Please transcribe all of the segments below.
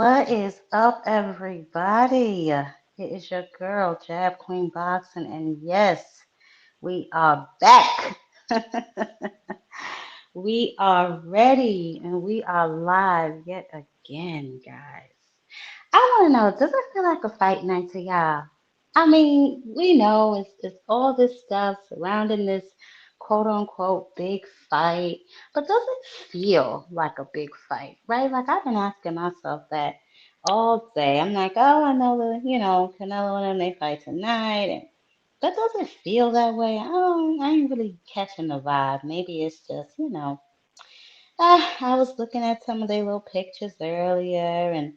What is up, everybody? It is your girl, Jab Queen Boxing, and yes, we are back. We are ready and we are live yet again, guys. I want to know, does it feel like a fight night to y'all? I mean, we know it's all this stuff surrounding this quote unquote big fight, but does it feel like a big fight, right? Like I've been asking myself that all day. I'm like, oh, I know Canelo and them, they fight tonight, but does it feel that way? I ain't really catching the vibe. Maybe it's just, I was looking at some of their little pictures earlier and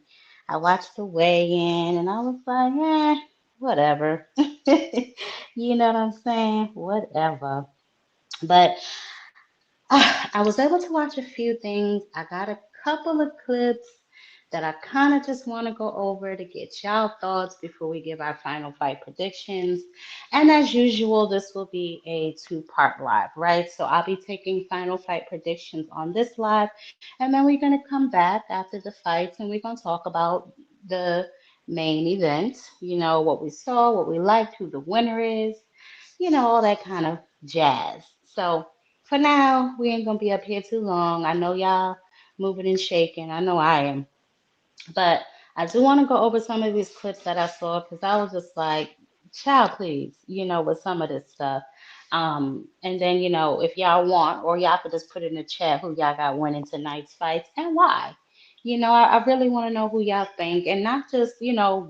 I watched the weigh-in and I was like, whatever. You know what I'm saying? Whatever. But I was able to watch a few things. I got a couple of clips that I kind of just want to go over to get y'all thoughts before we give our final fight predictions. And as usual, this will be a two-part live, right? So I'll be taking final fight predictions on this live, and then we're going to come back after the fights and we're going to talk about the main event, what we saw, what we liked, who the winner is, all that kind of jazz. So for now, we ain't gonna be up here too long. I know y'all moving and shaking. I know I am. But I do want to go over some of these clips that I saw because I was just like, child, please, with some of this stuff. And then, if y'all want, or y'all could just put in the chat who y'all got winning tonight's fights and why. I really want to know who y'all think and not just,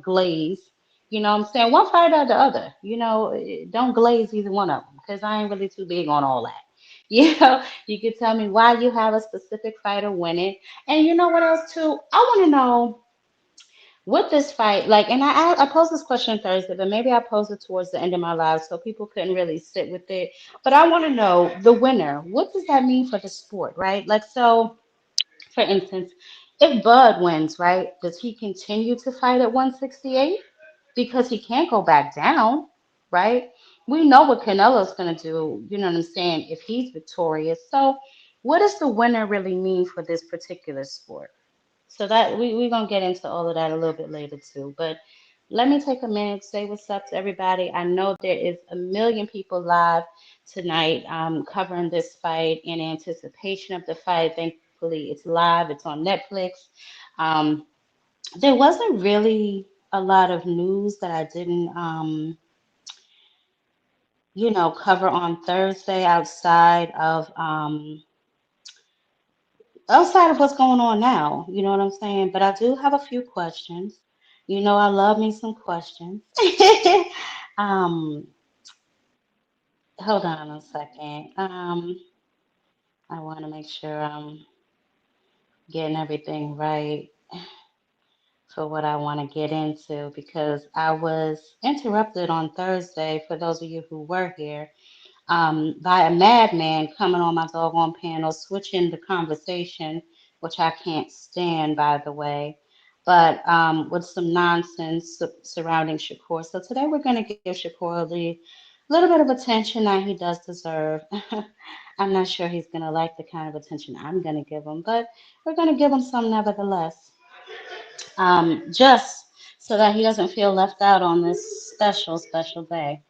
glaze. You know what I'm saying? One fight or the other. Don't glaze either one of them because I ain't really too big on all that. You could tell me why you have a specific fighter winning. And you know what else too? I want to know with this fight, like, and I posed this question Thursday, but maybe I posed it towards the end of my live so people couldn't really sit with it. But I want to know the winner. What does that mean for the sport, right? Like, so for instance, if Bud wins, right, does he continue to fight at 168? Because he can't go back down, right? We know what Canelo's going to do, you know what I'm saying, if he's victorious. So, what does the winner really mean for this particular sport? So that we're gonna get into all of that a little bit later too. But let me take a minute, say what's up to everybody. I know there is a million people live tonight covering this fight in anticipation of the fight. Thankfully, it's live, it's on Netflix. Um, there wasn't really a lot of news that I didn't cover on Thursday outside of what's going on now, you know what I'm saying? But I do have a few questions. I love me some questions. um, hold on a second. I want to make sure I'm getting everything right for what I want to get into because I was interrupted on Thursday, for those of you who were here, by a madman coming on my doggone panel, switching the conversation, which I can't stand, by the way, but with some nonsense surrounding Shakur. So today we're going to give Shakur the little bit of attention that he does deserve. I'm not sure he's going to like the kind of attention I'm going to give him, but we're going to give him some nevertheless, just so that he doesn't feel left out on this special, special day.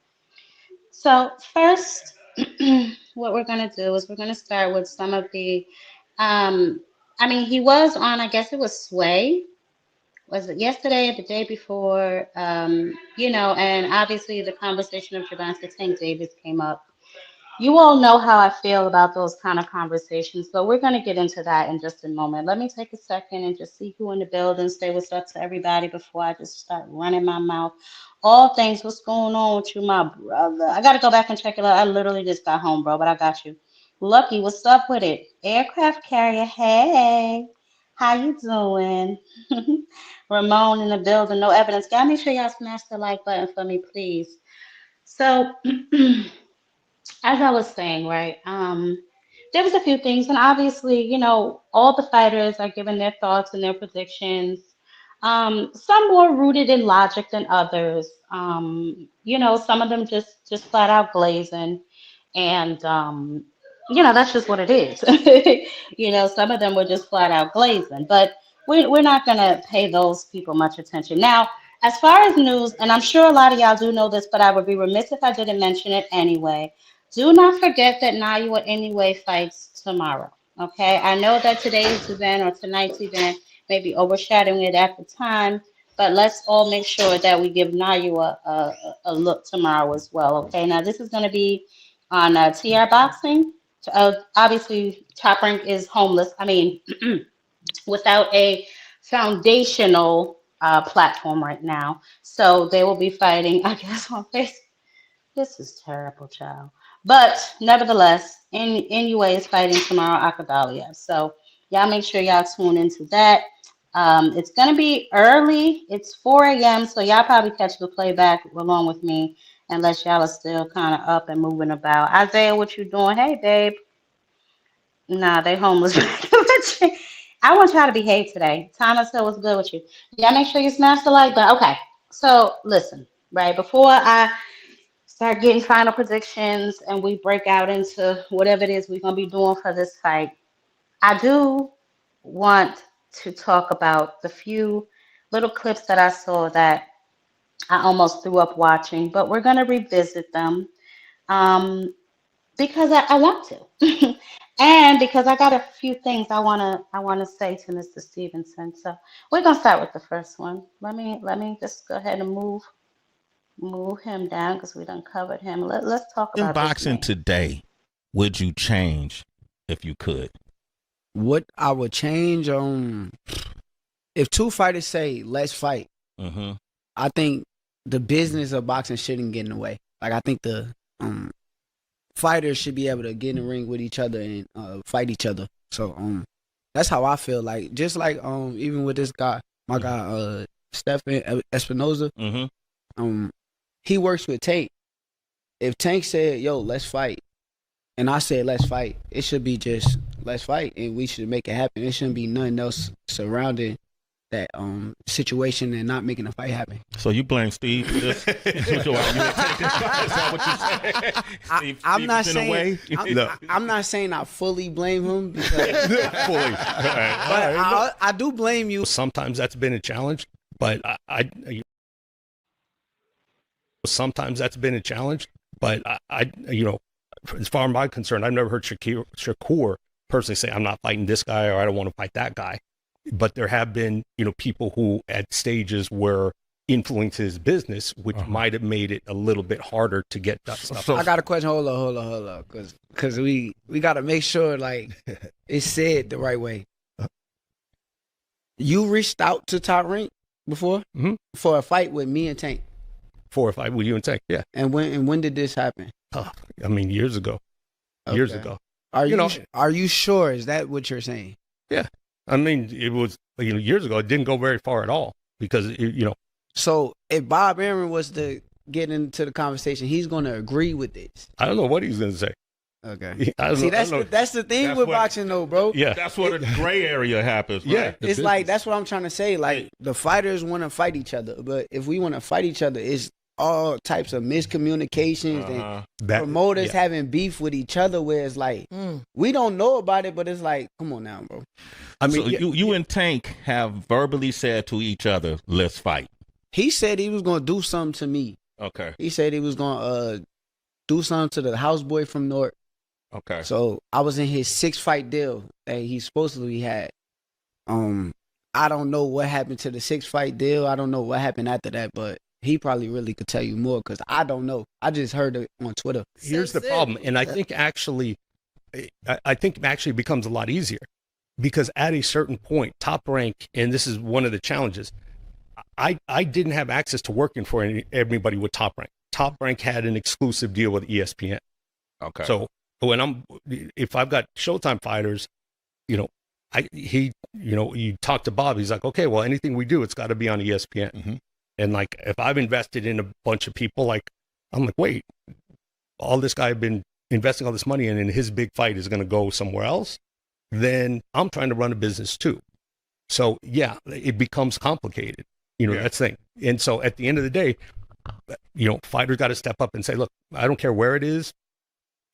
So first, what we're going to do is we're going to start with some of um, he was on, I guess it was Sway. Was it yesterday or the day before? And obviously the conversation of Javante Tank Davis came up. You all know how I feel about those kind of conversations, so we're going to get into that in just a moment. Let me take a second and just see who in the building, say what's up to everybody before I just start running my mouth. All things, what's going on with you, my brother? I got to go back and check it out. I literally just got home, bro, but I got you. Lucky, what's up with it? Aircraft carrier, hey, how you doing? Ramon in the building, no evidence. Gotta make sure y'all smash the like button for me, please. So, as I was saying, right, there was a few things, and obviously, all the fighters are giving their thoughts and their predictions. Some more rooted in logic than others. Some of them just flat out glazing, and that's just what it is. Some of them were just flat out glazing, but we're not going to pay those people much attention. Now, as far as news, and I'm sure a lot of y'all do know this, but I would be remiss if I didn't mention it anyway. Do not forget that Naya anyway fights tomorrow. Okay, I know that today's event or tonight's event may be overshadowing it at the time, but let's all make sure that we give Naya a look tomorrow as well. Okay, now this is going to be on TR Boxing. Obviously, Top Rank is homeless. I mean, without a foundational platform right now. So they will be fighting, I guess, on Facebook. This is terrible, child. But nevertheless, NUA is fighting tomorrow, Akadalia. So y'all make sure y'all tune into that. It's going to be early. It's 4 a.m. So y'all probably catch the playback along with me, unless y'all are still kind of up and moving about. Isaiah, what you doing? Hey, babe. Nah, they homeless. I want y'all to behave today. Thomas, so what's good with you? Y'all make sure you smash the like button. Okay, so listen, right before I start getting final predictions and we break out into whatever it is we're gonna be doing for this fight, I do want to talk about the few little clips that I saw that I almost threw up watching, but we're gonna revisit them. Um, because I want to. And because I got a few things I wanna say to Mr. Stevenson. So we're gonna start with the first one. Let me just go ahead and move him down because we done covered him. Let's talk In about this boxing man. today, would you change if you could? What I would change if two fighters say let's fight, Mm-hmm. I think the business of boxing shouldn't get in the way. Like I think the fighters should be able to get in the ring with each other and fight each other. So that's how I feel. Like just like even with this guy, my guy Stephen Espinoza, Mm-hmm. he works with Tank. If Tank said, "Yo, let's fight," and I said, "Let's fight," it should be just let's fight, and we should make it happen. It shouldn't be nothing else surrounding that situation and not making the fight happen. So you blame Steve for this? Is that what you said? I'm not Steve is in a way? saying I'm not saying I fully blame him because Fully. All right. I do blame you. Sometimes that's been a challenge, but sometimes that's been a challenge. But as far as I'm concerned, I've never heard Shakur personally say, "I'm not fighting this guy," or "I don't want to fight that guy." But there have been, people who at stages where influence his business, which might have made it a little bit harder to get that stuff. I got a question. Hold on, because we got to make sure like it's said the right way. You reached out to Top Rank before for a fight with me and Tank. 4 or 5 with you and Tank, yeah. And when did this happen? Years ago. Okay. Years ago. Are you sure? Is that what you're saying? Yeah. I mean, it was years ago. It didn't go very far at all because So if Bob Aaron was to get into the conversation, he's going to agree with this. I don't know what he's going to say. Okay. See, that's the thing with boxing, though, bro. Yeah, That's where the gray area happens. Right? Yeah. It's like that's what I'm trying to say. Like the fighters want to fight each other, but if we want to fight each other, it's all types of miscommunications and promoters having beef with each other. Where it's like we don't know about it, but it's like, come on now, bro. I mean, so you and Tank have verbally said to each other, "Let's fight." He said he was going to do something to me. Okay. He said he was going to do something to the houseboy from North. Okay. So I was in his 6-fight deal that he supposedly had. I don't know what happened to the 6-fight deal. I don't know what happened after that, but he probably really could tell you more because I don't know. I just heard it on Twitter. Here's the problem, and I think actually it becomes a lot easier because at a certain point, Top Rank, and this is one of the challenges, I didn't have access to working for everybody with Top Rank. Top Rank had an exclusive deal with ESPN. Okay. So if I've got Showtime fighters, you talk to Bob, he's like, okay, well, anything we do, it's got to be on ESPN. Mm-hmm. And like, if I've invested in a bunch of people, like, I'm like, wait, all this guy been investing all this money in, and his big fight is going to go somewhere else, then I'm trying to run a business too. So yeah, it becomes complicated, that's the thing. And so at the end of the day, fighters got to step up and say, look, I don't care where it is.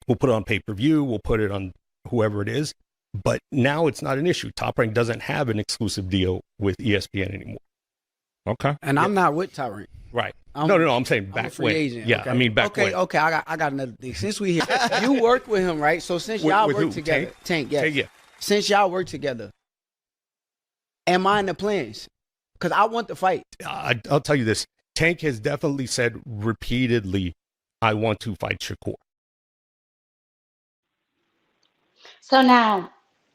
We'll put it on pay-per-view. We'll put it on whoever it is. But now it's not an issue. Top Rank doesn't have an exclusive deal with ESPN anymore. Okay. And I'm not with Tyrant. Right. I'm, no. I'm saying I'm back a free when. agent. Yeah, okay. I mean back when. Okay. I got another thing. Since we here, you work with him, right? So since y'all With work who? together, Tank, yes. Tank, yeah. Since y'all work together, am I in the plans? Because I want the fight. I'll tell you this. Tank has definitely said repeatedly, I want to fight Shakur. So now,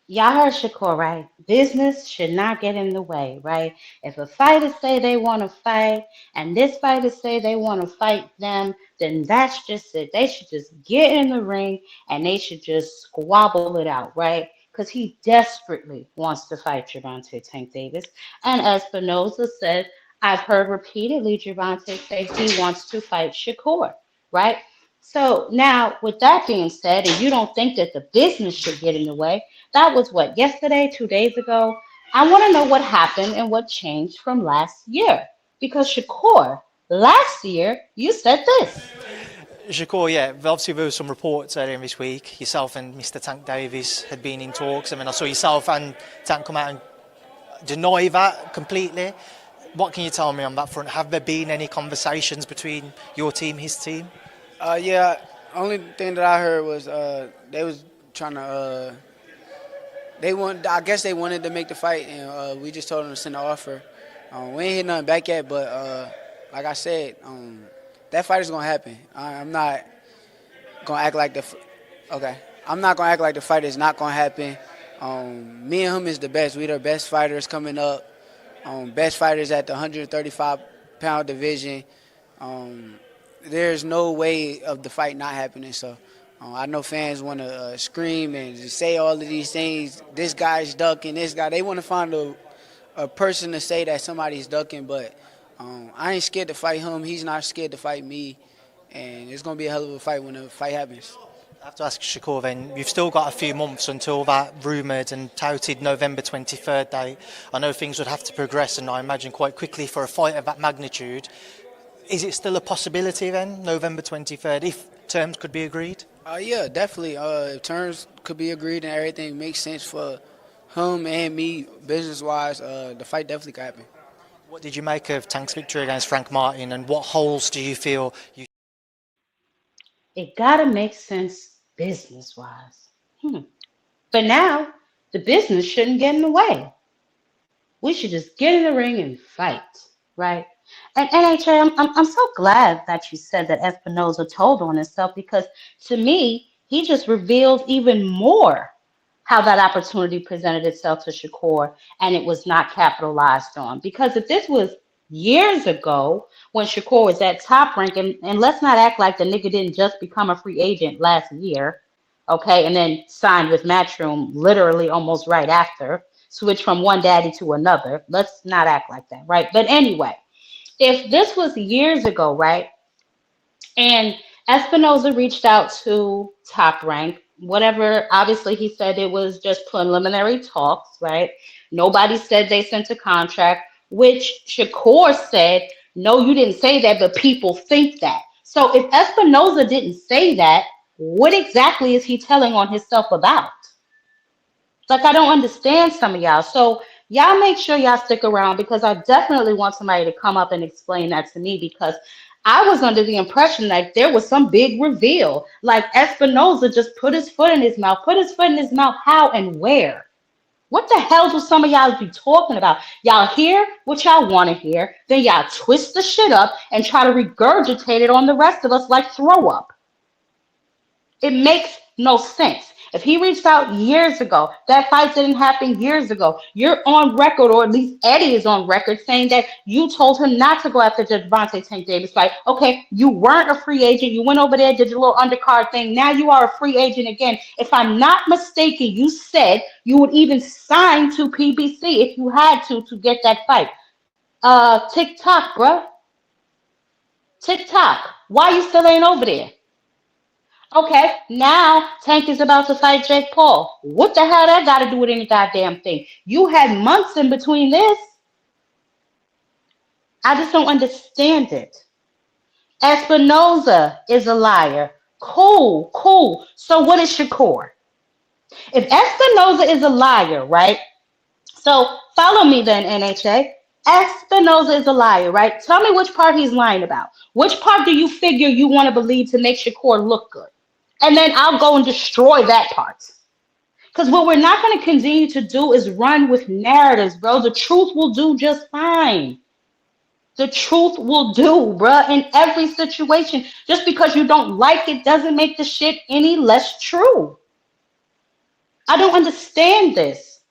y'all heard Shakur, right? Business should not get in the way, right? If a fighter say they want to fight and this fighter say they want to fight them, then that's just it. They should just get in the ring and they should just squabble it out, right? Because he desperately wants to fight Gervonta Tank Davis. And as Spinoza said, I've heard repeatedly Gervonta say he wants to fight Shakur, right? So now, with that being said, and you don't think that the business should get in the way, that was what, yesterday, 2 days ago? I want to know what happened and what changed from last year. Because Shakur, last year, you said this. Shakur, yeah, obviously there were some reports earlier this week. Yourself and Mr. Tank Davis had been in talks. I mean, I saw yourself and Tank come out and deny that completely. What can you tell me on that front? Have there been any conversations between your team, his team? Yeah. Only thing that I heard was they was trying to. I guess they wanted to make the fight, and we just told them to send an offer. We ain't hit nothing back yet, but like I said, that fight is gonna happen. I'm not gonna act like I'm not gonna act like the fight is not gonna happen. Me and him is the best. We the best fighters coming up. Best fighters at the 135-pound division. There's no way of the fight not happening. So I know fans want to scream and just say all of these things. This guy's ducking, this guy. They want to find a person to say that somebody's ducking, but I ain't scared to fight him. He's not scared to fight me. And it's going to be a hell of a fight when the fight happens. I have to ask Shakur then, you've still got a few months until that rumoured and touted November 23rd date. I know things would have to progress, and I imagine quite quickly for a fight of that magnitude. Is it still a possibility then, November 23rd, if terms could be agreed? Yeah, definitely. If terms could be agreed and everything makes sense for him and me business-wise, the fight definitely could happen. What did you make of Tank's victory against Frank Martin, and what holes do you feel you... It gotta make sense business-wise. But now, the business shouldn't get in the way. We should just get in the ring and fight, right? And NHA, I'm so glad that you said that Espinoza told on himself, because to me, he just revealed even more how that opportunity presented itself to Shakur and it was not capitalized on. Because if this was years ago when Shakur was at Top Rank, and let's not act like the nigga didn't just become a free agent last year, okay, and then signed with Matchroom literally almost right after, switched from one daddy to another. Let's not act like that, right? But anyway, if this was years ago, right, and Espinoza reached out to Top Rank, whatever, obviously he said it was just preliminary talks, right? Nobody said they sent a contract, which Shakur said, no, you didn't say that, but people think that. So if Espinoza didn't say that, what exactly is he telling on himself about? Like, I don't understand some of y'all. So y'all make sure y'all stick around, because I definitely want somebody to come up and explain that to me, because I was under the impression that there was some big reveal. Like Espinoza just put his foot in his mouth. Put his foot in his mouth. How and where? What the hell do some of y'all be talking about? Y'all hear what y'all want to hear, then y'all twist the shit up and try to regurgitate it on the rest of us like throw up. It makes no sense. If he reached out years ago, that fight didn't happen years ago. You're on record, or at least Eddie is on record, saying that you told him not to go after Gervonta Tank Davis fight. Okay, you weren't a free agent. You went over there, did your little undercard thing. Now you are a free agent again. If I'm not mistaken, you said you would even sign to PBC if you had to get that fight. TikTok, bruh. TikTok. Why you still ain't over there? Okay, now Tank is about to fight Jake Paul. What the hell that got to do with any goddamn thing? You had months in between this. I just don't understand it. Espinoza is a liar. Cool. So what is Shakur? If Espinoza is a liar, right? So follow me then, NHA. Espinoza is a liar, right? Tell me which part he's lying about. Which part do you figure you want to believe to make Shakur look good? And then I'll go and destroy that part. Because what we're not going to continue to do is run with narratives, bro. The truth will do just fine. The truth will do, bruh, in every situation. Just because you don't like it doesn't make the shit any less true. I don't understand this.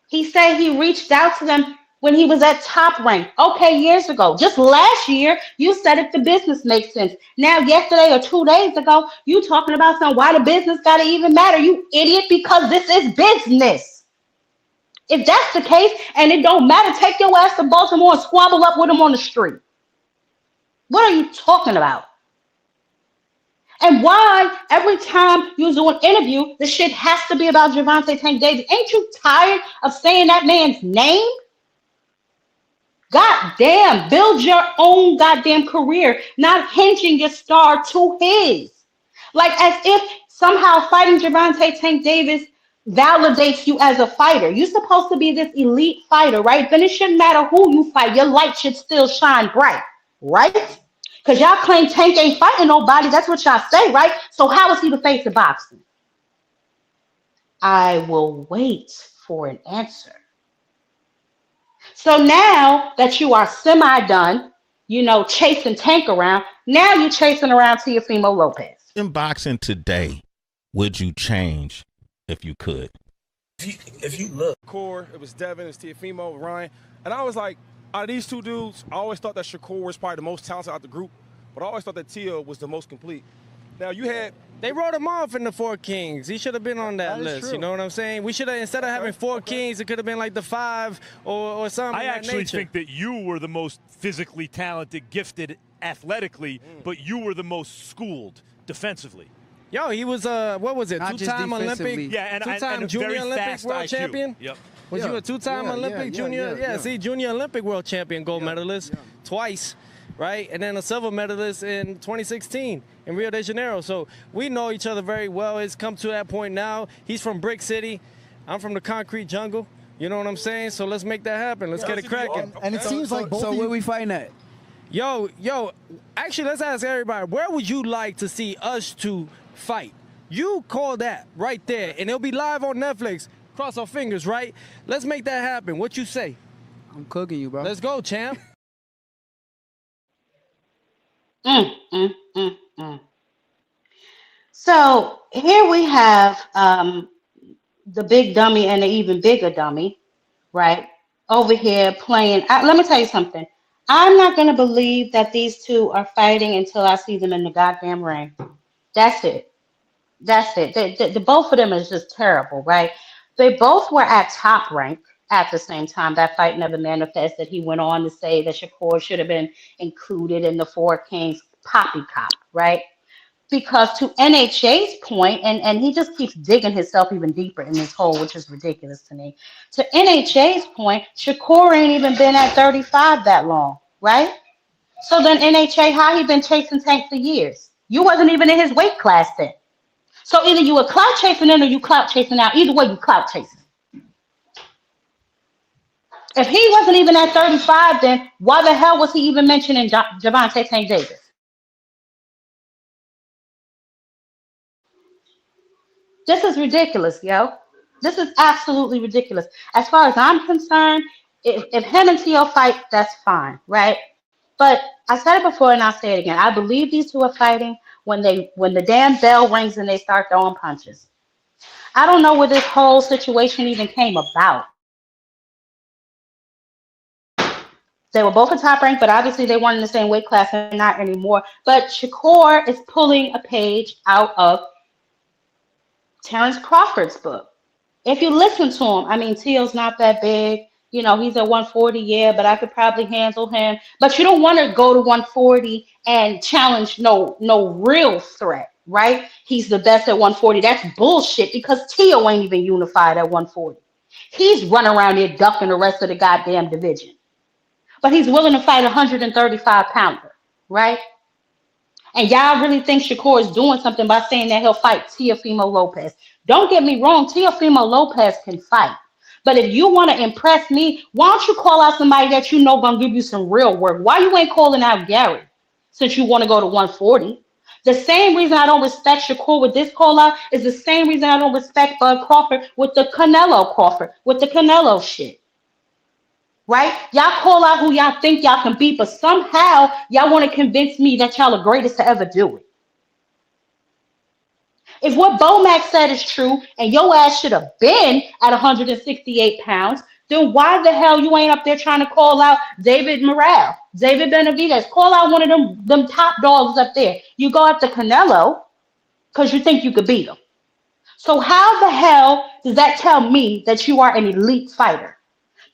He said he reached out to them when he was at Top Rank. Okay, years ago. Just last year, you said if the business makes sense. Now, yesterday or 2 days ago, you talking about why the business got to even matter. You idiot, because this is business. If that's the case and it don't matter, take your ass to Baltimore and squabble up with them on the street. What are you talking about? And why every time you do an interview, the shit has to be about Gervonta Tank Davis? Ain't you tired of saying that man's name? God damn, build your own goddamn career, not hinging your star to his. Like as if somehow fighting Gervonta Tank Davis validates you as a fighter. You're supposed to be this elite fighter, right? Then it shouldn't matter who you fight. Your light should still shine bright, right? Because y'all claim Tank ain't fighting nobody. That's what y'all say, right? So how is he the face of boxing? I will wait for an answer. So now that you are semi-done, chasing Tank around, now you're chasing around Teofimo Lopez. In boxing today, would you change if you could? If you look, core, it was Devin, it was Teofimo, Ryan, and I was like, out of these two dudes, I always thought that Shakur was probably the most talented out of the group, but I always thought that Teo was the most complete. Now you had... They wrote him off in the 4 Kings. He should have been on that list. True. You know what I'm saying? We should have, instead of having 4 Kings, it could have been like the 5 or something. I actually think that you were the most physically talented, gifted athletically, but you were the most schooled defensively. Yo, he was what was it? Not two-time Olympic, yeah, two-time Junior Olympic world champion. Yep. Was you a two-time Olympic junior? Yeah, see, Junior Olympic world champion, gold medalist twice, right? And then a silver medalist in 2016 in Rio de Janeiro. So we know each other very well. It's come to that point now. He's from Brick City. I'm from the concrete jungle. You know what I'm saying? So let's make that happen. Let's get it cracking. And it seems like both. So where we fighting at? Yo, actually, let's ask everybody, where would you like to see us two fight? You call that right there, and it'll be live on Netflix. Cross our fingers, right? Let's make that happen. What you say? I'm cooking you, bro. Let's go, champ. So here we have the big dummy and the even bigger dummy, right? Over here playing. Let me tell you something. I'm not going to believe that these two are fighting until I see them in the goddamn ring. That's it. That's it. The both of them is just terrible, right? They both were at Top Rank at the same time. That fight never manifested. He went on to say that Shakur should have been included in the 4 Kings poppycock, right? Because to NHA's point, and he just keeps digging himself even deeper in this hole, which is ridiculous to me. To NHA's point, Shakur ain't even been at 35 that long, right? So then NHA, how he been chasing Tank for years? You wasn't even in his weight class then. So either you were clout chasing in or you clout chasing out. Either way, you clout chasing. If he wasn't even at 35, then why the hell was he even mentioning Gervonta Tank Davis? This is ridiculous, yo. This is absolutely ridiculous. As far as I'm concerned, if him and Teo fight, that's fine, right? But I said it before and I'll say it again. I believe these two are fighting when the damn bell rings and they start throwing punches. I don't know where this whole situation even came about. They were both at Top Rank, but obviously they weren't in the same weight class and not anymore. But Shakur is pulling a page out of Terrence Crawford's book. If you listen to him, I mean, Teo's not that big. You know, he's at 140, yeah, but I could probably handle him. But you don't want to go to 140 and challenge no real threat, right? He's the best at 140. That's bullshit because Teo ain't even unified at 140. He's running around here ducking the rest of the goddamn division. But he's willing to fight a 135-pounder, right? And y'all really think Shakur is doing something by saying that he'll fight Teofimo Lopez. Don't get me wrong, Teofimo Lopez can fight. But if you want to impress me, why don't you call out somebody that you know gonna give you some real work? Why you ain't calling out Gary since you want to go to 140? The same reason I don't respect Shakur with this call out is the same reason I don't respect Bud Crawford with the Canelo shit. Right? Y'all call out who y'all think y'all can beat, but somehow y'all want to convince me that y'all are greatest to ever do it. If what Bomac said is true and your ass should have been at 168 pounds, then why the hell you ain't up there trying to call out David Morale, David Benavidez? Call out one of them top dogs up there. You go after Canelo because you think you could beat him. So how the hell does that tell me that you are an elite fighter?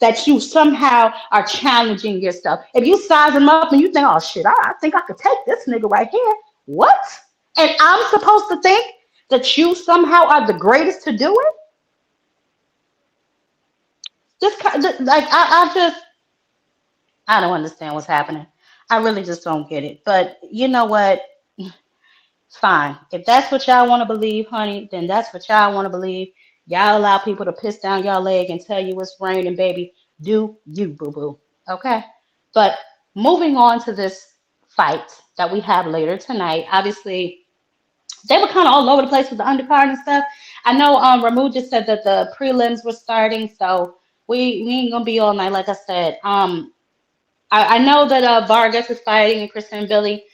That you somehow are challenging yourself. If you size him up and you think, oh shit, I think I could take this nigga right here. What? And I'm supposed to think that you somehow are the greatest to do it? Just like I don't understand what's happening. I really just don't get it. But you know what? Fine. If that's what y'all want to believe, honey, then that's what y'all want to believe. Y'all allow people to piss down your leg and tell you it's raining, baby. Do you, boo-boo. Okay? But moving on to this fight that we have later tonight, obviously, they were kind of all over the place with the undercard and stuff. I know Ramu just said that the prelims were starting, so we ain't going to be all night, like I said. I know that Vargas is fighting and Kristen and Billy,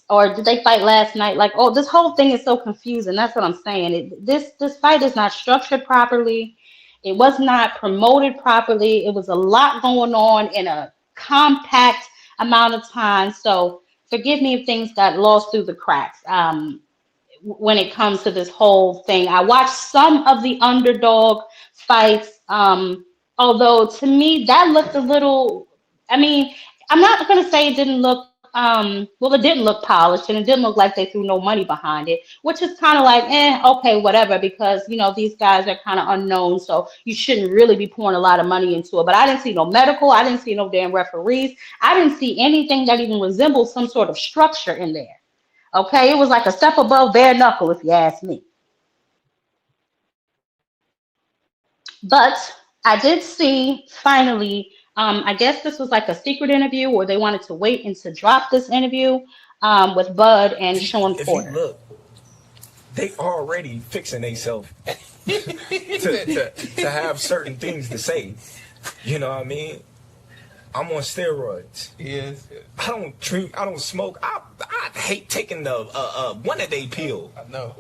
or did they fight last night? Like, oh, this whole thing is so confusing. That's what I'm saying. This fight is not structured properly. It was not promoted properly. It was a lot going on in a compact amount of time. So forgive me if things got lost through the cracks. When it comes to this whole thing, I watched some of the underdog fights. Although to me that looked a little. I mean, I'm not gonna say it didn't look. Well, it didn't look polished, and it didn't look like they threw no money behind it, which is kind of like, okay, whatever, because these guys are kind of unknown, so you shouldn't really be pouring a lot of money into it. But I didn't see no medical, I didn't see no damn referees, I didn't see anything that even resembled some sort of structure in there. Okay, it was like a step above bare knuckle, if you ask me. But I did see finally, I guess this was like a secret interview, or they wanted to wait and to drop this interview with Bud and Sean Porter. If you look, they already fixing themselves to have certain things to say. You know what I mean? I'm on steroids. Yes. I don't drink. I don't smoke. I hate taking the one-a-day pill. I know.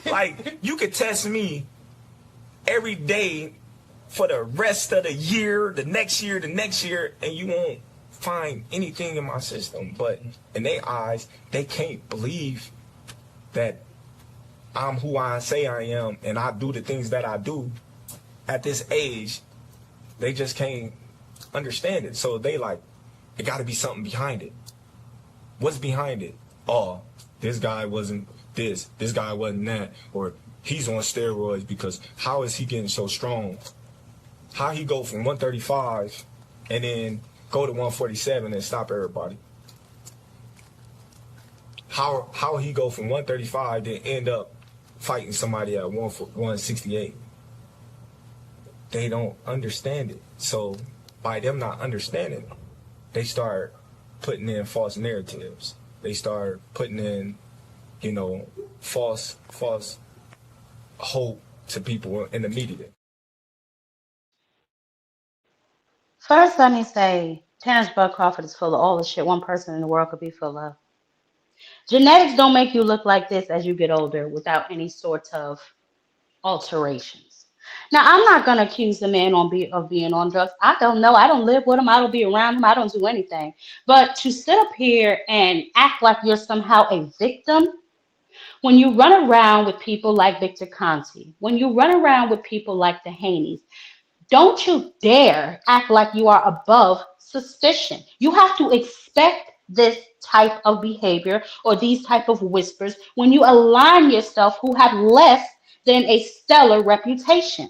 Like, you could test me every day for the rest of the year, the next year, and you won't find anything in my system. But in their eyes, they can't believe that I'm who I say I am and I do the things that I do at this age. They just can't understand it. So they like, it got to be something behind it. What's behind it? Oh, this guy wasn't this guy wasn't that, or he's on steroids because how is he getting so strong? How he go from 135 and then go to 147 and stop everybody? How he go from 135 then end up fighting somebody at 168? They don't understand it. So by them not understanding, they start putting in false narratives. They start putting in, false hope to people in the media. First, let me say, Terrence Bud Crawford is full of all the shit one person in the world could be full of. Genetics don't make you look like this as you get older without any sort of alterations. Now, I'm not going to accuse the man of being on drugs. I don't know. I don't live with him. I don't be around him. I don't do anything. But to sit up here and act like you're somehow a victim, when you run around with people like Victor Conti, when you run around with people like the Haneys, don't you dare act like you are above suspicion. You have to expect this type of behavior or these type of whispers when you align yourself who have less than a stellar reputation.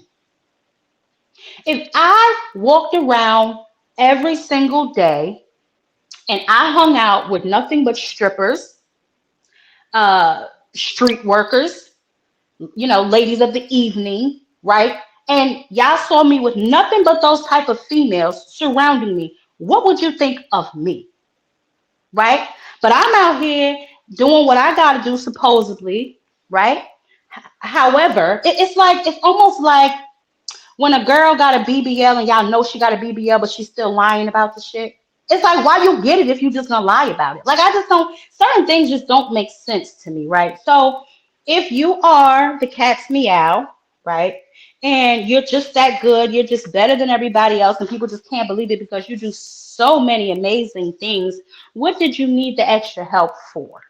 If I walked around every single day and I hung out with nothing but strippers street workers, ladies of the evening, right? And y'all saw me with nothing but those type of females surrounding me. What would you think of me, right? But I'm out here doing what I got to do, supposedly, right? However, it's almost like when a girl got a BBL and y'all know she got a BBL, but she's still lying about the shit. It's like, why you get it if you just gonna lie about it? Like, I just don't, certain things just don't make sense to me, right? So if you are the cat's meow, right, and you're just that good, you're just better than everybody else, and people just can't believe it because you do so many amazing things, what did you need the extra help for?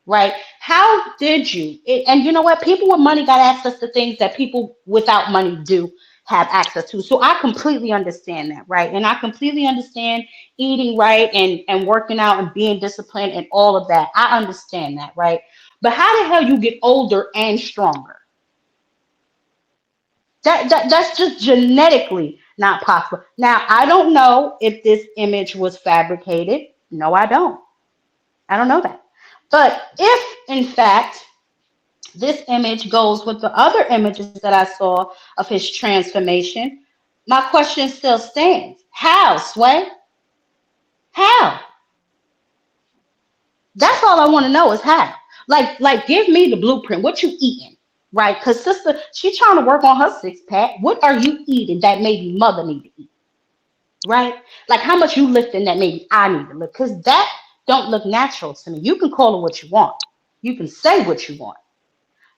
Right? How did you? And you know what? People with money got access to things that people without money do have access to. So I completely understand that, right? And I completely understand eating right and working out and being disciplined and all of that. I understand that, right? But how the hell you get older and stronger? That's just genetically not possible. Now, I don't know if this image was fabricated. No, I don't. I don't know that. But if, in fact, this image goes with the other images that I saw of his transformation, my question still stands. How, Sway? How? That's all I want to know is how. Like, give me the blueprint. What you eating? Right? Because sister, she trying to work on her six pack. What are you eating that maybe mother need to eat? Right? Like how much you lifting that maybe I need to lift? Because that don't look natural to me. You can call it what you want. You can say what you want.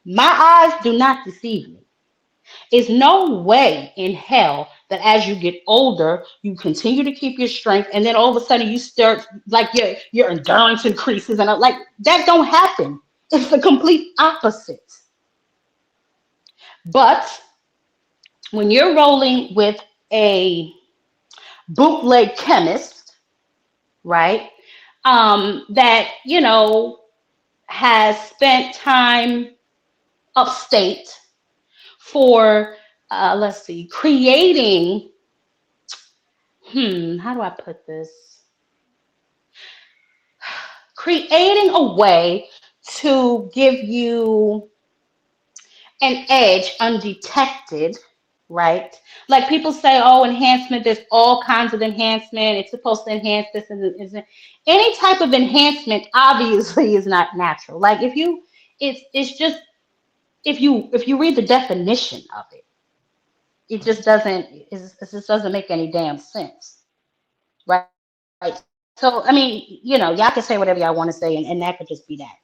My eyes do not deceive me. There's no way in hell that as you get older, you continue to keep your strength, and then all of a sudden you start like your endurance increases, and like that don't happen. It's the complete opposite. But when you're rolling with a bootleg chemist, right? That has spent time upstate for let's see, creating how do I put this? Creating a way to give you an edge undetected, right? Like people say, oh, enhancement, there's all kinds of enhancement. It's supposed to enhance this and isn't. Any type of enhancement obviously is not natural. Like it's just if you read the definition of it, it just doesn't make any damn sense, right? So I mean, y'all can say whatever y'all want to say, and that could just be that.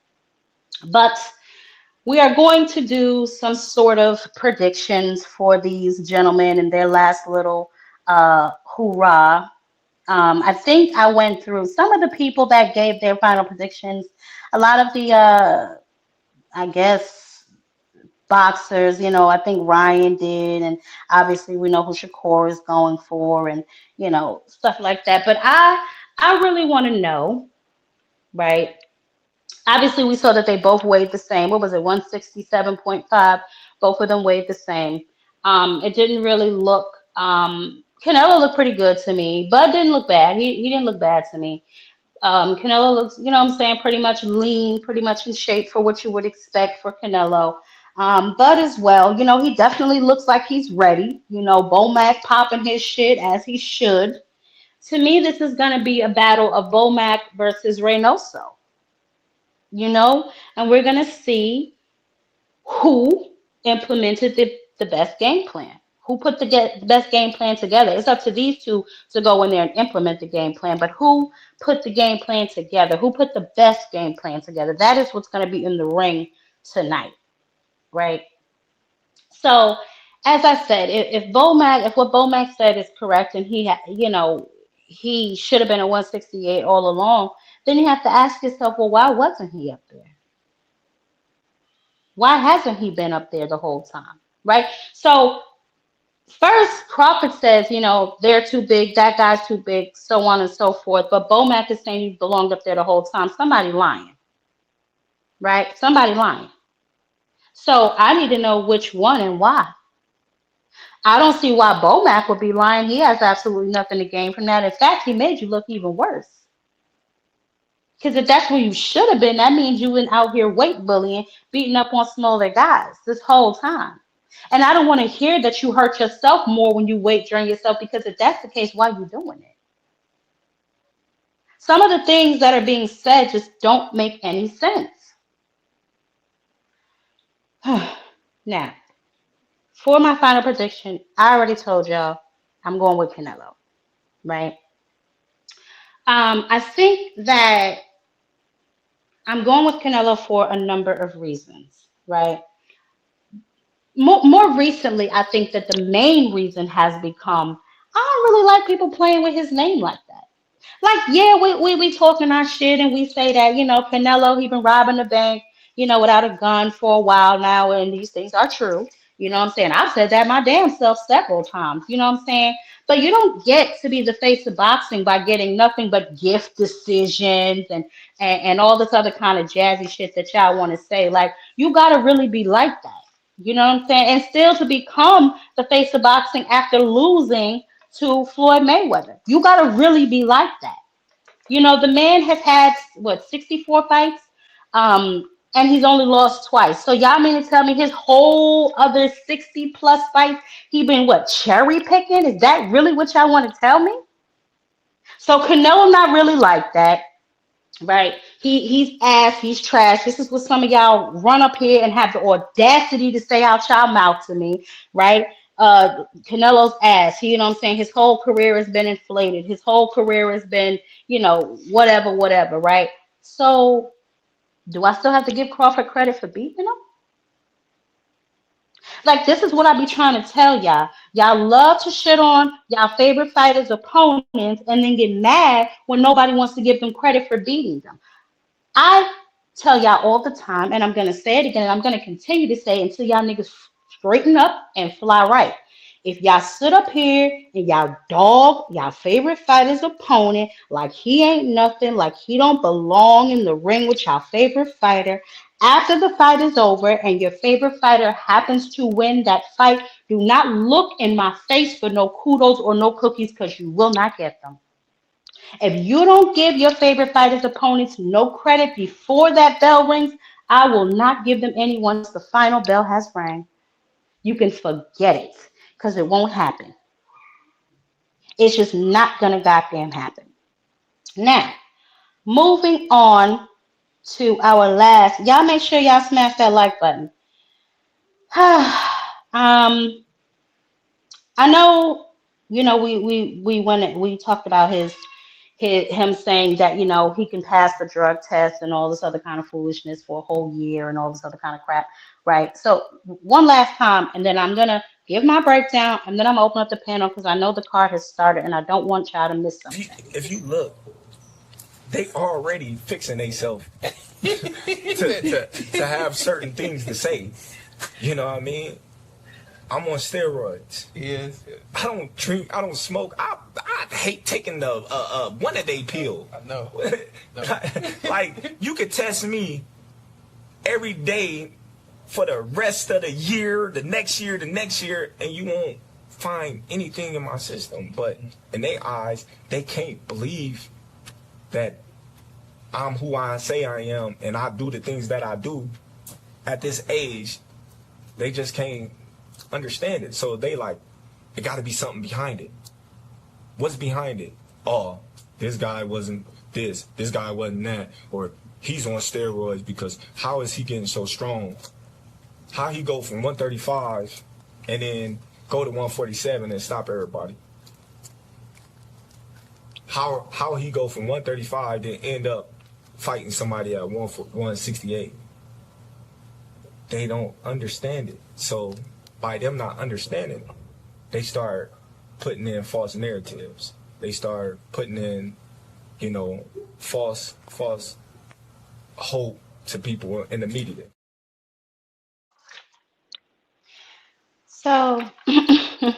But we are going to do some sort of predictions for these gentlemen and their last little hoorah. I think I went through some of the people that gave their final predictions. A lot of the, I guess, boxers, I think Ryan did, and obviously we know who Shakur is going for, and stuff like that. But I really want to know, right? Obviously, we saw that they both weighed the same. What was it, 167.5? Both of them weighed the same. It didn't really look. Canelo looked pretty good to me. Bud didn't look bad. He didn't look bad to me. Canelo looks, what I'm saying, pretty much lean, pretty much in shape for what you would expect for Canelo. Bud as well, he definitely looks like he's ready. Bomac popping his shit as he should. To me, this is going to be a battle of Bomac versus Reynoso. And we're going to see who implemented the best game plan, who put the best game plan together. It's up to these two to go in there and implement the game plan, but who put the game plan together, who put the best game plan together? That is what's going to be in the ring tonight, right? So, as I said, if what Bomac said is correct, and he should have been at 168 all along, then you have to ask yourself, well, why wasn't he up there? Why hasn't he been up there the whole time? Right? So first, Crawford says, they're too big, that guy's too big, so on and so forth. But Bomac is saying he belonged up there the whole time. Somebody lying. Right? Somebody lying. So I need to know which one and why. I don't see why Bomac would be lying. He has absolutely nothing to gain from that. In fact, he made you look even worse. Because if that's where you should have been, that means you been out here weight bullying, beating up on smaller guys this whole time. And I don't want to hear that you hurt yourself more when you weight drain yourself, because if that's the case, why are you doing it? Some of the things that are being said just don't make any sense. Now, for my final prediction, I already told y'all I'm going with Canelo, right? I think that I'm going with Canelo for a number of reasons, right? More recently, I think that the main reason has become I don't really like people playing with his name like that. Like, yeah, we talking our shit and we say that, Canelo, he been robbing the bank, without a gun for a while now, and these things are true. You know what I'm saying? I've said that my damn self several times, you know what I'm saying? But you don't get to be the face of boxing by getting nothing but gift decisions and all this other kind of jazzy shit that y'all want to say. Like, you gotta really be like that. You know what I'm saying? And still to become the face of boxing after losing to Floyd Mayweather. You got to really be like that. The man has had, what, 64 fights? And he's only lost twice. So y'all mean to tell me his whole other 60 plus fights, he been, what, cherry picking? Is that really what y'all want to tell me? So Canelo not really like that. Right. He's ass, he's trash. This is what some of y'all run up here and have the audacity to say out y'all mouth to me, right? Canelo's ass. You know what I'm saying? His whole career has been inflated. His whole career has been, whatever, right? So do I still have to give Crawford credit for beating him? Like, this is what I be trying to tell y'all. Y'all love to shit on y'all favorite fighters' opponents and then get mad when nobody wants to give them credit for beating them. I tell y'all all the time, and I'm going to say it again, and I'm going to continue to say it until y'all niggas straighten up and fly right. If y'all sit up here and y'all dog y'all favorite fighter's opponent like he ain't nothing, like he don't belong in the ring with y'all favorite fighter, after the fight is over and your favorite fighter happens to win that fight, do not look in my face for no kudos or no cookies, because you will not get them. If you don't give your favorite fighters' opponents no credit before that bell rings, I will not give them any once the final bell has rang. You can forget it, because it won't happen. It's just not going to goddamn happen. Now, moving on to our last. Y'all make sure y'all smash that like button. I know, we talked about him saying that he can pass the drug test and all this other kind of foolishness for a whole year and all this other kind of crap, right? So one last time, and then I'm gonna give my breakdown, and then I'm gonna open up the panel because I know the card has started, and I don't want y'all to miss something. If you look, they already fixing themselves to have certain things to say. You know what I mean? I'm on steroids. Yes. I don't drink. I don't smoke. I hate taking the one-a-day pill. I know. Like, you could test me every day for the rest of the year, the next year, and you won't find anything in my system. But in their eyes, they can't believe that I'm who I say I am and I do the things that I do at this age. They just can't understand it. So they like, it got to be something behind it. What's behind it? Oh, this guy wasn't this guy wasn't that, or he's on steroids, because how is he getting so strong? How he go from 135 and then go to 147 and stop everybody? How he go from 135 then end up fighting somebody at 168? They don't understand it. So by them not understanding, they start putting in false narratives. They start putting in, false hope to people in the media. So he's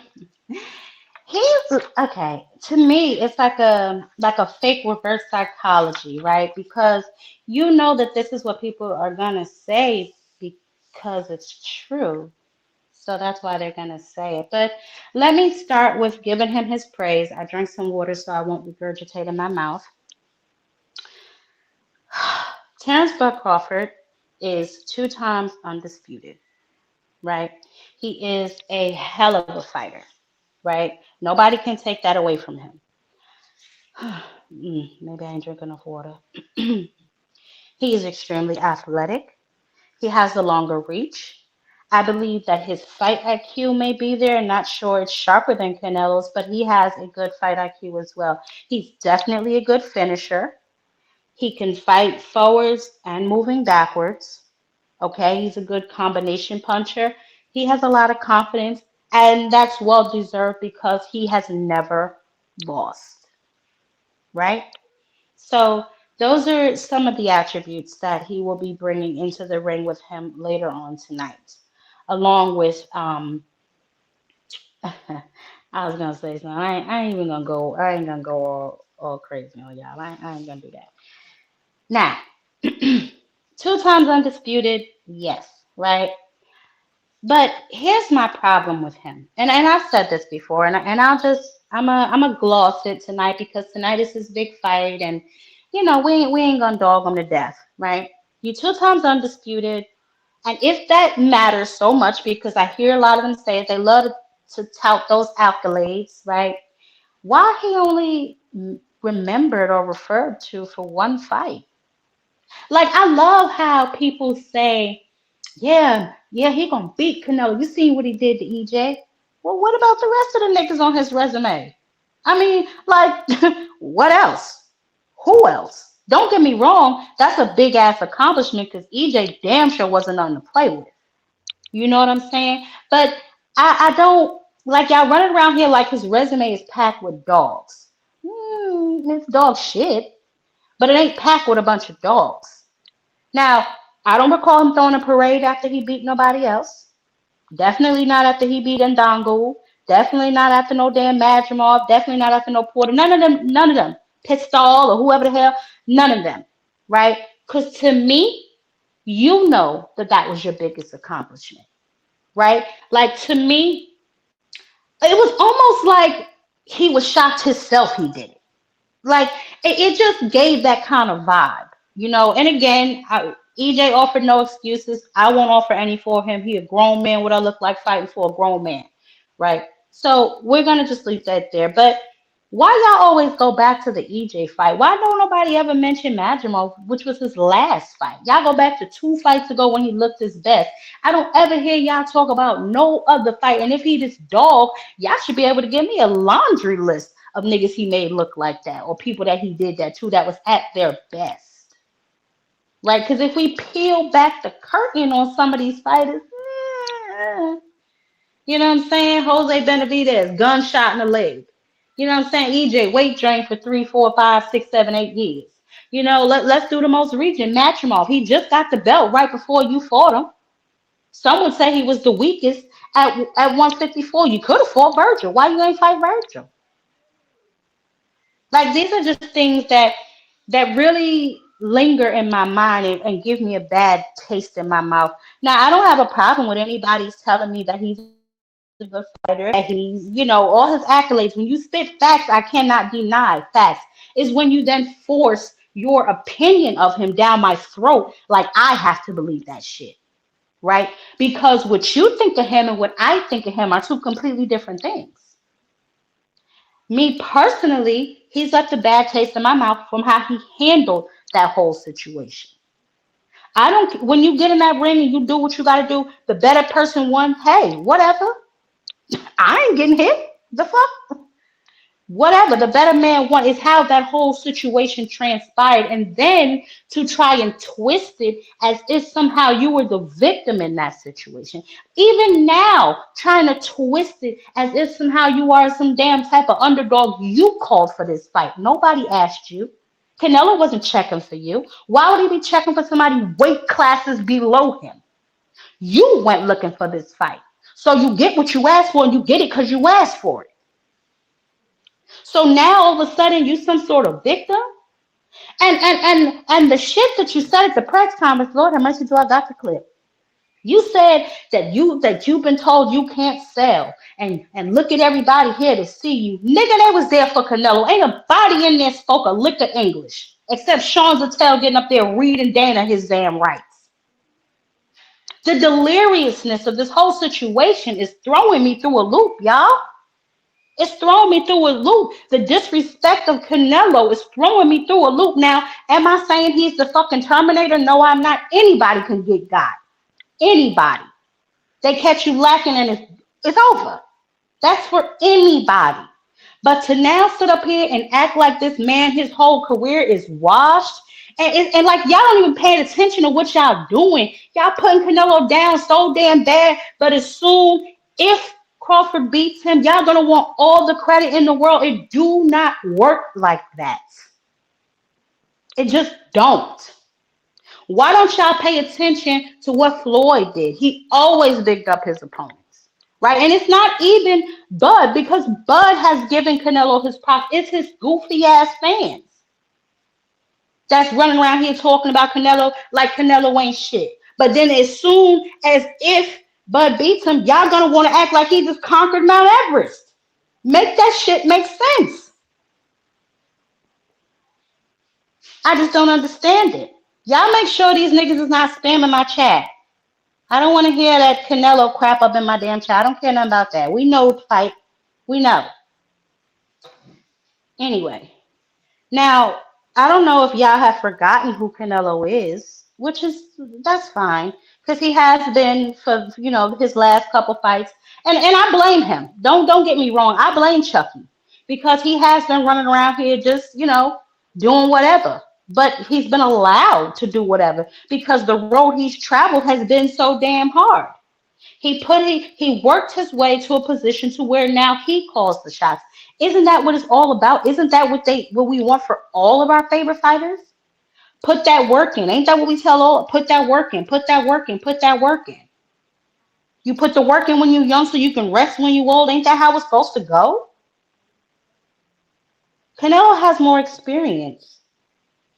okay. To me, it's like a fake reverse psychology, right? Because you know that this is what people are gonna say because it's true. So that's why they're gonna say it. But let me start with giving him his praise. I drank some water so I won't regurgitate in my mouth. Terrence Bud Crawford is 2 times undisputed, right? He is a hell of a fighter, right? Nobody can take that away from him. Maybe I ain't drinking enough water. He is extremely athletic. He has a longer reach. I believe that his fight IQ may be there. Not sure it's sharper than Canelo's, but he has a good fight IQ as well. He's definitely a good finisher. He can fight forwards and moving backwards. Okay, he's a good combination puncher. He has a lot of confidence, and that's well deserved because he has never lost, right? So those are some of the attributes that he will be bringing into the ring with him later on tonight, along with I was gonna say something. I ain't even gonna go. I ain't gonna go all crazy on y'all. I ain't gonna do that. Now, 2 times undisputed, yes, right? But here's my problem with him, and I've said this before, and I'm a gloss it tonight because tonight is his big fight, and we ain't gonna dog him to death, right? You 2 times undisputed, and if that matters so much, because I hear a lot of them say it, they love to tout those accolades, right? Why he only remembered or referred to for one fight? Like I love how people say, yeah, he gonna beat Canelo. You seen what he did to EJ? Well, what about the rest of the niggas on his resume? I mean, like, what else? Who else? Don't get me wrong, that's a big ass accomplishment because EJ damn sure wasn't nothing to play with. You know what I'm saying? But I don't like y'all running around here like his resume is packed with dogs. It's dog shit, but it ain't packed with a bunch of dogs. Now, I don't recall him throwing a parade after he beat nobody else. Definitely not after he beat Ndangu. Definitely not after no damn Madrimov. Definitely not after no Porter. None of them. None of them. Pistol or whoever the hell. None of them. Right? Because to me, you know that was your biggest accomplishment. Right? Like to me, it was almost like he was shocked himself he did it. Like it just gave that kind of vibe, And again, EJ offered no excuses. I won't offer any for him. He a grown man. What I look like fighting for a grown man, right? So we're gonna just leave that there. But why y'all always go back to the EJ fight? Why don't nobody ever mention Madrimov, which was his last fight? Y'all go back to 2 fights ago when he looked his best. I don't ever hear y'all talk about no other fight. And if he this dog, y'all should be able to give me a laundry list of niggas he made look like that, or people that he did that to that was at their best, right? Because if we peel back the curtain on some of these fighters, you know what I'm saying? Jose Benavidez, gunshot in the leg. You know what I'm saying? EJ, weight drain for 3, 4, 5, 6, 7, 8 years. Let's do the most recent. Matrimov. He just got the belt right before you fought him. Some would say he was the weakest at 154. You could have fought Virgil. Why you ain't fight Virgil? Like these are just things that really linger in my mind and give me a bad taste in my mouth. Now, I don't have a problem with anybody's telling me that he's a good fighter, that he's, all his accolades. When you spit facts, I cannot deny facts. Is when you then force your opinion of him down my throat, like I have to believe that shit, right? Because what you think of him and what I think of him are 2 completely different things. Me personally, he's left a bad taste in my mouth from how he handled that whole situation. When you get in that ring and you do what you got to do, the better person won. Hey, whatever. I ain't getting hit. The fuck? Whatever. The better man won is how that whole situation transpired. And then to try and twist it as if somehow you were the victim in that situation. Even now, trying to twist it as if somehow you are some damn type of underdog. You called for this fight. Nobody asked you. Canelo wasn't checking for you. Why would he be checking for somebody weight classes below him? You went looking for this fight. So you get what you asked for, and you get it because you asked for it. So now all of a sudden you some sort of victim? And the shit that you said at the press conference, Lord how much do I got the clip? You said that you've been told you can't sell. And look at everybody here to see you. Nigga, they was there for Canelo. Ain't nobody in there spoke a lick of English. except Sean Zattel getting up there reading Dana his damn rights. The deliriousness of this whole situation is throwing me through a loop, y'all. It's throwing me through a loop. The disrespect of Canelo is throwing me through a loop. Now, am I saying he's the fucking Terminator? No, I'm not. Anybody can get got. Anybody. They catch you lacking and it's over. That's for anybody. But to now sit up here and act like this man, his whole career is washed, and like y'all don't even pay attention to what y'all doing. Y'all putting Canelo down so damn bad, but as soon if Crawford beats him, y'all gonna want all the credit in the world. It do not work like that. It just don't. Why don't y'all pay attention to what Floyd did? He always bigged up his opponents, right? And it's not even Bud, because Bud has given Canelo his props. It's his goofy ass fans that's running around here talking about Canelo like Canelo ain't shit. But then as soon as if Bud beats him, y'all gonna want to act like he just conquered Mount Everest. Make that shit make sense. I just don't understand it. Y'all make sure these niggas is not spamming my chat. I don't want to hear that Canelo crap up in my damn chat. I don't care nothing about that. We know the fight. We know. Anyway, now, I don't know if y'all have forgotten who Canelo is, which is, that's fine, because he has been for, his last couple fights. And I blame him. Don't get me wrong. I blame Chucky, because he has been running around here just, doing whatever. But he's been allowed to do whatever because the road he's traveled has been so damn hard. He worked his way to a position to where now he calls the shots. Isn't that what it's all about? Isn't that what we want for all of our favorite fighters? Put that work in. Ain't that what we tell all? Put that work in. Put that work in. Put that work in. You put the work in when you're young so you can rest when you're old. Ain't that how it's supposed to go? Canelo has more experience.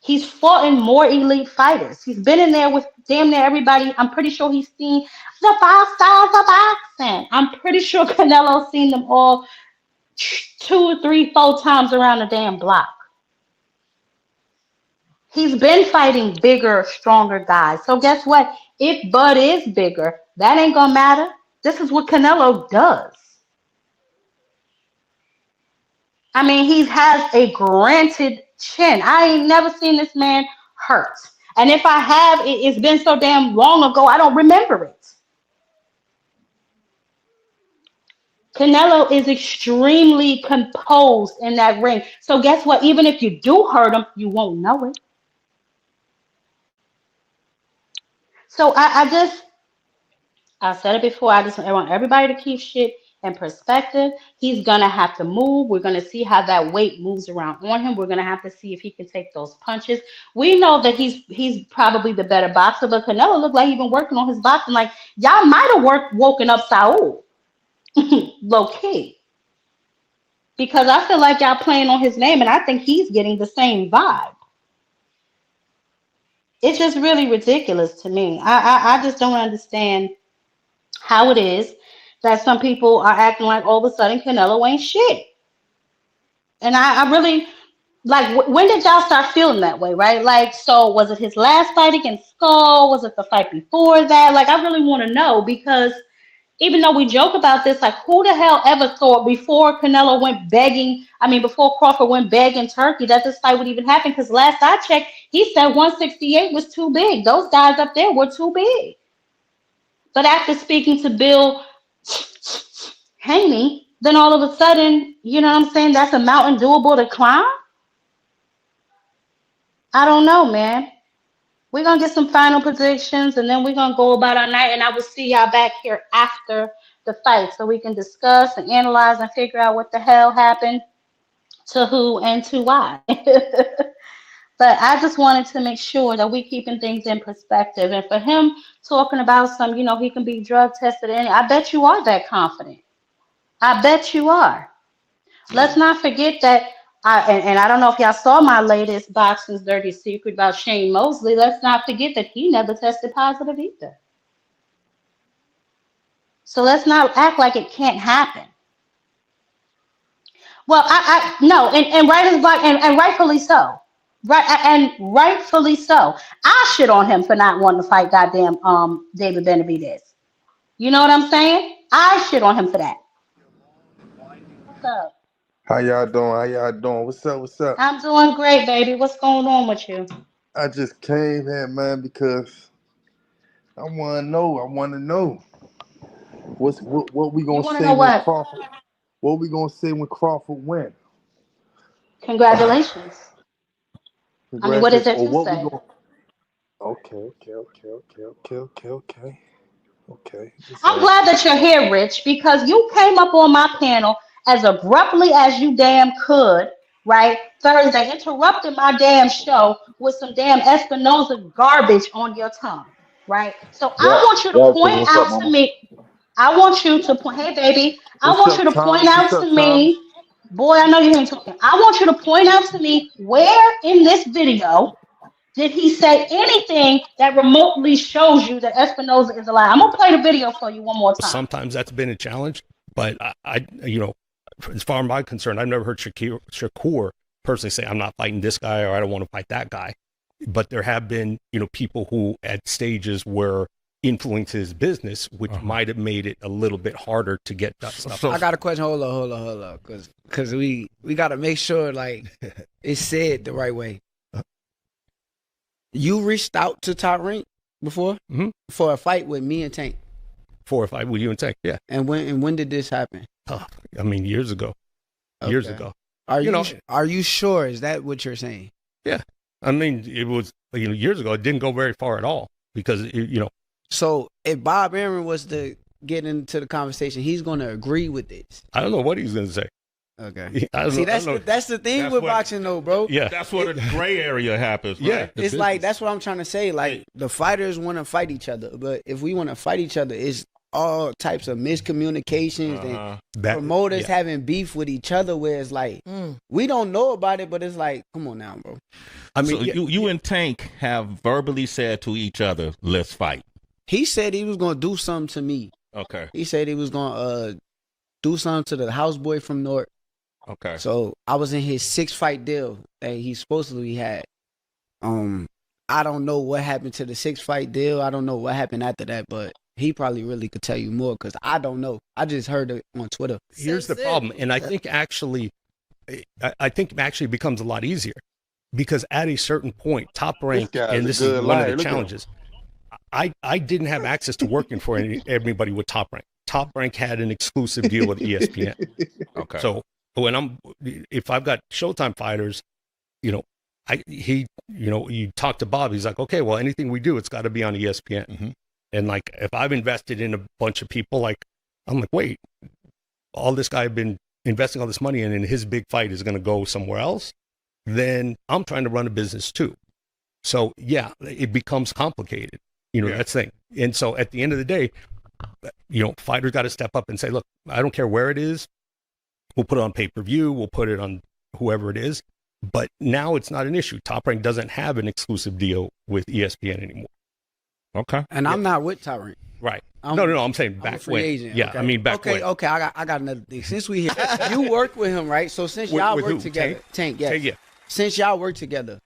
He's fought in more elite fighters. He's been in there with damn near everybody. I'm pretty sure he's seen the 5 stars of boxing. I'm pretty sure Canelo's seen them all 2, 3, 4 times around the damn block. He's been fighting bigger, stronger guys. So guess what? If Bud is bigger, that ain't gonna matter. This is what Canelo does. I mean, he has a granted chin. I ain't never seen this man hurt. And if I have, it's been so damn long ago, I don't remember it. Canelo is extremely composed in that ring. So guess what? Even if you do hurt him, you won't know it. So I said it before, I want everybody to keep shit in perspective. He's going to have to move. We're going to see how that weight moves around on him. We're going to have to see if he can take those punches. We know that he's probably the better boxer, but Canelo looked like he's been working on his boxing. Like, y'all might have woken up Saul, low key. Because I feel like y'all playing on his name, and I think he's getting the same vibe. It's just really ridiculous to me. I just don't understand how it is that some people are acting like all of a sudden Canelo ain't shit. And I really, like, when did y'all start feeling that way, right? Like, so was it his last fight against Skull? Was it the fight before that? Like, I really want to know, because even though we joke about this, like, who the hell ever thought before Canelo went begging, before Crawford went begging Turkey, that this fight would even happen? Because last I checked, he said 168 was too big. Those guys up there were too big. But after speaking to Bill Haney, then all of a sudden, you know what I'm saying, that's a mountain doable to climb? I don't know, man. We're going to get some final predictions, and then we're going to go about our night, and I will see y'all back here after the fight so we can discuss and analyze and figure out what the hell happened to who and to why. But I just wanted to make sure that we keeping things in perspective. And for him talking about some, he can be drug tested, and I bet you are that confident. I bet you are. Let's not forget that, and I don't know if y'all saw my latest Boxing's Dirty Secret about Shane Mosley. Let's not forget that he never tested positive either. So let's not act like it can't happen. Well, no, and right as black, and rightfully so. Right, and rightfully so. I shit on him for not wanting to fight goddamn David Benavidez. You know what I'm saying? I shit on him for that. What's up? How y'all doing? How y'all doing? What's up? What's up? I'm doing great, baby. What's going on with you? I just came here, man, because I want to know. I want to know what we You gonna want to say know when what? Crawford. What we gonna say when Crawford win? Congratulations. I mean, what is Congratulations. there Or to what we say? gonna? Okay. Okay. Just I'm ask. glad that you're here, Rich, because you came up on my panel as abruptly as you damn could, right? Thursday, interrupted my damn show with some damn Espinoza garbage on your tongue, right? So I That want you to that's because point what's up, out to Mama? me, I want you to point, hey, baby, I What's want you up, to point Thomas? What's out up, to Thomas? me, boy, I know you ain't talking. I want you to point out to me where in this video did he say anything that remotely shows you that Espinoza is a lie? I'm gonna play the video for you one more time. Sometimes that's been a challenge, but as far as I'm concerned, I've never heard Shakur personally say, I'm not fighting this guy or I don't want to fight that guy. But there have been, people who at stages where influence his business, which might have made it a little bit harder to get that stuff. I got a question. Hold on, because we got to make sure like it's said the right way. You reached out to Top Rank before for a fight with me and Tank. 4 or 5 with you and Tank, yeah. And when did this happen? Years ago. Okay. Years ago. Are you sure? Is that what you're saying? Yeah. I mean, it was years ago. It didn't go very far at all because So if Bob Aaron was to get into the conversation, he's going to agree with this. I don't know what he's going to say. Okay. See, that's the thing with boxing, though, bro. Yeah. That's where the gray area happens. Right? Yeah. It's like that's what I'm trying to say. Like the fighters want to fight each other, but if we want to fight each other, it's all types of miscommunications and promoters having beef with each other. Where it's like we don't know about it, but it's like, come on now, bro. I mean, so you and Tank have verbally said to each other, "Let's fight." He said he was gonna do something to me. Okay. He said he was gonna do something to the houseboy from North. Okay. So I was in his 6-fight deal that he supposedly had. I don't know what happened to the 6-fight deal. I don't know what happened after that, but he probably really could tell you more because I don't know. I just heard it on Twitter. Here's the problem, and I think actually it becomes a lot easier because at a certain point, Top Rank, and this is one of the challenges. I didn't have access to working for everybody with Top Rank. Top Rank had an exclusive deal with ESPN. Okay. So if I've got Showtime fighters, you talk to Bob, he's like, okay, well, anything we do, it's got to be on ESPN. Mm-hmm. And like, if I've invested in a bunch of people, like, I'm like, wait, all this guy been investing all this money in, and his big fight is going to go somewhere else, then I'm trying to run a business too. So yeah, it becomes complicated, that's the thing. And so at the end of the day, fighters got to step up and say, look, I don't care where it is. We'll put it on pay-per-view. We'll put it on whoever it is. But now it's not an issue. Top Rank doesn't have an exclusive deal with ESPN anymore. Okay. And I'm not with Top Rank. Right. No. I'm saying back I'm a free when. agent. Yeah, okay. I mean back when. Okay. I got another thing. Since we here, you work with him, right? So since y'all work together, Tank, yes. Tank, yeah. Since y'all work together,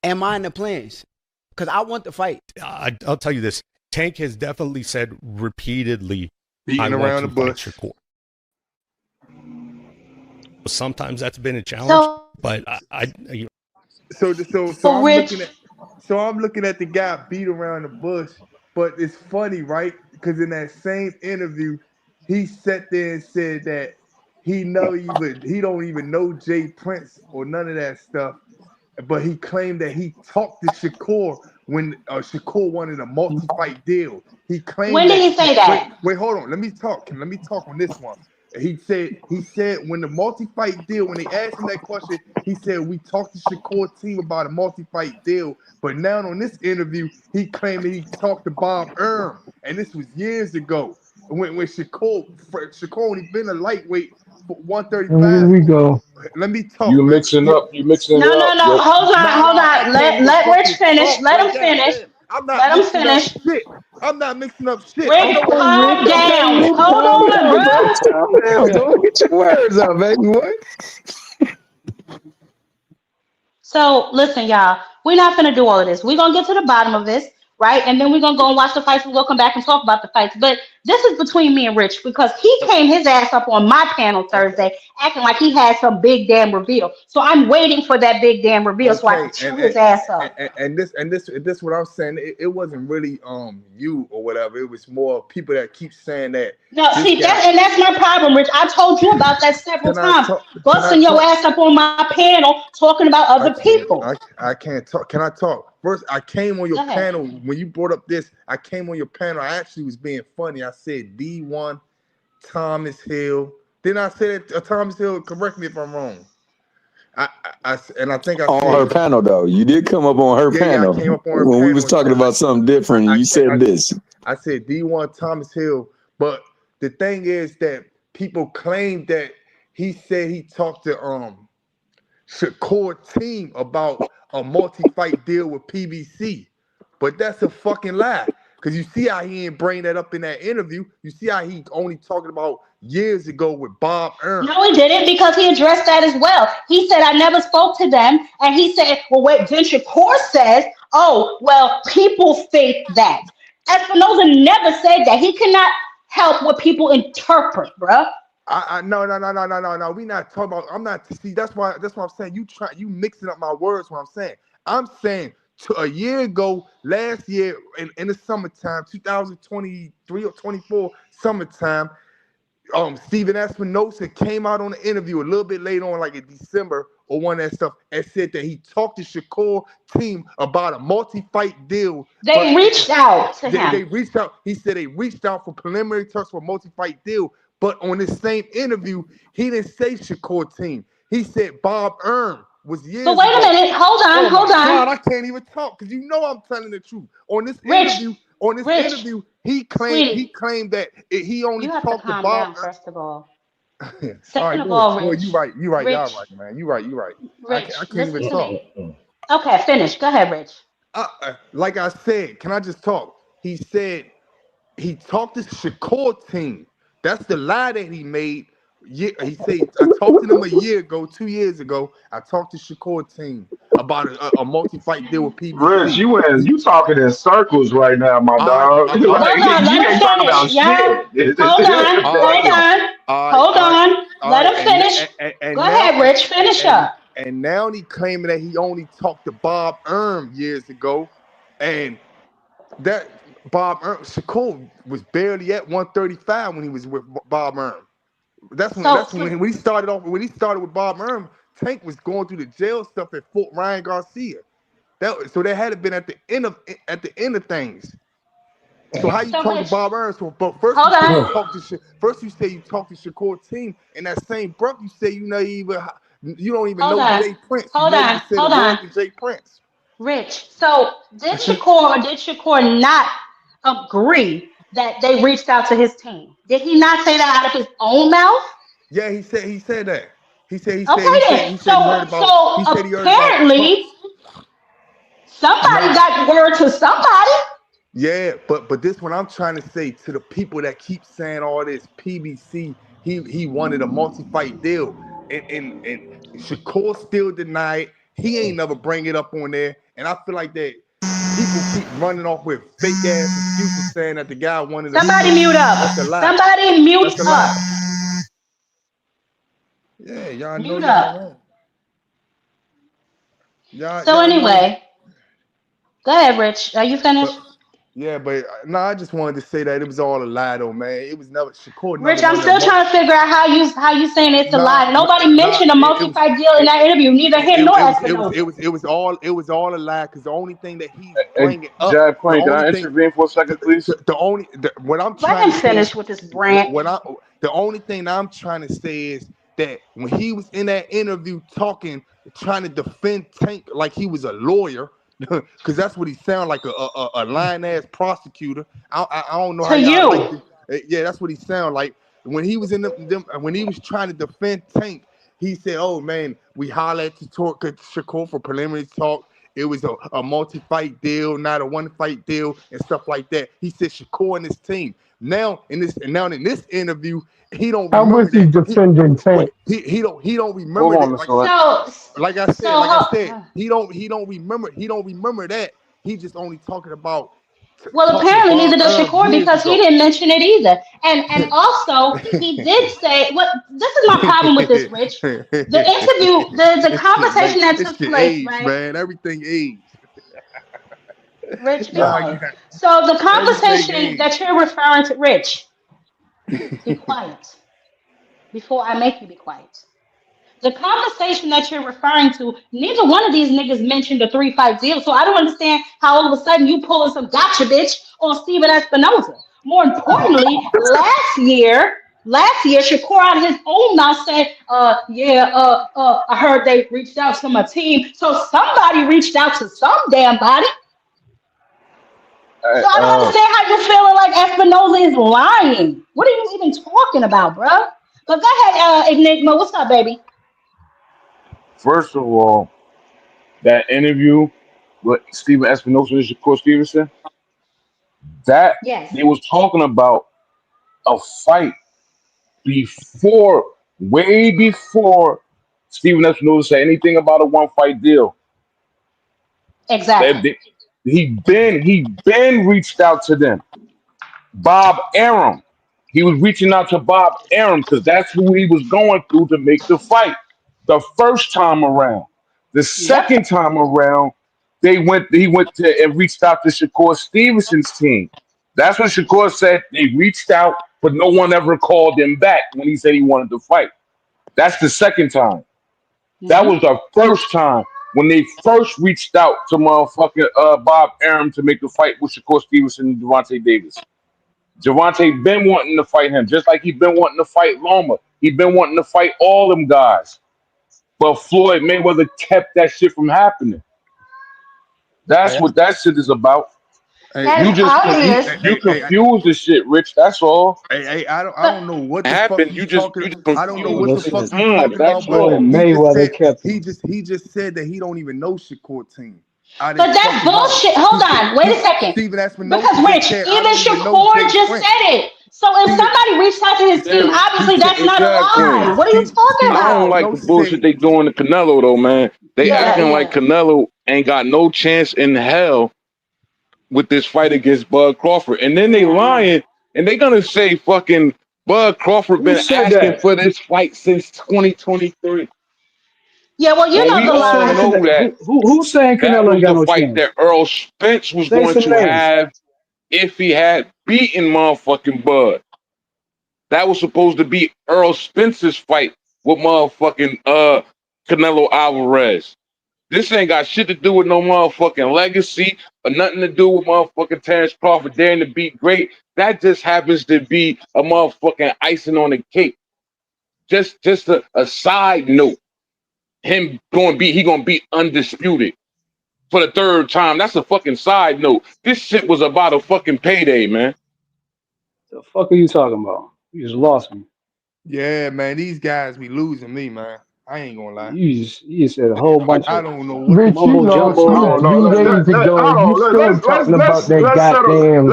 am I in the plans? Because I want the fight. I'll tell you this. Tank has definitely said repeatedly, Beating around the bush. Shakur. Sometimes that's been a challenge, but So Rich, I'm looking at the guy beat around the bush, but it's funny, right? Because in that same interview, he sat there and said that he don't even know Jay Prince or none of that stuff, but he claimed that he talked to Shakur when Shakur wanted a multi-fight deal. He claimed. when did he say that? Wait, hold on. Let me talk on this one. He said when the multi-fight deal, when they asked him that question, he said we talked to Shakur team about a multi-fight deal. But now on this interview, he claimed that he talked to Bob Arum, and this was years ago when Shakur only been a lightweight for 135. Here we go. Let me talk. You mixing it up. No. Hold on. Let Rich finish. Let him finish. Let him finish. Shit. I'm not mixing up shit. Rick, calm down. Hold on, bro. Calm down. Don't get your words out, baby. What? So listen, y'all, we're not gonna do all of this. We're gonna get to the bottom of this, right? And then we're gonna go and watch the fights. We're gonna come back and talk about the fights. But this is between me and Rich because he came his ass up on my panel Okay. Thursday, acting like he had some big damn reveal. So I'm waiting for that big damn reveal so I can Okay, chew his ass up. and this what I'm saying. It wasn't really you or whatever. It was more people that keep saying that No, this see guy. that's my problem, Rich. I told you about that several Can I times. talk? Can I Busting your talk? ass up on my panel talking about other I can't. people. I can't talk. Can I talk? First, I came on your Go ahead. panel when you brought up this. I came on your panel. I actually was being funny. I said D1 Thomas Hill. Didn't I say that? Thomas Hill. Correct me if I'm wrong. And I think I On her said, panel, though, you did come up on her yeah. I panel came up on her when we panel was and talking about something different. And I, you said this. I said D1 Thomas Hill, but the thing is that people claim that he said he talked to Shakur team about a multi-fight deal with PBC, but that's a fucking lie. Cause you see how he didn't bring that up in that interview. You see how he only talking about years ago with Bob Earn. No, he didn't because he addressed that as well. He said, I never spoke to them. And he said, well, what Venture Core says, oh, well, people think that. Espinoza never said that. He cannot help what people interpret, bruh. No. We not talking about. I'm not. See, that's what I'm saying. You mixing up my words. What I'm saying. I'm saying a year ago, last year in the summertime, 2023 or 24 summertime. Steven Espinosa came out on the interview a little bit later on, like in December or one of that stuff, and said that he talked to Shakur team about a multi-fight deal. They reached out to him. They reached out. He said they reached out for preliminary talks for a multi-fight deal. But on this same interview, he didn't say Shakur team. He said Bob Earn was years So wait a ago. minute. Hold on. Oh Hold my on. God, I can't even talk because you know I'm telling the truth. On this Rich, interview, he sweetie, claimed that he only you have to talked to calm Bob down, first of all. All Second right, of go ahead. all, Boy, Rich, you right. Y'all Rich, right, man. You right. I Rich, can't even listen to talk. me. Okay, finish. Go ahead, Rich. Like I said, can I just talk? He said he talked to Shakur team. That's the lie that he made. Yeah, he said I talked to them a year ago, 2 years ago. I talked to Shakur team about a multi-fight deal with Rich, PBC. you talking in circles right now, my All right, dog. Hold Like on, you let him ain't talking finish. about Y'all, shit. hold on, all right, hold on, all right, hold all right, on. all Let right. him finish. And Go now ahead, Rich. Finish up. and now he claiming that he only talked to Bob Earn years ago, and that Shakur was barely at 135 when he was with Bob Earn. That's So when he started off. When he started with Bob Earn, Tank was going through the jail stuff at Fort Ryan Garcia. So that had been at the end of things. So how you so talk to Rich, Bob Earn? But first you hold say you on. talk to first you say you talk to Shakur team, and that same breath you say you don't even Hold know on. Jay Prince. You Hold never even on. said a Hold word on. to Jay Prince. Rich. So did Shakur not agree that they reached out to his team? Did he not say that out of his own mouth? Yeah, he said that. Okay then. So He said he heard about apparently talks. somebody Nah. got word to somebody. Yeah, but this one I'm trying to say to the people that keep saying all this PBC, he wanted a multi-fight deal. And Shakur still denied. He ain't never bring it up on there. And I feel like that people keep running off with fake ass excuses saying that the guy wanted a Somebody deal. mute up. That's a lie. Somebody mute That's a up. lie. Yeah, y'all know Mute y'all up. wrong. So Y'all know. anyway, go ahead, Rich. Are you But finished? yeah, but no, I just wanted to say that it was all a lie, though, man. It was never Shakur never Rich, I'm wanted a still multi. trying to figure out how you saying it's a Nah, lie. Nobody nah. mentioned a It was multi-fight deal in it that interview. Neither it, him nor it Espinoza. was it was all a lie because the only thing that he's Hey, bringing up, Jack the Queen, can only I thing, intervene for a second, please? what I'm Let trying him to say is finish with his rant. the only thing that I'm trying to say is that when he was in that interview talking, trying to defend Tank like he was a lawyer, because that's what he sounded like a lying ass prosecutor. I don't know how To y'all like you. to. Yeah, that's what he sounded like when he was in when he was trying to defend Tank. He said, "Oh man, we holler at Shakur for preliminary talk. it was a multi-fight deal, not a one-fight deal, and stuff like that. He said Shakur and his team. Now in this interview, he don't How remember was he that. defending Tank? He don't remember Hold on, that. Mr. Lynch. Like I said, he don't remember that. He just only talking about. Well, Talking apparently about neither does Shakur years because he ago. didn't mention it either. And also he did say what this is my problem with this, Rich. The interview, the conversation that This took shit place, aged, right? man. Everything aged. Rich, Y'all pause. got So the everything conversation aged. that you're referring to, Rich, be quiet before I make you be quiet. The conversation that you're referring to, neither one of these niggas mentioned a 3-fight deal. So I don't understand how all of a sudden you pulling some gotcha bitch on Steven Espinoza. More importantly, last year, Shakur out of his own mouth said, I heard they reached out to my team. So somebody reached out to some damn body. So I don't understand how you're feeling like Espinoza is lying. What are you even talking about, bro? But go ahead, Enigma. What's up, baby? First of all, that interview with Steven Espinosa and Shakur Stevenson, that Yes. they was talking about a fight before, way before Steven Espinosa said anything about a one fight deal. Exactly. He been reached out to them. Bob Arum. He was reaching out to Bob Arum because that's who he was going through to make the fight. The first time around. The Yep. second time around, he went to and reached out to Shakur Stevenson's team. That's what Shakur said. They reached out, but no one ever called him back when he said he wanted to fight. That's the second time. That Mm-hmm. was the first time when they first reached out to motherfucking Bob Arum to make the fight with Shakur Stevenson and Devontae Davis. Javante been wanting to fight him, just like he been wanting to fight Loma. He been wanting to fight all them guys. But Floyd Mayweather kept that shit from happening. That's Hey, what that shit is about. hey, That's You hey, just obvious. you hey, confuse the shit, Rich. That's all. I But don't know what It the fuck happened. you You talking. just I don't know confused what the the fuck you vibe. talking That's about, but all. he just said that he don't even know Shakur team. I but didn't that's fucking know. bullshit. Hold on. Wait a second. Steven Espinosa Because just Rich, said I even don't even know Shakur Jay just Prince. said it. So if Steven somebody reached out to his team, Yeah, he obviously said that's not a lie. exactly. What are you talking Steven I don't about? like the Espinosa bullshit said they doing to Canelo though, man. They he just Yeah, acting like yeah. Canelo ain't got no chance in hell with this fight against Bud Crawford. And then they Yeah, I know. lying and they gonna say fucking Bud Crawford Who been said asking that? for this fight since 2023. Yeah, well, you When know we the Who's all saying lie. know that who's saying that Canelo ain't was got the no fight chance? that Earl Spence was Say going some to names. have if he had beaten motherfucking Bud. That was supposed to be Earl Spence's fight with motherfucking Canelo Alvarez. This ain't got shit to do with no motherfucking legacy or nothing to do with motherfucking Terrence Crawford daring to be great. That just happens to be a motherfucking icing on the cake. Just a side note. He gonna be undisputed for the third time. That's a fucking side note. This shit was about a fucking payday, man. The fuck are you talking about? You just lost me. yeah, man. These guys be losing me, man. I ain't gonna lie. You just said a whole bunch I of don't know what the Rich, you mumbo lost jumbo. me I And don't know. 2 days ago, Hold you on. still talking about that Let's settle. goddamn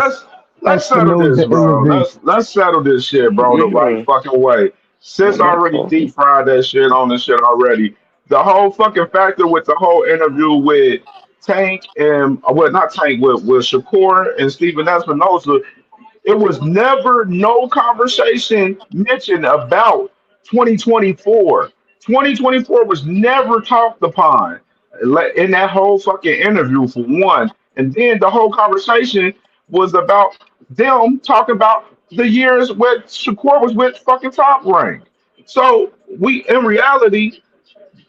Let's settle this, Espinoza bro. interview. Let's settle this shit, bro, the right fucking way. Since I not already talking. deep fried that shit on this shit already. The whole fucking factor with the whole interview with Tank and well, not Tank with Shakur and Steven Espinosa. It was never no conversation mentioned about 2024. 2024 was never talked upon in that whole fucking interview for one. And then the whole conversation was about them talking about the years when Shakur was with fucking Top Rank. So we, in reality,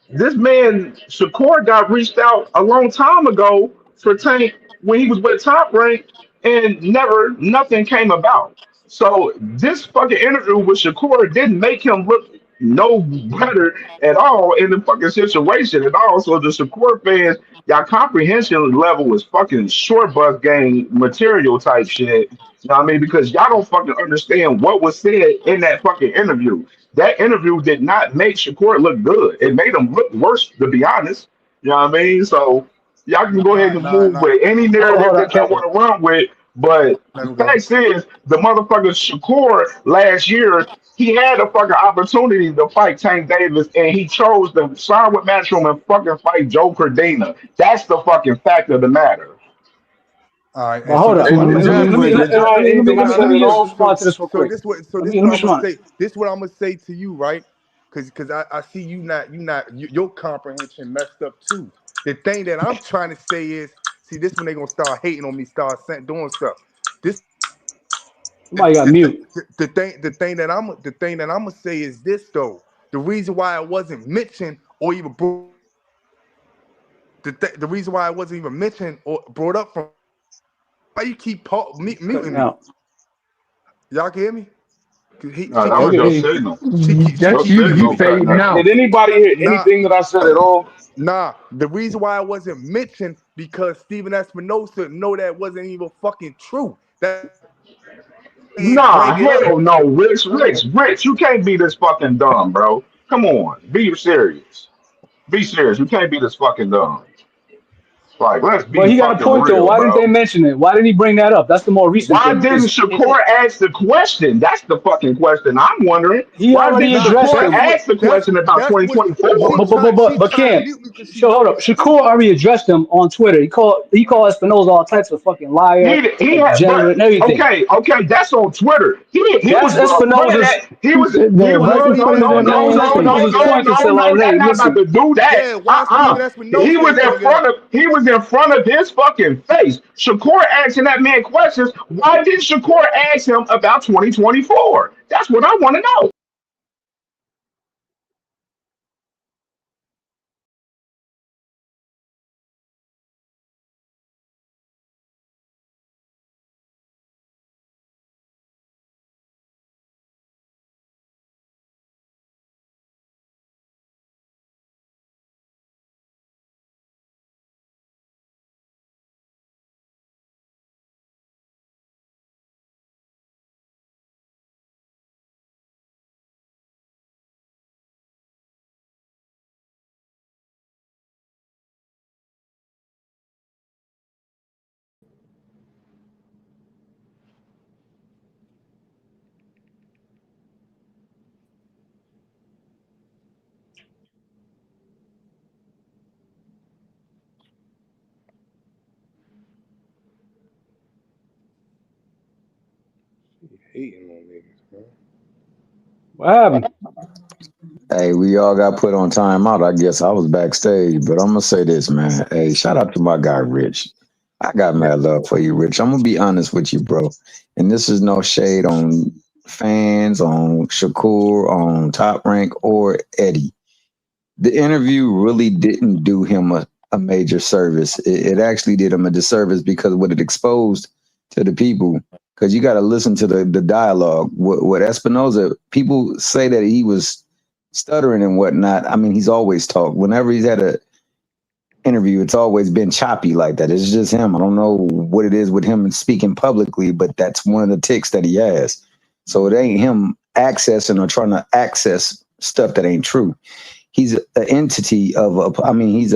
this man Shakur got reached out a long time ago for Tank when he was with Top Rank, and never nothing came about. So this fucking interview with Shakur didn't make him look no better at all in the fucking situation at all. So the Shakur fans, y'all comprehension level was fucking short bus game material type shit. You know what I mean? Because y'all don't fucking understand what was said in that fucking interview. That interview did not make Shakur look good. It made him look worse, to be honest. You know what I mean? So Y'all can go ahead and move Nah. with any narrative Hold on, that y'all want to run with. But Let the him go. fact is, the motherfucker Shakur last year, he had a fucking opportunity to fight Tank Davis, and he chose to sign with Matchroom and fucking fight Joe Cordina. That's the fucking fact of the matter. All right, but and so hold this up. what And I'm the gonna Let say. me gym let me with let, it. This let me let me, let me just respond to this real so quick. this Let this me what I'm gonna respond. say. This what I'm gonna say to you, right? Because I see your comprehension messed up too. The thing that I'm trying to say is, see, this when they gonna start hating on me, doing stuff. This Somebody got mute. the thing that I'm gonna say is this though. The reason why it wasn't mentioned or even the reason why it wasn't even mentioned or brought up from why you keep He's muting cutting me. out. Y'all can hear me? No, She that Yeah, we was can your hear you. signal. she Your That's keep you signal muting. cutting fading out. out. Did anybody hear Nah, anything that I said at all? nah. The reason why it wasn't mentioned because Steven Espinosa know that wasn't even fucking true. That ain't Nah, bring it up. hell no, Rich, you can't be this fucking dumb, bro. Come on, be serious. Be serious. You can't be this fucking dumb. Like, let's But be he got a fucking point though. real, Why didn't they bro. mention it? Why didn't he bring that up? That's the more recent Why thing didn't because Shakur ask the question? That's the fucking question I'm wondering. he Why already didn't Nah, addressed Shakur him. ask the question about that's what 2024? she But trying to Cam, mute me because she so know hold up. the Shakur truth. already addressed him on Twitter. He called Espinoza all types of fucking liar, He a had, degenerate, but and everything. okay, that's on Twitter. He was That's playing Espinoza's. that. He He was said he that. was Why That's you put it in That's their face? Espinoza's point to say like, That's hey, not about listen, to do that. Yeah, why Steven He Espinosa was ain't in bring it front up? of his fucking face. Shakur asking that man questions. Why didn't Shakur ask him about 2024? That's what I want to know. Hating on niggas, man. what happened? Hey, we all got put on timeout. I guess I was backstage, but I'm gonna say this, man. Hey, shout out to my guy Rich. I got mad love for you, Rich. I'm gonna be honest with you, bro. And this is no shade on fans, on Shakur, on Top Rank, or Eddie. The interview really didn't do him a major service. It actually did him a disservice because what it exposed to the people, because you got to listen to the dialogue. What Espinoza, people say that he was stuttering and whatnot. I mean, he's always talked. Whenever he's had a interview, it's always been choppy like that. It's just him. I don't know what it is with him speaking publicly, but that's one of the ticks that he has. So it ain't him accessing or trying to access stuff that ain't true. He's an entity of a, I mean, he's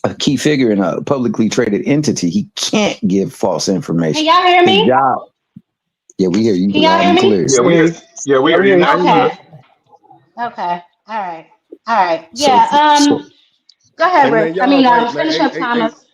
a key figure in a publicly traded entity. He can't give false Can information. y'all hear His me? job. Yeah, we hear you Can y'all loud hear and me? clear. Yeah, we hear, yeah, we Yeah, hear we you hear you. now. You Okay. good? Okay. All right. All right. So, Yeah. Go ahead, Hey Rick. man, y'all right, man. Finish Hey, up, hey, hey, Thomas.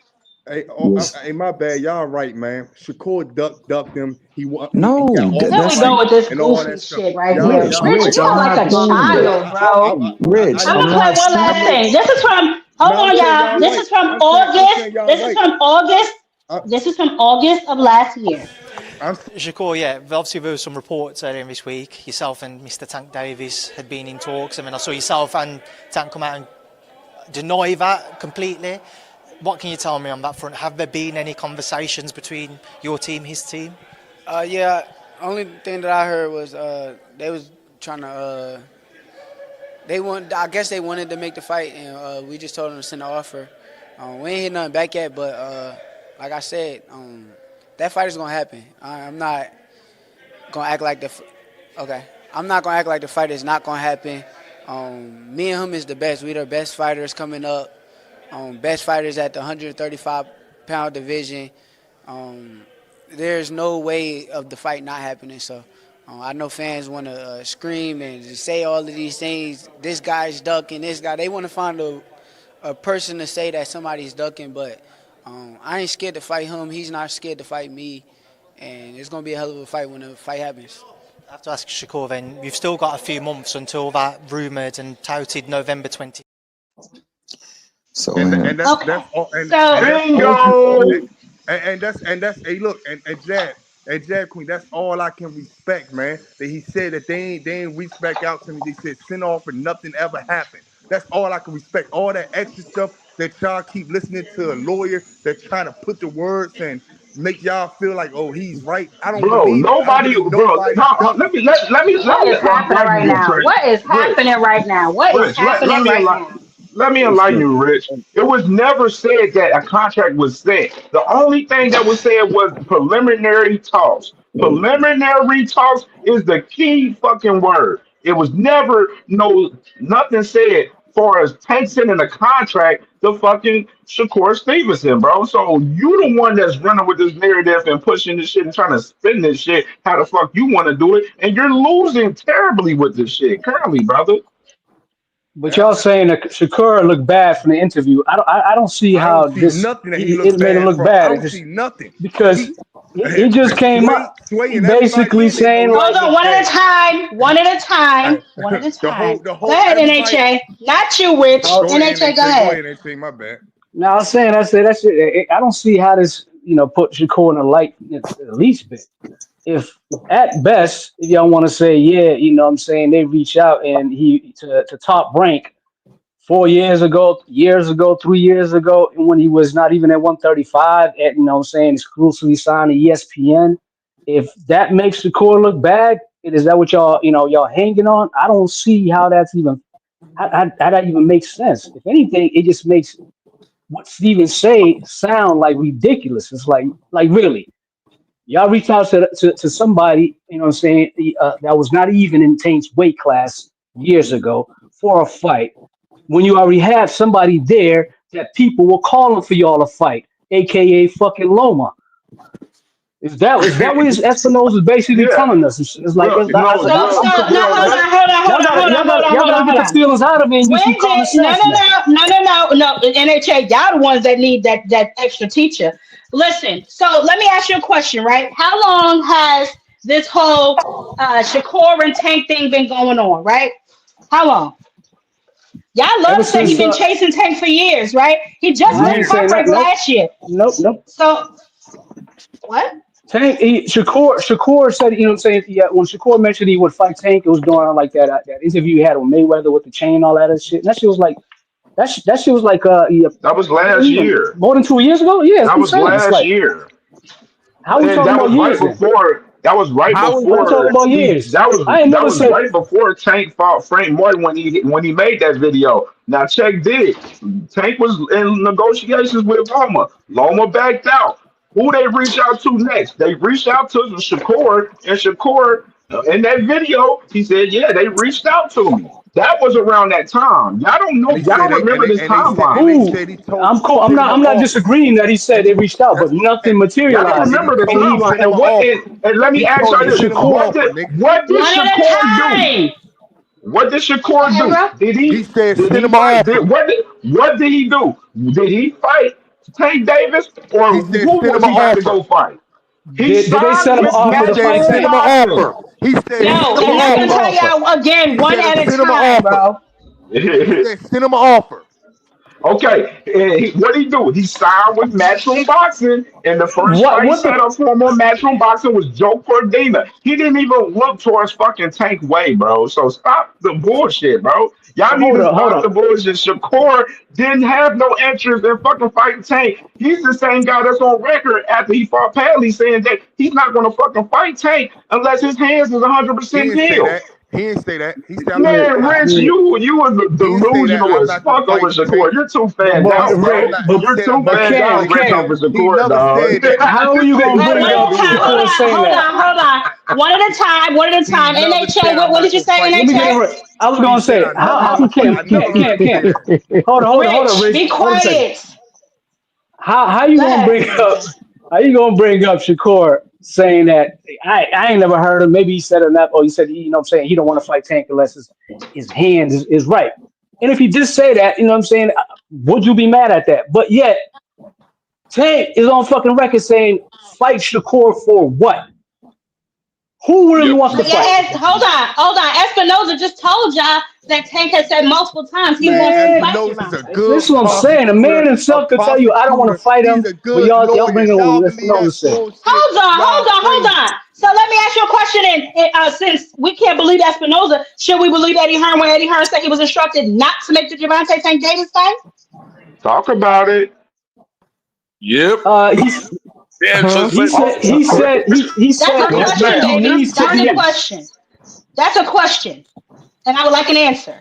yes. hey, my bad. Y'all right, man. Shakur ducked him. He got No, off the Here we that's fight fight with this and all goofy that stuff. shit right Y'all, here. Rich. y'all Rich, right. Rich, you I'm are like not a saying that. child, bro. Rich, I'm I'm gonna play not one saying last Right. thing. This is from. Hold No, I'm on, saying y'all. y'all This right. is from I'm August. saying y'all This is right. from August. I, This is from August of last year. I'm Shakur, yeah, obviously there were some reports earlier this week. Yourself and Mr. Tank Davis had been in talks. I mean, I saw yourself and Tank come out and deny that completely. What can you tell me on that front? Have there been any conversations between your team, his team? Yeah. Only thing that I heard was they was trying to they want. I guess they wanted to make the fight, and we just told them to send an offer. We ain't hit nothing back yet, but like I said, that fight is gonna happen. I'm not gonna act like okay. I'm not gonna act like the fight is not gonna happen. Me and him is the best. We the best fighters coming up. Best fighters at the 135-pound division. There's no way of the fight not happening. So I know fans want to scream and say all of these things. This guy's ducking, this guy. They want to find a person to say that somebody's ducking, but I ain't scared to fight him. He's not scared to fight me. And it's going to be a hell of a fight when the fight happens. I have to ask Shakur then, you've still got a few months until that rumoured and touted November 20th. So and that's Okay. that's all. Bingo! And that's hey look and Jab Queen, that's all I can respect, man. That he said that they ain't reached back out to me. They said send off and nothing ever happened. That's all I can respect. All that extra stuff that y'all keep listening to a lawyer that's trying to put the words and make y'all feel like, oh, he's right. I don't Bro, believe it. I don't nobody, believe bro. nobody's No, ducking. let me What is happening enlighten right you, now? Rich. What is happening right now? What is Rich, happening right now? let me enlighten you, Rich. It was never said that a contract was set. The only thing that was said was preliminary talks. Preliminary talks is the key fucking word. It was never nothing said far as Tank sending a contract to fucking Shakur Stevenson, bro. So you the one that's running with this narrative and pushing this shit and trying to spin this shit how the fuck you want to do it, and you're losing terribly with this shit currently, brother. But y'all saying that Shakur looked bad from the interview. I don't see I don't how see this nothing that he it looked made him bad look from. I bad. It don't just see nothing. because He he just came up Sway and everybody basically in there know saying he like, Hold didn't on, look one at a bad. time. One at a time. One at a the time. whole Go ahead, everybody. NHA. Not you, Rich. Go ahead, NHA, go NHA. Go ahead. ahead, NHA. My bad. no, I was saying that's it. I don't see how this put Shakur in the light the least bit. If at best, if y'all want to say, yeah, what I'm saying, they reach out and he to top rank 4 years ago, 3 years ago, and when he was not even at 135, at what I'm saying, exclusively signed to ESPN. If that makes the core look bad, is that what y'all hanging on? I don't see how that's even how that even makes sense. If anything, it just makes what Steven say sound like ridiculous. It's like really. Y'all reach out to somebody, what I'm saying, that was not even in Tank's weight class years ago for a fight. When you already have somebody there that people were calling for y'all to fight, aka fucking Loma. Is that what his Espinosa is basically Yeah, telling us? It's like bro. I was No, like, So, well, so, I'm no, well, hold let on, hold on, hold y'all on, gotta hold y'all on, hold gotta on, y'all hold gotta on, get hold the on. feelings out of me and use When some common did sense, man. no, NHA, y'all the ones that need that extra teacher. Listen, so let me ask you a question, right? How long has this whole Shakur and Tank thing been going on, right? How long? Y'all love Ever to say he since been chasing Tank for years, right? He just I left ain't saying that. Heartbreak Nope, last year. nope. So what? Tank, Shakur said, what I'm saying, yeah, when Shakur mentioned he would fight Tank, it was during like that interview he had with Mayweather with the chain, all that other shit. And that shit was like, that shit was like, yeah, that was wasn't last even year. more than 2 years ago. Yeah, that's That what I'm was saying. It's last like, year. how we And talking that about was right years then? before. That was right How we talking before about he. years? I ain't That never was said, right before Tank fought Frank Martin when he made that video. Now check this. Tank was in negotiations with Loma. Loma backed out. Who they reached out to next? They reached out to Shakur, and Shakur in that video he said, "Yeah, they reached out to me." That was around that time. Y'all don't know. And he Y'all said don't remember this and timeline. they who? said he told I'm him to cool. I'm send him not. an I'm not offer. disagreeing that he said And they reached out, but and, nothing Y'all don't materialized. and he remember the told him to timeline. send him And an what? offer. And let me He ask told him y'all to this: send him an Shakur, offer, nigga. what did One at a Shakur do? time. What did Go Shakur ahead, do? bro. Did He he said did send he him an fight? offer. What did he do? Did he fight Tank Davis He or said who send was him an he about to offer. go fight? He did they signed set him with off He for the said fight Matchroom send tank? him an Boxing. offer. He said Yo, send him an and I'm gonna offer. tell y'all again, He one said at a send him an time, offer. bro. He said send him an offer. Okay, and what did he do? He signed with Matchroom Boxing, and the first What? fight What set the? up for him on Matchroom Boxing was Joe Cordina. He didn't even look towards fucking Tank Way, bro. So stop the bullshit, bro. Y'all need Hold to up. Hold stop the up. bullshit. Shakur didn't have no interest in fucking fighting Tank. He's the same guy that's on record after he fought Padley saying that he's not going to fucking fight Tank unless his hands is He 100% didn't say healed. that. He didn't say that. He said I'm not Yeah, the Man, fight. Rich, yeah. you was He didn't say that delusional I'm as not the fuck over fight Shakur. tank. You're too No, fanned But out, he said I'm bro. not. He You're said I'm too not but the fanned Cam, out, fight Rich, tank. over Cam, He Shakur, never dog. said that. how are He you said gonna he Wait, bring said one I'm at up a not the time. fight. Hold Shakur on, saying hold that? on, hold on. One at a time. One at a He time. never NHA. said I'm What not did you gonna say? fight Let me get it NHA. right. I was No, he gonna said say I never how want to fight. I never heard him say that. Hold on, Rich, Rich. be Hold on a second. quiet. How you Go gonna ahead, bring up NHA. how you gonna bring up Shakur saying that I ain't never heard him. Maybe he said it enough, or he said you know what I'm saying he don't want to fight Tank unless his hands is right. And if he did say that, you know what I'm saying, would you be mad at that? But yet Tank is on fucking record saying fight Shakur for what? Who really Yep. wants to But yeah, fight? hold on. Espinoza just told y'all that Tank has said multiple times he Man, wants to Man, fight Espinosa's a Javante. good this is what I'm saying. The man prosecutor. A himself could tell you, I don't want to prosecutor. fight He's him, a but good y'all lawyer. bring it Y'all what believe that Espinosa said. bullshit. Y'all Hold crazy. on. So let me ask you a question. Since we can't believe Espinoza, should we believe Eddie Hearn when Eddie Hearn said he was instructed not to make the Javante Tank Davis fight? Talk about it. Yep. He's Yeah, so he say, said he said he That's said a yes, question, if he ma'am. baby. needs to That's be a question. That's a question, and I would like an answer.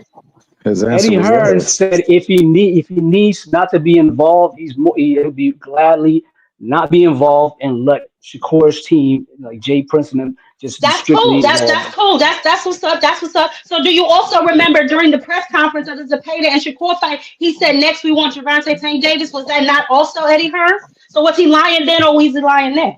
His answer Eddie was Hearn yes. said if he needs not to be involved, he'll be gladly not be involved and let Shakur's team like Jay Prince and them just be That's cool. strictly That's involved. cool. That's what's up. That's what's up. So do you also remember during the press conference of the Zepeda and Shakur fight, he said next we want Javante Tank Davis. Was that not also Eddie Hearn? So was he lying then or was he lying then?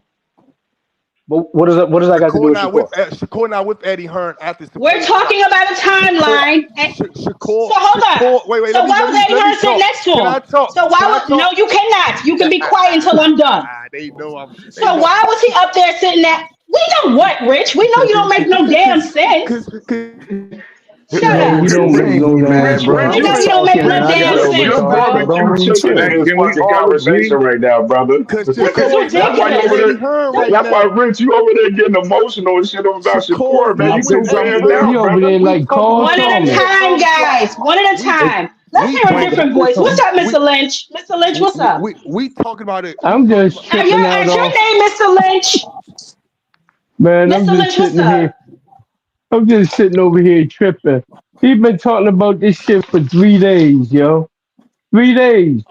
But what does that got to do with Shakur? Shakur not with Eddie Hearn after We're Shakur fight. talking about a Shakur, timeline. So hold on. Shakur. Wait. So why was Eddie Let me Hearn sitting talk. next to Can him? I talk? So why Can I was no? talk? You cannot. You can be quiet until I'm done. They know I'm. They So know. why was he up there sitting there? We know what, Rich. We know you don't make no damn sense. Shut Man, up. what Rich, you Rich, think he mad, Rich, bro? Rich, We I'm know just you Rich. don't make talking, no man. I damn got Your sense, overtalk. bro. Go barbecue on and chicken chill. ain't this We fucking all agree. conversation right now, brother. Cause This is Shakur That's not why you with over ridiculous. Eddie there. Hearn right That's why now. Rich, you over there getting emotional and shit about Shakur Shakur, man. not You with too Because Eddie fanned Hearn. he out, over brother. there We like talking Carl One about at a Thomas. time, guys. One at a we time. Let's we hear a talking different voice. What's up, we Mr. Lynch? Mr. Lynch, what's up? we talking about it. We I'm talking just about tripping out Is your off, name Mr. Lynch? man. I'm Mr. just Lynch, what's sitting up? here. I'm just sitting over here tripping. He's been talking about this shit for 3 days, yo. 3 days.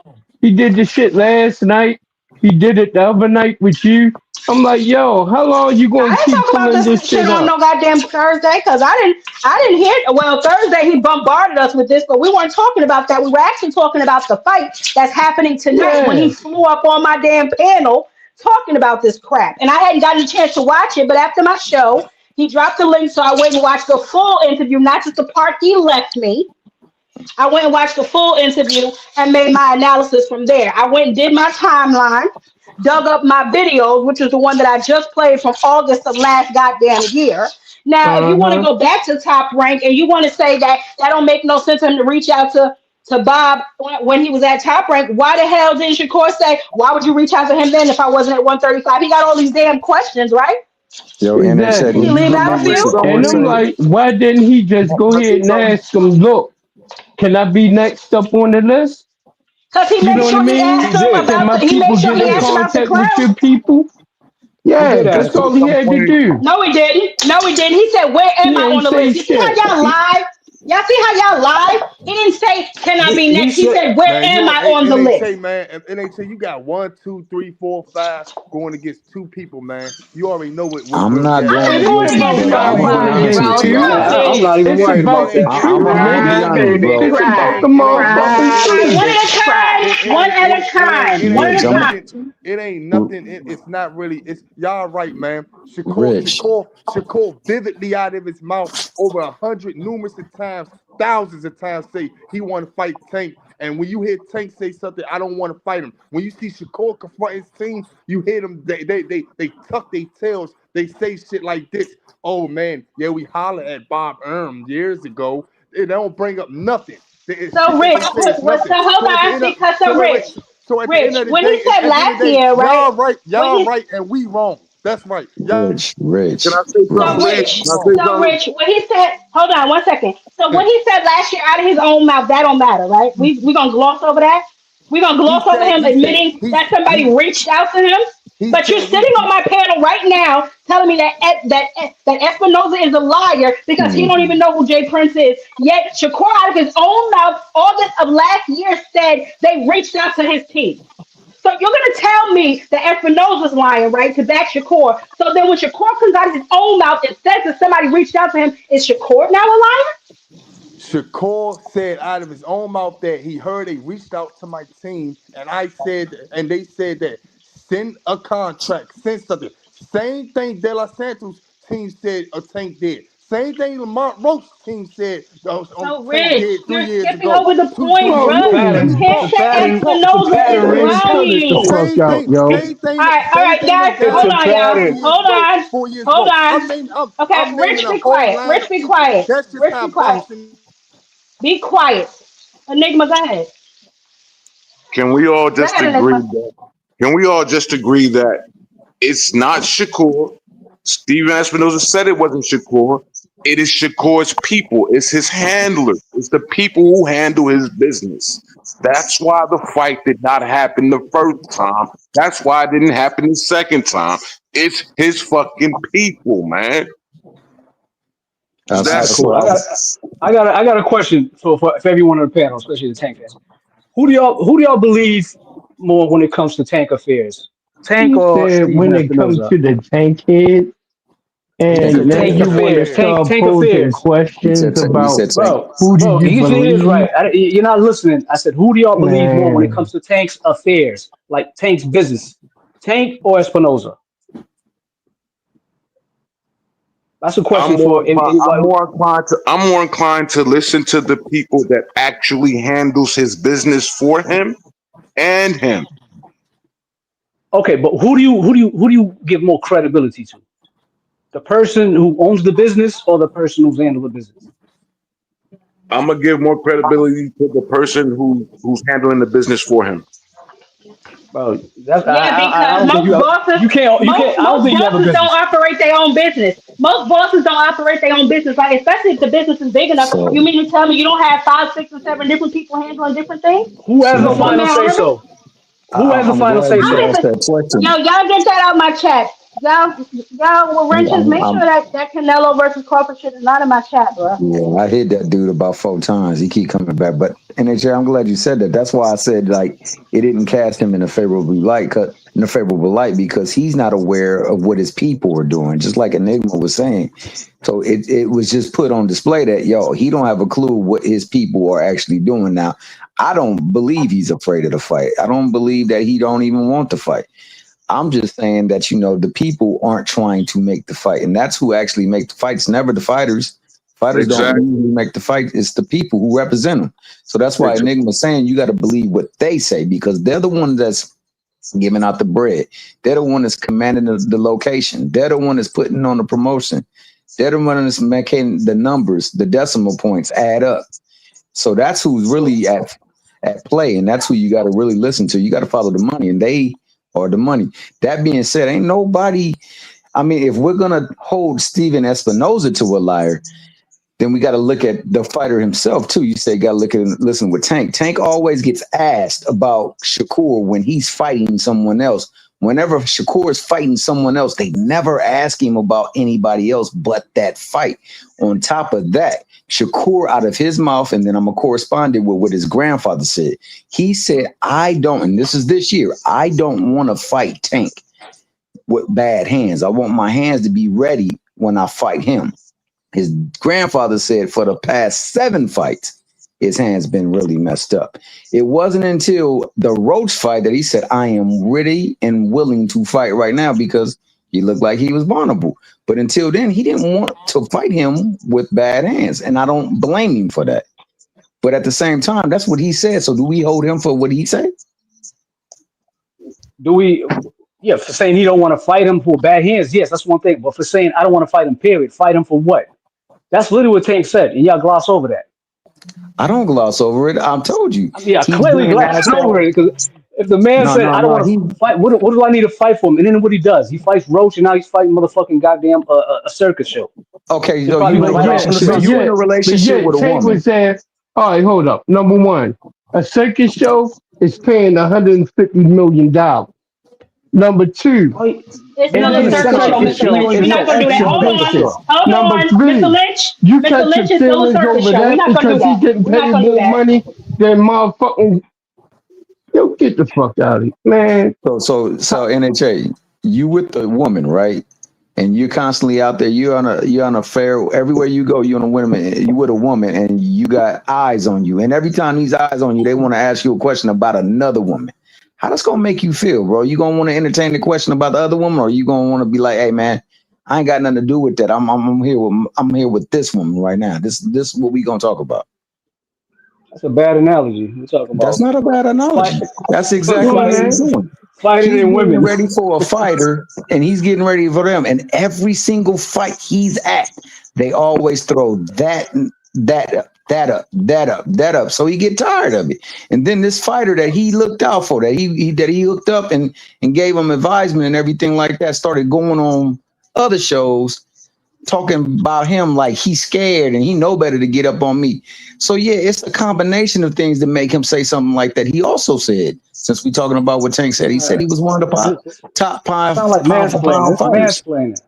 He did the shit last night. He did it the other night with you. I'm like, yo, how long you I gonna didn't keep talk about pulling this this shit shit on up? no goddamn Thursday because I didn't hear. Well, Thursday he bombarded us with this, but we weren't talking about that. We were actually talking about the fight that's happening tonight when he Yeah. flew up on my damn panel talking about this crap. And I hadn't gotten a chance to watch it, but after my show, he dropped the link, so I went and watched the full interview, not just the part he left me. I went and watched the full interview and made my analysis from there. I went and did my timeline, dug up my videos, which is the one that I just played from August of last goddamn year. Now, if you want to Uh-huh. go back to Top Rank and you want to say that that don't make no sense for him to reach out to Bob when he was at Top Rank, why the hell didn't Shakur say, why would you reach out to him then if I wasn't at 135? He got all these damn questions, right? Yo, NHA, Did do he Exactly. you leave out a believe what few? Shakur And I'm say? like, why didn't he just go ahead and ask him, look, can I be next up on the list? Because he You made know what I sure he mean? asked He him did. Can about my he made people sure He get he in did. asked him about the contact with clout. your people? He Yeah, did that's ask him. all he had to do. No, he didn't. No, he didn't. He said, where am He I ain't on the say list? You see how shit. y'all lie? Y'all see how y'all lie? He didn't say, can I be He next? He said said, where man, am you I on the NHA list? man. NHA, you got 1, 2, 3, 4, 5 going against 2 people, man. You already know I'm where we not at, I'm going not man. going against Ain't against about nobody. I'm five gonna going be nobody, honest with against bro. you. you. Stop I'm it. not even It's worried about about the that. I'm truth, gonna be nigga. honest, bro. It's about the All motherfucking right, truth. one at a time. One at a time. One Rich, at a I'm time. It ain't nothing. It's not really. It's y'all right, man. Rich. Shakur vividly out of his mouth over 100 numerous of times, thousands of times say he want to fight Tank. And when you hear Tank say something, I don't want to fight him. When you see Shakur confront his team, you hear them. They tuck their tails. They say shit like this. Oh man, yeah, we holler at Bob years ago. They don't bring up nothing. It's So shit that they Rich, say is so nothing. hold So at the on, end of because so so wait, wait. Rich, So at the end Rich, of the when he day, said at the end last of the day, year, right? When y'all he right, and we wrong. That's right. Y'all Can Rich, I say So something, Rich. Rich? Rich, Can I wrong. say so something? Rich, what he said, hold on 1 second. So what Yeah. he said last year out of his own mouth, that don't matter, right? We gonna gloss over that. We gonna He gloss over said him he said admitting that somebody he reached out to him. he But you're said sitting on my panel right now telling me that Espinoza is a liar because he don't even Mhm. know who Jay Prince is. Yet Shakur out of his own mouth, August of last year said they reached out to his team. So you're gonna tell me that Espinosa's lying, right, to back Shakur. So then when Shakur comes out of his own mouth and says that somebody reached out to him, is Shakur now a liar? Shakur said out of his own mouth that he heard they reached out to my team, and they said that send a contract, send something. Same thing De La Santos team said a Tank did. Same thing Lamont Roach team said So Tank Rich, did 3 you're years skipping ago. over the Two point, It's years a bruh. ago. pattern. Just You It's a talk. said Just pattern. talk. It's a Espinosa is pattern, Same Rich. Cut thing. it the lying. fuck Same out, thing. yo. Same thing. All Same right, thing guys, when It's Dallas hold a on, said y'all. 4 pattern. years Hold ago. on, 4 years hold ago. on. Okay, I'm naming Rich, a be whole quiet. line Rich, of be people. quiet. That's just Rich, how be quiet. boxing. Be quiet. Enigma, go ahead. Can we all Go just ahead, agree Enigma. that? Can we all just agree that it's not Shakur? Steven Espinoza said it wasn't Shakur. It is Shakur's people. It's his handlers. It's the people who handle his business. That's why the fight did not happen the first time. That's why it didn't happen the second time. It's his fucking people, man. It's All that right, cool. simple. I got a question for everyone on the panel, especially the Tank fans. Who do y'all believe more when it comes to Tank affairs? Tank He or said Steven when it comes Espinoza? to the tank head, and now Tank you want to affairs. start Tank posing affairs. He questions said, he about said, Tank. who do Bro, you you see it is right. believe? You're not listening. I said, who do y'all believe more when it Man, comes to Tank's affairs, like Tank's business? Tank or Espinoza? That's a question for anybody. I'm more inclined to listen to the people that actually handles his business for him and him. Okay, but who do you give more credibility to? The person who owns the business or the person who's handling the business? I'm gonna give more credibility to the person who's handling the business for him. Bro, that's Yeah, I because don't think you most have. bosses, You can't. I don't most think you have a bosses don't business. operate their own business. Most bosses don't operate their own business. Like especially if the business is big enough. So, You mean to tell me you don't have five, six, or seven different people handling different things? Who has the But one final man say army? so? Who has the I'm final glad say you so? asked Obviously, that question. y'all get that out my chat. Y'all with wrenches. Make sure I'm, that Canelo versus Crawford shit is not in my chat, bro. Yeah, I hit that dude about 4 times. He keep coming back. But NHA, I'm glad you said that. That's why I said like it didn't cast him in a favorable light, because he's not aware of what his people are doing, just like Enigma was saying. So it was just put on display that he don't have a clue what his people are actually doing. Now, I don't believe he's afraid of the fight. I don't believe that he don't even want to fight. I'm just saying that the people aren't trying to make the fight, and that's who actually make the fights. Never the fighters. Fighters don't Exactly. usually make the fight. It's the people who represent them. So that's why Exactly. Enigma's saying you got to believe what they say because they're the one that's giving out the bread. They're the one that's commanding the location. They're the one that's putting on the promotion. They're the one that's making the numbers, the decimal points add up. So that's who's really at play, and that's who you got to really listen to. You got to follow the money, and they are the money. That being said, ain't nobody. I mean, if we're gonna hold Steven Espinoza to a liar, then we got to look at the fighter himself too. You say got to listen with Tank. Tank always gets asked about Shakur when he's fighting someone else. Whenever Shakur is fighting someone else, they never ask him about anybody else but that fight. On top of that, Shakur out of his mouth, and then I'm going to correspond it with what his grandfather said. He said, I don't, and this is this year, I don't want to fight Tank with bad hands. I want my hands to be ready when I fight him. His grandfather said for the past 7 fights, his hands been really messed up. It wasn't until the Roach fight that he said, I am ready and willing to fight right now because he looked like he was vulnerable. But until then, he didn't want to fight him with bad hands. And I don't blame him for that. But at the same time, that's what he said. So do we hold him for what he said? Do we? Yeah, for saying he don't want to fight him for bad hands, yes, that's one thing. But for saying I don't want to fight him, period, fight him for what? That's literally what Tank said, and y'all gloss over that. I don't gloss over it. I've told you. I mean, I He's clearly being glossed asked over that. it because if the man said I don't want He to fight, what do I need to fight for him? And then what he does, he fights Roach, and now he's fighting motherfucking goddamn a circus show. okay. It's So probably you in the a right off from the relationship? top. You in a but relationship yet with a Tank woman? was saying, all right, hold up. Number one, a circus show is paying $150 million. Number two, Oh, It's it still a ain't a circus show, circus Mr. show, Lynch. We're it's not an gonna do that. exhibition. Hold Number on, Mr. three, Lynch. you Mr. got your Lynch is still a feelings circus over show. We're that not gonna do because he that. getting We're not paid gonna do more that. money than motherfucking Yo, get the fuck out of here, man. So NHA, you with the woman, right? And you're constantly out there. You're on a fair. Everywhere you go, you're on a woman. You with a woman, and you got eyes on you. And every time these eyes on you, they want to ask you a question about another woman. How that's gonna make you feel, bro? You gonna want to entertain the question about the other woman, or you gonna want to be like, hey man, I ain't got nothing to do with that. I'm here with this woman right now. This is what we gonna talk about. That's a bad analogy. We're talking That's about not a bad fight, analogy. That's exactly what fighting, he's doing. fighting He's in getting women. ready for a fighter, and he's getting ready for them. And every single fight he's at, they always throw that up. So he get tired of it. And then this fighter that he looked out for, that he hooked up and gave him advisement and everything like that, started going on other shows talking about him like he's scared and he know better to get up on me. So yeah, it's a combination of things that make him say something like that. He also said, since we talking about what Tank said, he said he was one of the top It five sounds like pound for mansplaining. pound It's fighters. mansplaining.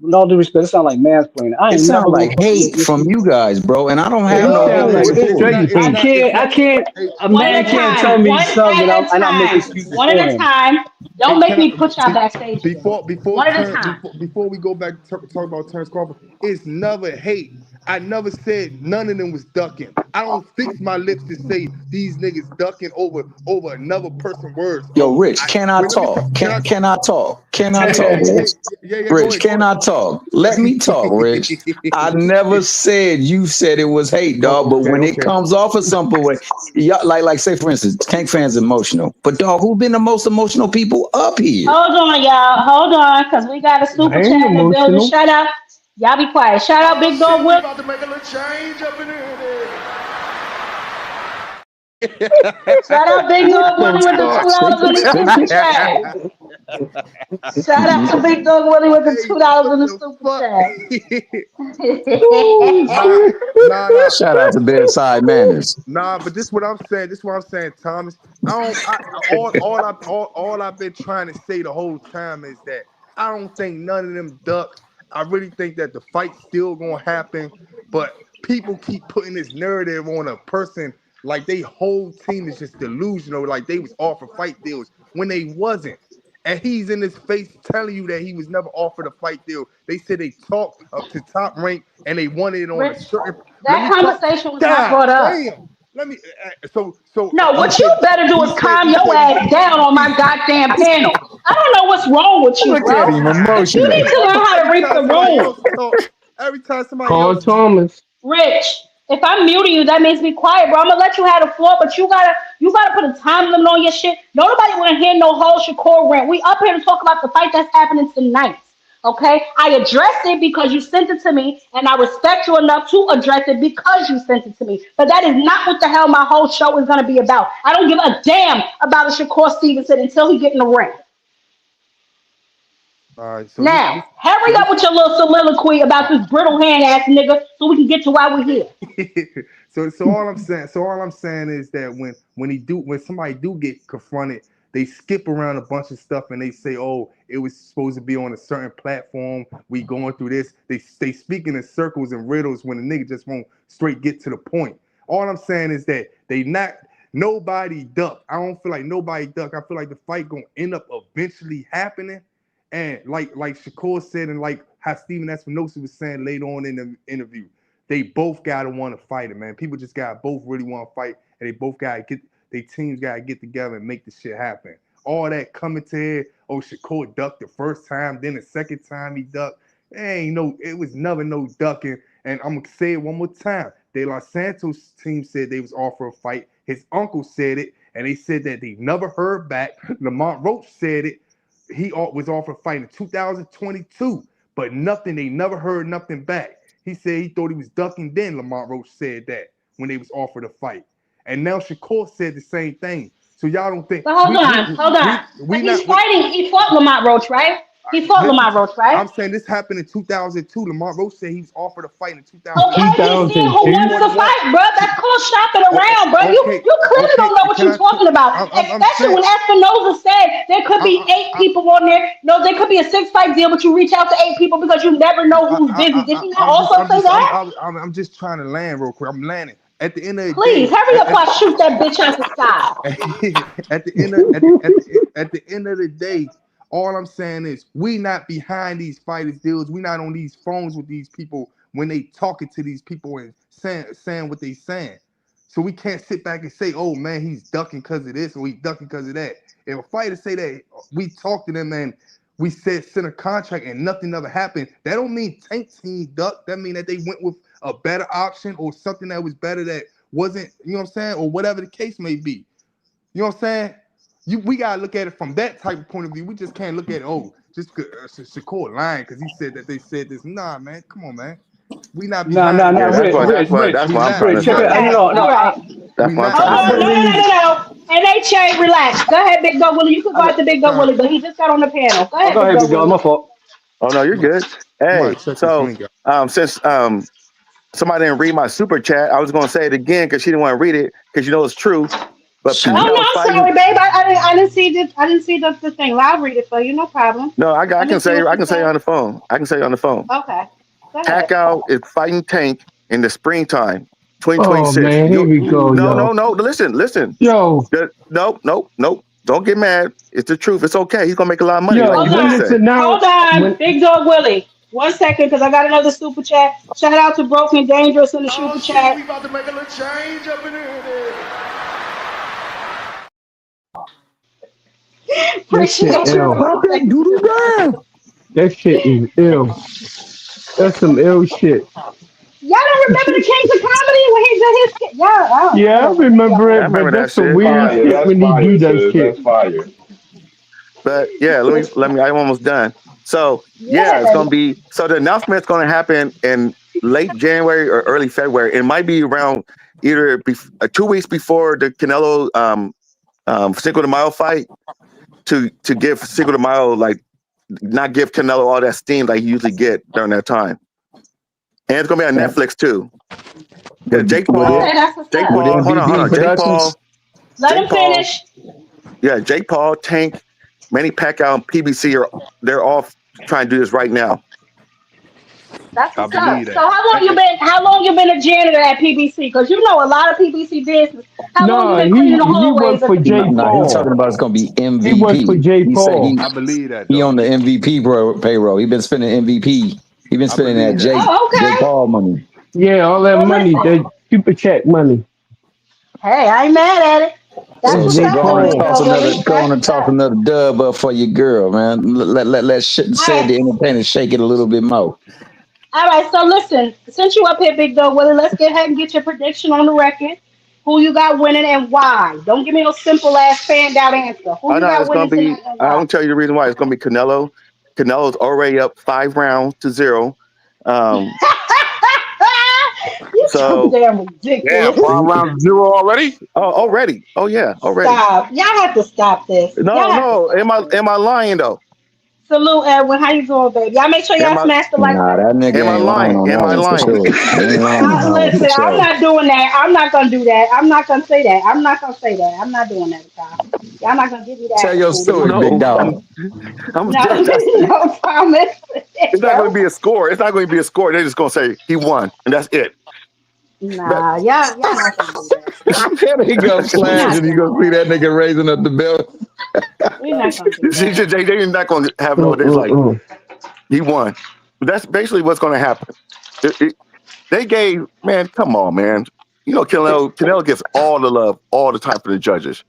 With all due respect, it sounds like mansplaining. I It ain't never sounds gonna like put you in hate your from shoes. you guys, bro, and I don't have It no sounds hatred like It's for it. straight not. It's I hate. not. It's can't. I not. can't. Hey, A One man at a can't tell time. me One something at a and I'm make time. excuses One at for a him. time. hey, Don't make can I me put y'all backstage again. before One at a turn time. before we go back to talk about Terrence Crawford? It's never hate. I never said none of them was ducking. I don't fix my lips to say these niggas ducking over another person's words. Yo, Rich, can I Wait, let me talk? talk. Can I? Can I talk? Can I Yeah, talk, yeah, yeah, Rich? yeah, yeah. Go Rich, ahead, go can I talk? Let me talk, Rich. I never said you said it was hate, dog. Oh, But okay, when it okay. comes off of something way, y'all, like say for instance, Tank fans emotional. But dog, who been the most emotional people up here? Hold on, y'all. Hold on, because we got a super I chat ain't in the building. emotional. Shut up. Y'all be quiet. Shout out Big Dog Will. About to make a little change up in here. Shout out Big Dog So Willie with the start. $2 in the super chat. Shout out to Big Dog Willie with the Hey, $2 what in the the super fuck? chat. Oh Nah, shit. nah. Shout out to Bedside Manners. Nah, but this what I'm saying. This what I'm saying, Thomas. I don't. All I've been trying to say the whole time is that I don't think none of them duck. I really think that the fight's still gonna happen, but people keep putting this narrative on a person like they whole team is just delusional, like they was offered fight deals when they wasn't. And he's in his face telling you that he was never offered a fight deal. They said they talked up to top rank and they wanted it on a Rich, certain. Let that me talk. conversation was not God brought up. damn. Let me. So No, he what you said. better do He is said. calm He your said he. ass down on my goddamn panel. I don't know what's wrong with you, Look at bro. him You emotional. need to learn how to Every read time the somebody room. else talk. Every time somebody Call else. Thomas. Rich, if I'm muting you, that means be quiet, bro. I'm gonna let you have the floor, but you gotta put a time limit on your shit. Nobody wanna hear no whole Shakur rant. We up here to talk about the fight that's happening tonight. Okay? I addressed it because you sent it to me, and I respect you enough to address it because you sent it to me. But that is not what the hell my whole show is gonna be about. I don't give a damn about a Shakur Stevenson until he get in the ring. All right. So this. Now, This. So hurry up this. with your little soliloquy about this brittle hand ass nigga so we can get to why we're here. So all I'm saying is that when somebody do get confronted, they skip around a bunch of stuff and they say, "Oh, it was supposed to be on a certain platform. We going through this." They speak in circles and riddles when the nigga just won't straight get to the point. All I'm saying is that they not nobody duck. I don't feel like nobody duck. I feel like the fight gonna end up eventually happening. And like Shakur said, and like how Steven Espinosa was saying later on in the interview, they both gotta want to fight it, man. People just got both really want to fight, and they both gotta get their teams gotta get together and make the shit happen. All that coming to here, oh Shakur ducked the first time, then the second time he ducked. It was never no ducking. And I'm gonna say it one more time. De Los Santos team said they was offered a fight. His uncle said it, and they said that they never heard back. Lamont Roach said it. He was offered a fight in 2022, but nothing. They never heard nothing back. He said he thought he was ducking. Then Lamont Roach said that when they was offered a fight, and now Shakur said the same thing. So y'all don't think But hold on. we But he's not fighting. He fought Lamont Roach, right? He fought listen. Lamont Roach, right? I'm saying this happened in 2002. Lamont Roach said he was offered a fight in Okay, we see who wants to 2002. fight, bro. That's called shopping around, bro. Okay, You clearly okay. don't know what Can you're I? talking about. I'm Especially saying. when Espinoza said there could be eight people on there. No, there could be a six-fight deal, but you reach out to eight people because you never know who's busy. Did he not I'm just, also I'm say just, that? I'm just trying to land real quick. I'm landing. At the end of the Please day, hurry up before I shoot that bitch out the sky. at the end of the day, all I'm saying is we not behind these fighters deals. We not on these phones with these people when they talking to these people and saying what they saying. So we can't sit back and say, oh man, he's ducking because of this or he's ducking because of that. If a fighter say that we talked to them and we said send a contract and nothing ever happened, that don't mean Tank team ducked. That mean that they went with a better option or something that was better that wasn't, you know what I'm saying, or whatever the case may be. You know what I'm saying? We gotta look at it from that type of point of view. We just can't look at it, oh, just Shakur lying because he said that they said this. Nah, man, come on, man. We not No, behind no, these no, Yeah, that's fighters, what bro. that's Rich, what Rich, that's We what I'm not. trying Rich. to We Check it say. not. out. Okay, No, all no, right. That's We what I'm not. trying to I Hold on, say. believe. no. And they Che, relax. Go ahead, Big Dog Willie. You can go I, after Big Dog uh, Willie, but he just got on the panel. Go Oh, ahead, go Big ahead, big Dog dog. Willie. My fault. Oh no, you're good. I'm Hey, about to check this so link out. since somebody didn't read my super chat, I was gonna say it again because she didn't want to read it because you know it's true. But Oh Shoot. no, Pacquiao's I'm fighting. sorry, babe. I didn't see this. I didn't see the thing. I'll read it for you. No problem. No, I Let me can see say what I you can say said. on the phone. I can say on the phone. Okay, go ahead. Pacquiao is fighting Tank in the springtime, Oh 2026. man, here You we go, no yo. no no. Listen. Yo, Nope nope nope. Don't get mad. It's the truth. It's okay. He's gonna make a lot of money, like yo, you Hold when just on. it's said. Hold announced, on, when Big Dog Willie. 1 second, because I got another super chat. Shout out to Broken Dangerous in the Oh super shit, we chat. about to make a little change up in here. that shit Appreciate you, ill. Pop bro. that Thank doodle you. down. That shit is ill. That's some ill shit. Y'all don't remember the Kings of Comedy when he did his skit? Y'all, I don't know. Yeah, I Whatever. Maybe y'all remember I it, remember. remember but that that's some shit. weird Fire. shit That's when he fire, do that sis. shit. That's fire. But yeah, let me. I'm almost done. So Go yeah, ahead, it's gonna baby. be. So the announcement's gonna happen in late January or early February. It might be around either 2 weeks before the Canelo Cinco de Mayo fight to give Cinco de Mayo like not give Canelo all that steam like he usually get during that time. And it's gonna be on Yeah. Netflix too. Yeah, With Okay, that's what's Jake up. Paul. Hold MVP on. Productions. Let Jake him Paul. finish. Yeah, Jake Paul, Tank, Manny Pacquiao, and PBC they're all trying to do this right now. That's I what's up. believe So that. how long you been a janitor at PBC? Because you know a lot of PBC business. How long you Nah, been cleaning the he hallways worked at for the Jay Nah, PBC? he talking Paul. about it's gonna be He worked for MVP. Jay He said Paul. I believe that he though. on the MVP payroll. He been spending MVP. He been I spending that believe that. Oh, Jake okay. Paul money. Yeah, all that Well, money, listen. that super check money. Hey, I ain't mad at it. That's That's So what's Jay so up, though, Big Paul. Dog Willie. go That's on and what's toss up. another dub up for your girl, man. Let All say right. the entertainer shake it a little bit more. All right. So listen, since you up here, Big Dog Willie, let's get ahead and get your prediction on the record. Who you got winning and why? Don't give me no simple ass fanned out answer. Who I you know got it's gonna winning be. tonight and I why? will tell you the reason why. It's gonna be Canelo. Canelo's already up 5 rounds to 0. Um, You so so damn damn, ridiculous. 5 rounds to 0 already. Oh, already. Oh yeah, already. Stop. Y'all have to stop this. Y'all No, have to no. stop this. Am I lying though? Salute, Edwin. How you doing, baby? Y'all make sure Am y'all I smash the like Nah, button. that nigga am I ain't lying lying? on Am that I one for lying? sure. He ain't lying on that one for Listen, I'm sure. not doing that. I'm not gonna do that. I'm not gonna say that. I'm not gonna say that. I'm not doing that, y'all. Y'all not gonna give me the Tell acting your fool story, tonight. big No, dog. I'm No, dead. no promise. It's not going to No. be a score. It's not going to be a score. They're just going to say he won, and that's it. But Nah, y'all not gonna do that. There he go, We're Slash, not and you doing gonna see that. that nigga raising up the belt. We're not gonna do that. they're not going to have no. They're like Mm-mm-mm. he won. But that's basically what's going to happen. They gave man. Come on, man. You know, Canelo gets all the love all the time for the judges.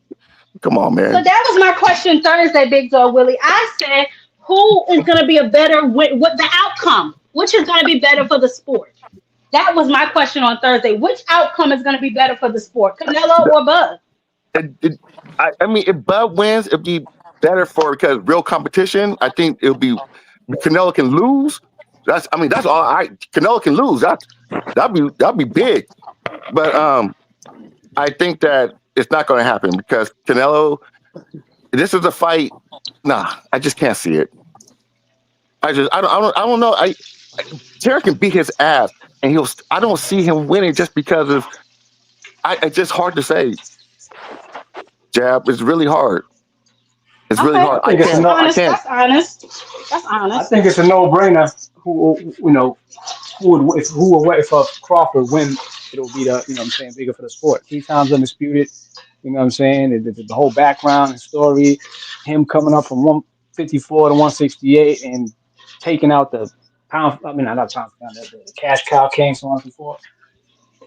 Come on, So man. that was my question Thursday, Big Dog Willie. I said, who is gonna be a better what the outcome? Which is gonna be better for the sport? That was my question on Thursday. Which outcome is gonna be better for the sport? Canelo or Bud? It, it, I mean, if Bud wins, it'd be better for because real competition. I think it'll be Canelo can lose. That's all. Canelo can lose. That'd be big. But I think that it's not going to happen because Canelo. This is a fight. Nah, I just can't see it. I don't know. Terry can beat his ass, and he'll. I don't see him winning just because of. It's just hard to say. Jab. It's really hard. It's really Okay, hard. I think it's that's no. honest. That's honest. That's I honest. think it's a no-brainer. Who you know who would if Crawford win? it'll be the you know what I'm saying bigger for the sport. 3 times undisputed. You know what I'm saying? The whole background and story, him coming up from 154 to 168 and taking out the pound. I mean, not pound, the cash cow king, so on and so forth.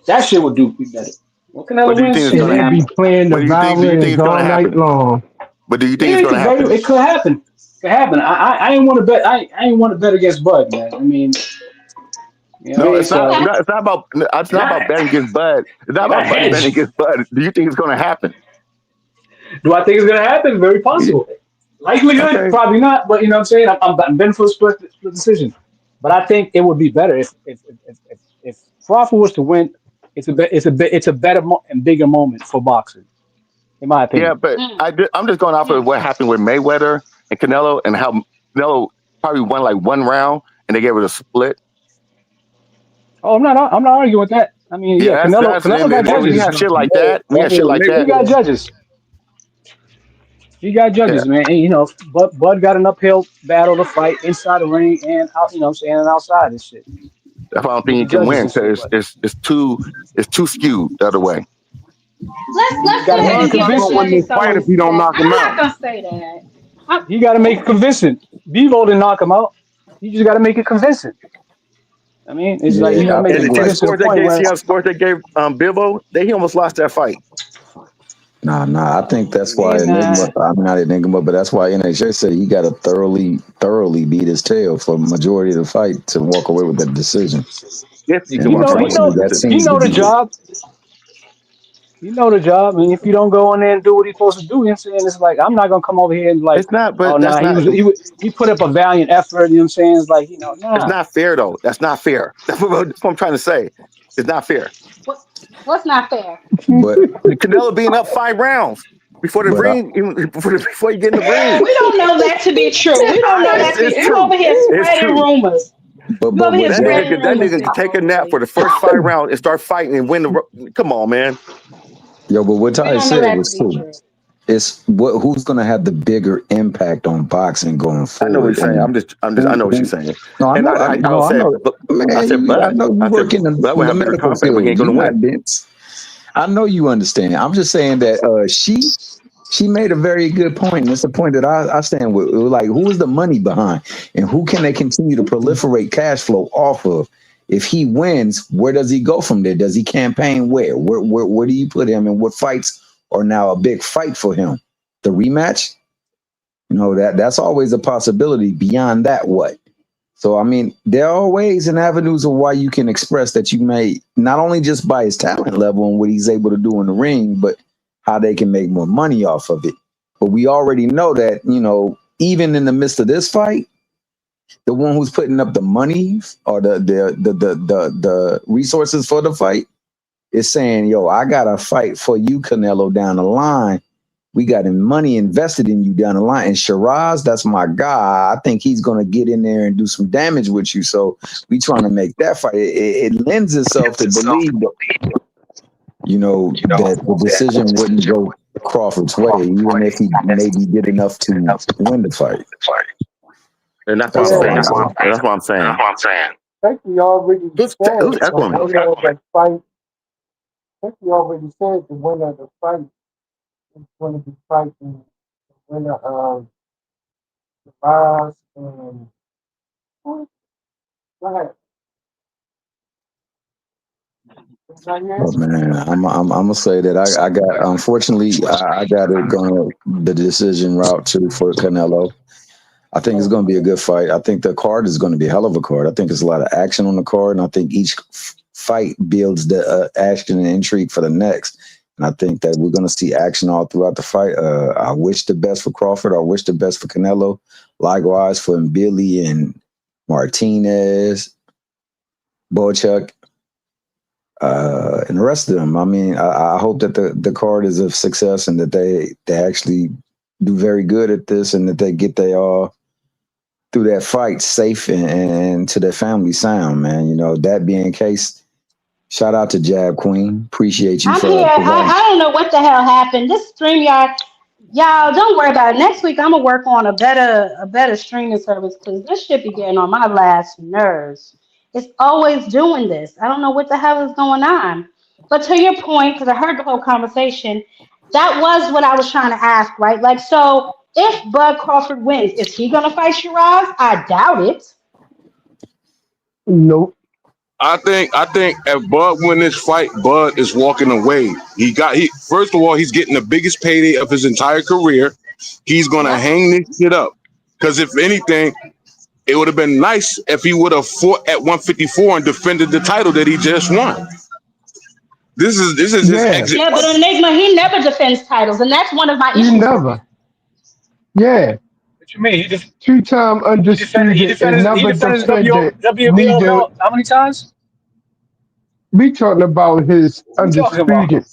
That shit would do be better. What But Canelo do you wins? think it's Shit, going And to they man. be happen? playing the But do you think violins it's going all to night happen? long. But do you think Yeah, it's going to happen? it could happen. It could happen. I ain't want to bet. I ain't want to bet against Bud, man. I mean, you know what I No, mean? it's not. So It's not about. It's and not I about betting against Bud. It's not and I about betting hedge. against Bud. Do you think it's going to happen? Do I think it's gonna happen? Very Yeah. possible. Likelihood, Okay. probably not. But you know what I'm saying? I'm betting for a split decision. But I think it would be better if Crawford was to win. It's a better and bigger moment for boxing, in my Yeah, opinion. but I'm just going off of what happened with Mayweather and Canelo, and how Canelo probably won like one round, and they gave it a split. Oh, I'm not arguing with that. I mean, yeah, Yeah, that's Canelo got and when you judges. have shit like that, when you have shit like He that, got judges. He got yeah, judges, man. And, Bud got an uphill battle to fight inside the ring and out. You know what I'm saying, and outside and shit that's why I don't think with he the can judges win and shit. because But it's too skewed the other way. you Let's got go to make ahead it and Bud give not the gonna convincing. win this judges fight something if to he don't say. knock him I'm not out. gonna say that. You got to make it convincing. Bevo didn't knock him out. You just got to make it convincing. I mean, it's like you got Yeah, to I make And it think see the like convincing to scores the they point gave. where See how scores they gave Bilbo. He almost lost that fight. nah. I think I that's why mean, Enigma. I'm not Enigma, but that's why NHA said he got to thoroughly beat his tail for majority of the fight to walk away with that decision. If you And can he walk know away with unfortunately, the that decision. he seems to know the be it. job. He know the job. I mean, if you don't go in there and do what he's supposed to do, you know what I'm saying, it's like I'm not gonna come over here and like, It's not, oh but nah, that's not. he put up a valiant effort. You know what I'm saying? It's like It's nah. not fair though. That's not fair. That's what I'm trying to say. It's not fair. What, what's not fair? But Canelo being up 5 rounds before the but ring, even before you get in the ring. We don't know that to be true. We don't know that to It's be. You true. over here It's spreading true. rumors. You over here what Jab? spreading That rumors, nigga can big take a bone nap for boy. the first 5 rounds and start fighting and win the. Come on, man. Yo, but what We Ty don't know said that to was be true. true. It's who's going to have the bigger impact on boxing going I know what you're forward, saying. and I who, know what she's who saying. no, I And know, I no, would I say, know, but I man. said, I know you work in Bud would the have bigger medical confidence, but he field. ain't You gonna not win. dense. I know you understand. I'm just saying that she made a very good point, and it's a point that I stand with. It was like, who is the money behind, and who can they continue to proliferate cash flow off of? If he wins, where does he go from there? Does he campaign where? Where do you put him, and what fights are now a big fight for him? The rematch? That's always a possibility. Beyond that, what? So I mean, there are ways and avenues of why you can express that you may not only just by his talent level and what he's able to do in the ring, but how they can make more money off of it. But we already know that, even in the midst of this fight, the one who's putting up the money or the resources for the fight is saying, yo, I got a fight for you, Canelo, down the line. We got money invested in you down the line. And Shiraz, that's my guy. I think he's going to get in there and do some damage with you. So we trying to make that fight. It lends itself to believe that, that the decision wouldn't go Crawford's way, even if he maybe did enough to win the fight. And that's what That's I'm all Yeah, I'm saying. saying. And that's what I'm saying. Technically already said Who's the echoing me? winner of the fight. Technically already said the winner of the fight is going to be fighting the winner of the Mars and go ahead. But man, I'm gonna say that I got unfortunately I got it going the decision route too for Canelo. I think it's going to be a good fight. I think the card is going to be a hell of a card. I think there's a lot of action on the card, and I think each fight builds the action and intrigue for the next. And I think that we're going to see action all throughout the fight. I wish the best for Crawford. I wish the best for Canelo. Likewise for Billy and Martinez, Bochuk, and the rest of them. I mean, I hope that the card is a success and that they actually do very good at this and that they get they all through that fight safe and to their family sound, man. That being the case, shout out to Jab Queen. Appreciate you I'm for here. providing. I don't know what the hell happened. This StreamYard, y'all don't worry about it. Next week I'm gonna work on a better streaming service because this shit be getting on my last nerves. It's always doing this. I don't know what the hell is going on. But to your point, because I heard the whole conversation, that was what I was trying to ask, right? Like, so if Bud Crawford wins, is he gonna fight Shiraz? I doubt it. Nope. I think if Bud win this fight, Bud is walking away. He first of all, he's getting the biggest payday of his entire career. He's gonna Yep. hang this shit up. Because if anything, it would have been nice if he would have fought at 154 and defended the title that he just won. This is his Yeah. exit Yeah, but fight. Enigma, he never defends titles, and that's one of my He issues with him. never. Yeah. What you mean? Two-time He undisputed and defended he never defended his defended WBO neither. belt how many times? We talking about his What are we talking about? undisputed.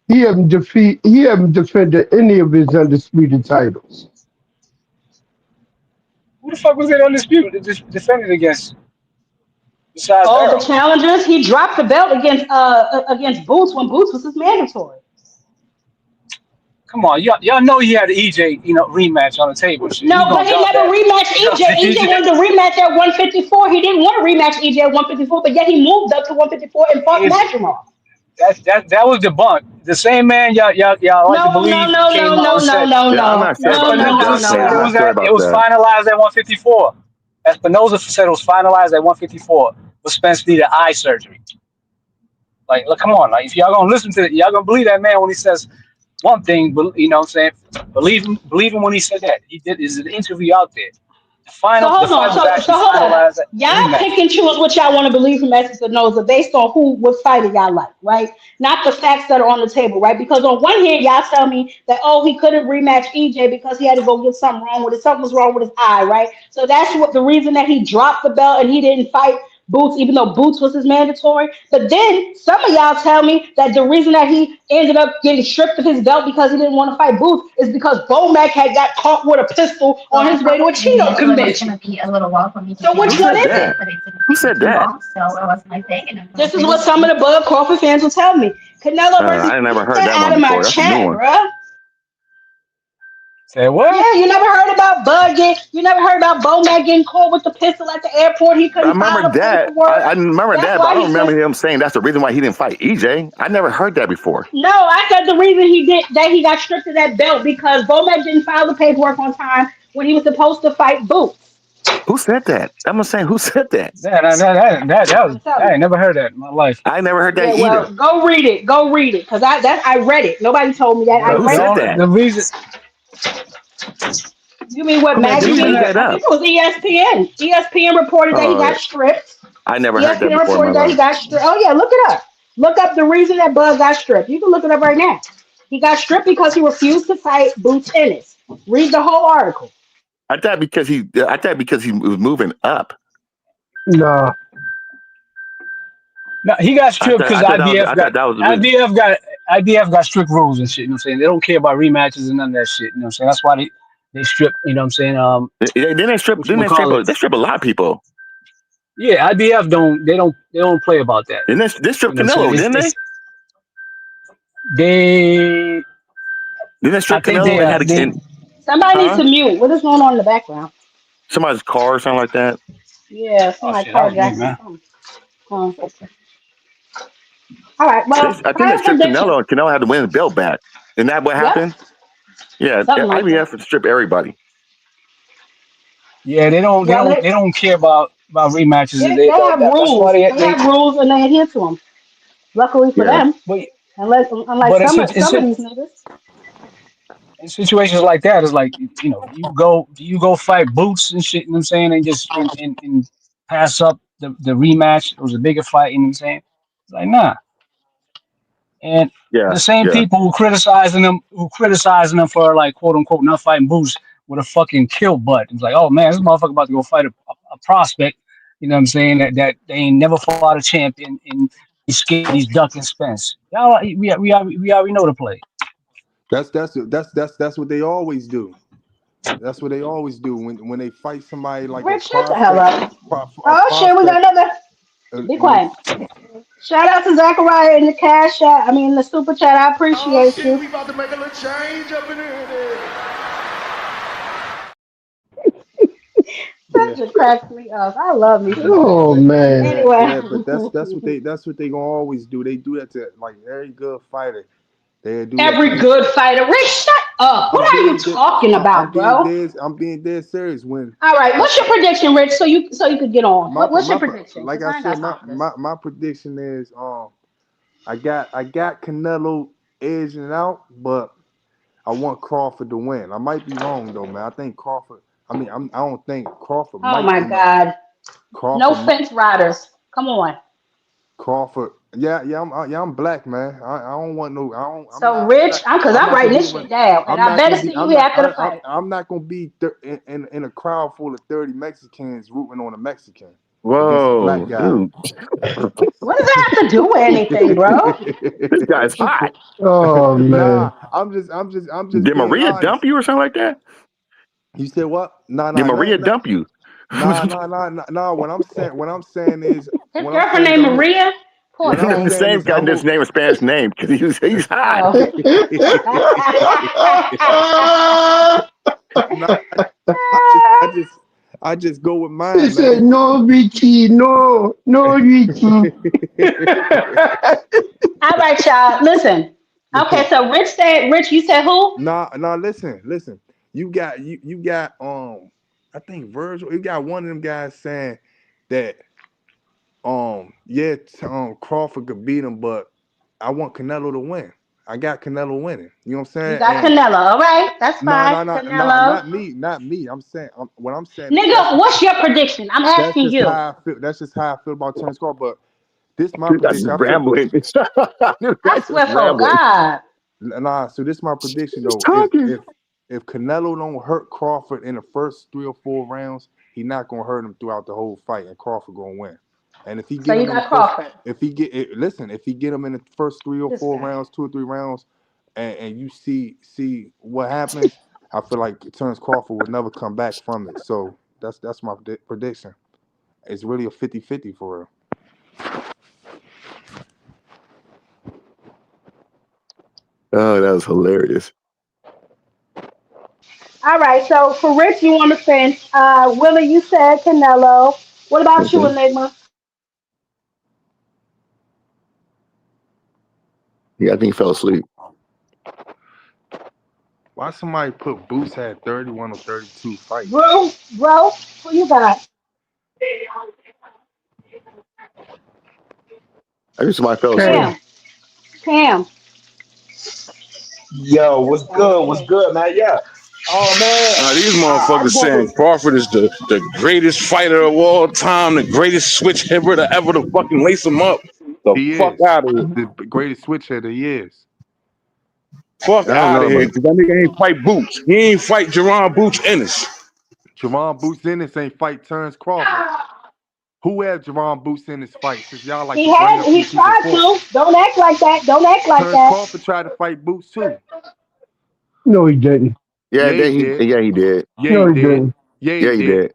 He haven't defended any of his undisputed titles. Who the fuck was it undisputed defended against besides All the Earl? challengers, he dropped the belt against Boots when Boots was his mandatory. Come on, y'all know he had the EJ, rematch on the table. Shit. He No, gonna but he drop never that. rematched He drops EJ. the EJ EJ. wanted to rematch at 154. He didn't want to rematch EJ at 154, but yet he moved up to 154 and fought If Madrimov. that was debunked. The same man y'all like to No, no, believe no, came no, out no, and no, said no, Yeah, I'm no, not sure about no, no, that, no, Espinoza Dante. said I'm no. it not was sure at it about was that. finalized at 154. Espinoza said it was finalized at 154, but Spence needed eye surgery. Like, look, come on, like if y'all gonna listen to it, y'all gonna believe that man when he says one thing, but you know what I'm saying? Believe him when he said that. He did is an interview out there. So The hold on. fight was So actually hold on. finalized at the Y'all rematch. pick and choose what y'all want to believe from Essence or Noza based on what fighter y'all like, right? Not the facts that are on the table, right? Because on one hand, y'all tell me that he couldn't rematch EJ because he had to go get something wrong with it. Something was wrong with his eye, right? So that's what the reason that he dropped the belt and he didn't fight Boots, even though Boots was his mandatory. But then some of y'all tell me that the reason that he ended up getting stripped of his belt because he didn't want to fight Boots is because Bomac had got caught with a pistol on his way to a Cheeto convention. So Who which one said is it? that? Who said that? This is what some of the Bud Crawford fans will tell me. Canelo versus I never get heard that that out one of my before. That's a new chat, one. bruh. Say what? Yeah, you never heard about you never heard about Bomac getting caught with the pistol at the airport. He I couldn't remember file the that. paperwork. I remember That's that, but I why don't he remember couldn't. him saying that's the reason why he didn't fight EJ. I never heard that before. No, I said the reason he got stripped of that belt because Bomac didn't file the paperwork on time when he was supposed to fight Boots. Who said that? I'm just saying, who said that? I'm telling I you. ain't never heard that in my life. I never heard Yeah, that either. well, go read it. Go read it, because I read it. Nobody told me that. I The, Who read said it. the, that? the reason You mean what Who had the to Maggie reason make G? that that I up? think it was ESPN. ESPN reported that he Oh, got stripped. I never heard that ESPN before in my reported that he life. got stripped. Oh yeah, look it up. Look up the reason that Bud got stripped. You can look it up right now. He got stripped because he refused to fight Boots Ennis. Read the whole article. I thought because he was moving up. Nah. no, he got stripped because I thought that was the reason. IBF got strict rules and shit. You know what I'm saying? They don't care about rematches and none of that shit. You know what I'm saying? That's why they strip. You know what I'm saying? Then they strip. What Then you call it? they strip a lot of people. Yeah, IBF don't play about that. Then they strip You know what I'm saying? Canelo, didn't they? They Then they I strip think Canelo and had they Somebody needs huh? to mute. What is going on in the background? Somebody's car or something like that. Yeah, oh somebody shit, that was me, carjacking man. something. All right. Well, I think they final stripped prediction. Canelo and Canelo had to win his belt back. Isn't that what Yep, happened? Yeah, something like that. IBF would strip everybody. Yeah, Well, they don't care about rematches. they have That's why rules. They they have rules and they adhere to them. Luckily for Yeah. them, but unlike but some of these niggas. in situations like that, it's like you go fight Boots and shit. You know what I'm saying? And just and pass up the rematch. It was a bigger fight. You know what I'm saying? It's like nah. And Yeah. the same Yeah. people who criticizing them for like quote unquote not fighting Boots with a fucking kill butt. It's like, oh man, this motherfucker about to go fight a prospect. You know what I'm saying? That they ain't never fought a champion and he's scared. He's ducking Spence. Y'all, we already know the play. That's what they always do. That's what they always do when they fight somebody like a Rich, shut the hell prospect, up. a Oh shit, we got prospect, another. Be and they quiet. Shout out to Zachariah in the cash chat. I mean the super chat. I Oh appreciate shit, you. we about to make a little change up in here. Send That shit cracks me up. I love me some Oh Rich. man. Yeah, but Anyway, that's what they gonna always do. They do that to like every good fighter. They do that to every you. good fighter. Rich, shut up. What I'm are you being dead. talking about, bro? I'm being dead serious. When All right, what's your prediction, Rich? So you could get on. What's your my prediction? like Because I I ain't got said, time for this. my prediction is I got Canelo edging out, but I want Crawford to win. I might be wrong though, man. I think Crawford. I don't think Crawford Oh might my end up. God. No Crawford, fence riders. Come on. Crawford. I'm black, man. I don't want no. I don't. So Rich, because I'm I'm not gonna writing be this one. shit down, and I'm I not better gonna be. see you here after the fight. I'm not gonna be in a crowd full of 30 Mexicans rooting on a Mexican against a black Whoa, guy. dude. What does that have to do with anything, bro? This guy's hot. Oh Nah, man. I'm just Did being Maria honest. dump you or something like that? You said what? Nah, Did nah, Maria nah, dump you? nah. His what I'm girlfriend saying is named Maria? Poor what I'm thing. The saying same is guy I'm just a, name a Spanish name because he's hot. Oh. nah, I just I just go with He mine, said, man. no, Richie, no, no, Richie. All right, y'all. Listen. Okay, so Rich said, Rich, you said who? Nah, listen. You got I think Virgil, you got one of them guys saying that Crawford could beat him, but I want Canelo to win. I got Canelo winning. You know what I'm You saying? got And Canelo. All right, that's no, fine. no, no, no, Canelo. not me. I'm saying what I'm saying is Nigga, what's your prediction? I'm that's asking just you. how I feel. That's just how I feel about Terrence Crawford. But this my Dude, that's just prediction. I feel rambling. Dude, I that's just swear for rambling. God. nah. So this my prediction He's though. talking. If Canelo don't hurt Crawford in the first 3 or 4 rounds, he not gonna hurt him throughout the whole fight, and Crawford gonna win. And if he So get you him in the got first, Crawford. if he get him in the first three or This four guy. rounds, 2 or 3 rounds, and you see what happens, I feel like Terrence Crawford would never come back from it. So that's my prediction. It's really a 50-50 for real. Oh, that was hilarious. All right, so for Rich, you want to spend. Willie, you said Canelo. What about you, Hmm. Enigma? Yeah, I think he fell asleep. Why somebody put Boots had 31 or 32 fights? Bro, who you got? I think somebody fell asleep. Cam. Cam. Yo, what's good? What's good, man? Yeah. Oh man, These I'm motherfuckers going saying with. Crawford is the greatest fighter of all time, the greatest switch hitter to ever to fucking lace him up. The He fuck is out of here. the greatest switch hitter. He is. Fuck I don't out know of here. about. Cause that nigga ain't fight Boots. He ain't fight Jerron Boots Ennis. Javon Boots Ennis ain't fight Terrence Crawford. Who had Javon Boots in this fight? Since y'all like to bring up He these people tried for to. Don't act like that. Don't act like Terrence that. Crawford tried to fight Boots too. No, he didn't. Yeah, Yeah, he then did. he did. Yeah, he No, he did. didn't. Yeah, he Yeah, he did. did.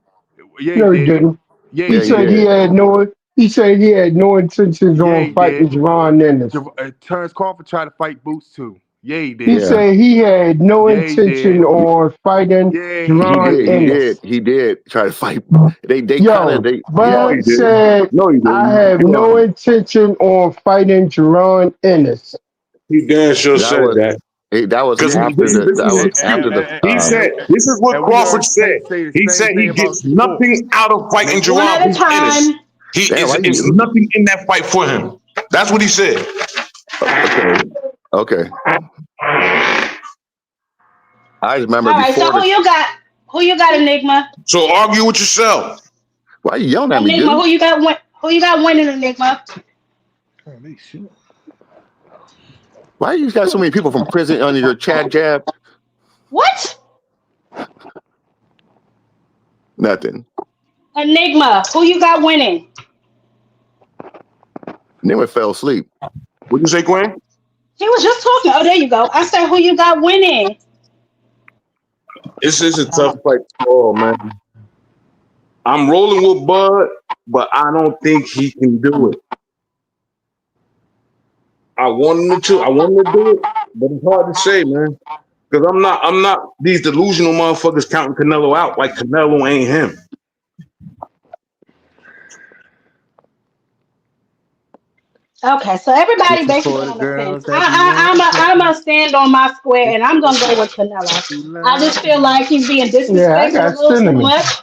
Yeah, he No, he did. didn't. Yeah, he Yeah, He he said did. he did. had no. He said he had no intentions Yeah, on he did. fighting Ron Ennis. Terrence Crawford tried to fight Boots too. Yeah, he He did. Yeah, said he had no Yeah, he intention did. on fighting Yeah, he he Ron did. did. Ennis. He did try to fight. They kind of Yo, they. No, Yeah, he Bud didn't. said, No, he I didn't. have no No. intention on fighting Jerron Ennis. He damn sure that said was that. that was Because Yeah, he after this is did. the this that is was his And, after excuse. the. He said this is what we Crawford heard said. Tank say the He same said thing he about gets Shakur. nothing out of fighting One Jerron at a Boots Ennis. time. He Damn, is why it's you? nothing in that fight for him. That's what he said. Okay, okay. I just remember All right, so before the. who you got, Enigma? So argue with yourself. Why you yelling at me, Enigma, dude? who you got winning, Enigma? Why you got so many people from prison under your chat jab? What? Nothing. Enigma, who you got winning? And then we fell asleep. What'd you say, Quinn? He was just talking. Oh, there you go. I said who you got winning. This is a tough fight to call, man. I'm rolling with Bud, but I don't think he can do it. I want him to. I want him to do it, but it's hard to say, man. Because I'm not these delusional motherfuckers counting Canelo out like Canelo ain't him. Okay, so This everybody is for basically the on the fence. girls that be wanting I'm pussy. a stand on my square, This and I'm is gonna for go with the Canelo. who I love just feel me. like he's being Yeah, I disrespected a got little too sentiments. much.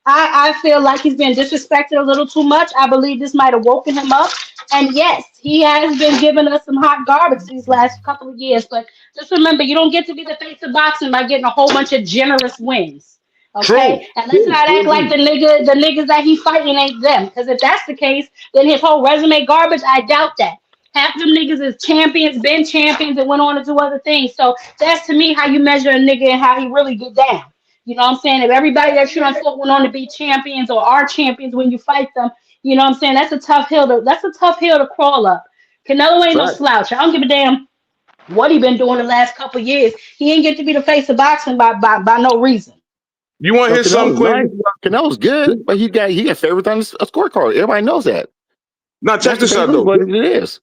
I feel like he's been disrespected a little too much. I believe this might have woken him up. And yes, he has been giving us some hot garbage these last couple of years. But just remember, you don't get to be the face of boxing by getting a whole bunch of generous wins. True. Okay? And let's True. not act like Indeed. the niggas that he fighting ain't them. Because if that's the case, then his whole resume garbage, I doubt that. Half them niggas is champions, been champions, and went on to do other things. So that's to me how you measure a nigga and how he really get down. You know what I'm saying? If everybody that you done fought went on to be champions or are champions when you fight them, you know what I'm saying? That's a tough hill to crawl up. Canelo ain't no Fact. slouch. I don't give a damn what he been doing the last couple of years. He ain't get to be the face of boxing by no reason. You want to No, hear something, Canelo's nice. Quinn? Canelo's good, but he got favorite on a scorecard. Everybody knows that. Now check That's this out basically though. what it is.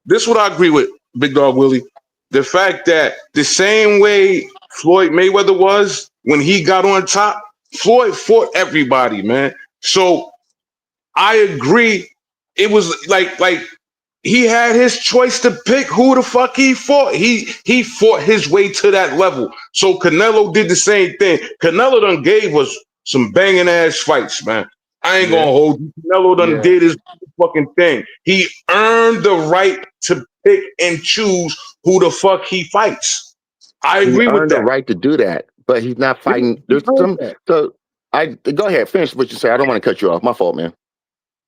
This is what I agree with, Big Dog Willie. The fact that the same way Floyd Mayweather was when he got on top, Floyd fought everybody, man. So I agree. It was like he had his choice to pick who the fuck he fought. He fought his way to that level. So Canelo did the same thing. Canelo done gave us some banging ass fights, man. I ain't gonna Yeah, hold you. Canelo done yeah. did his fucking thing. He earned the right to pick and choose who the fuck he fights. I He agree with earned the that. right to do that, but he's not Yeah, fighting. he There's earned some. that. So I go ahead, finish what you say. I don't want to cut you off. My fault, man.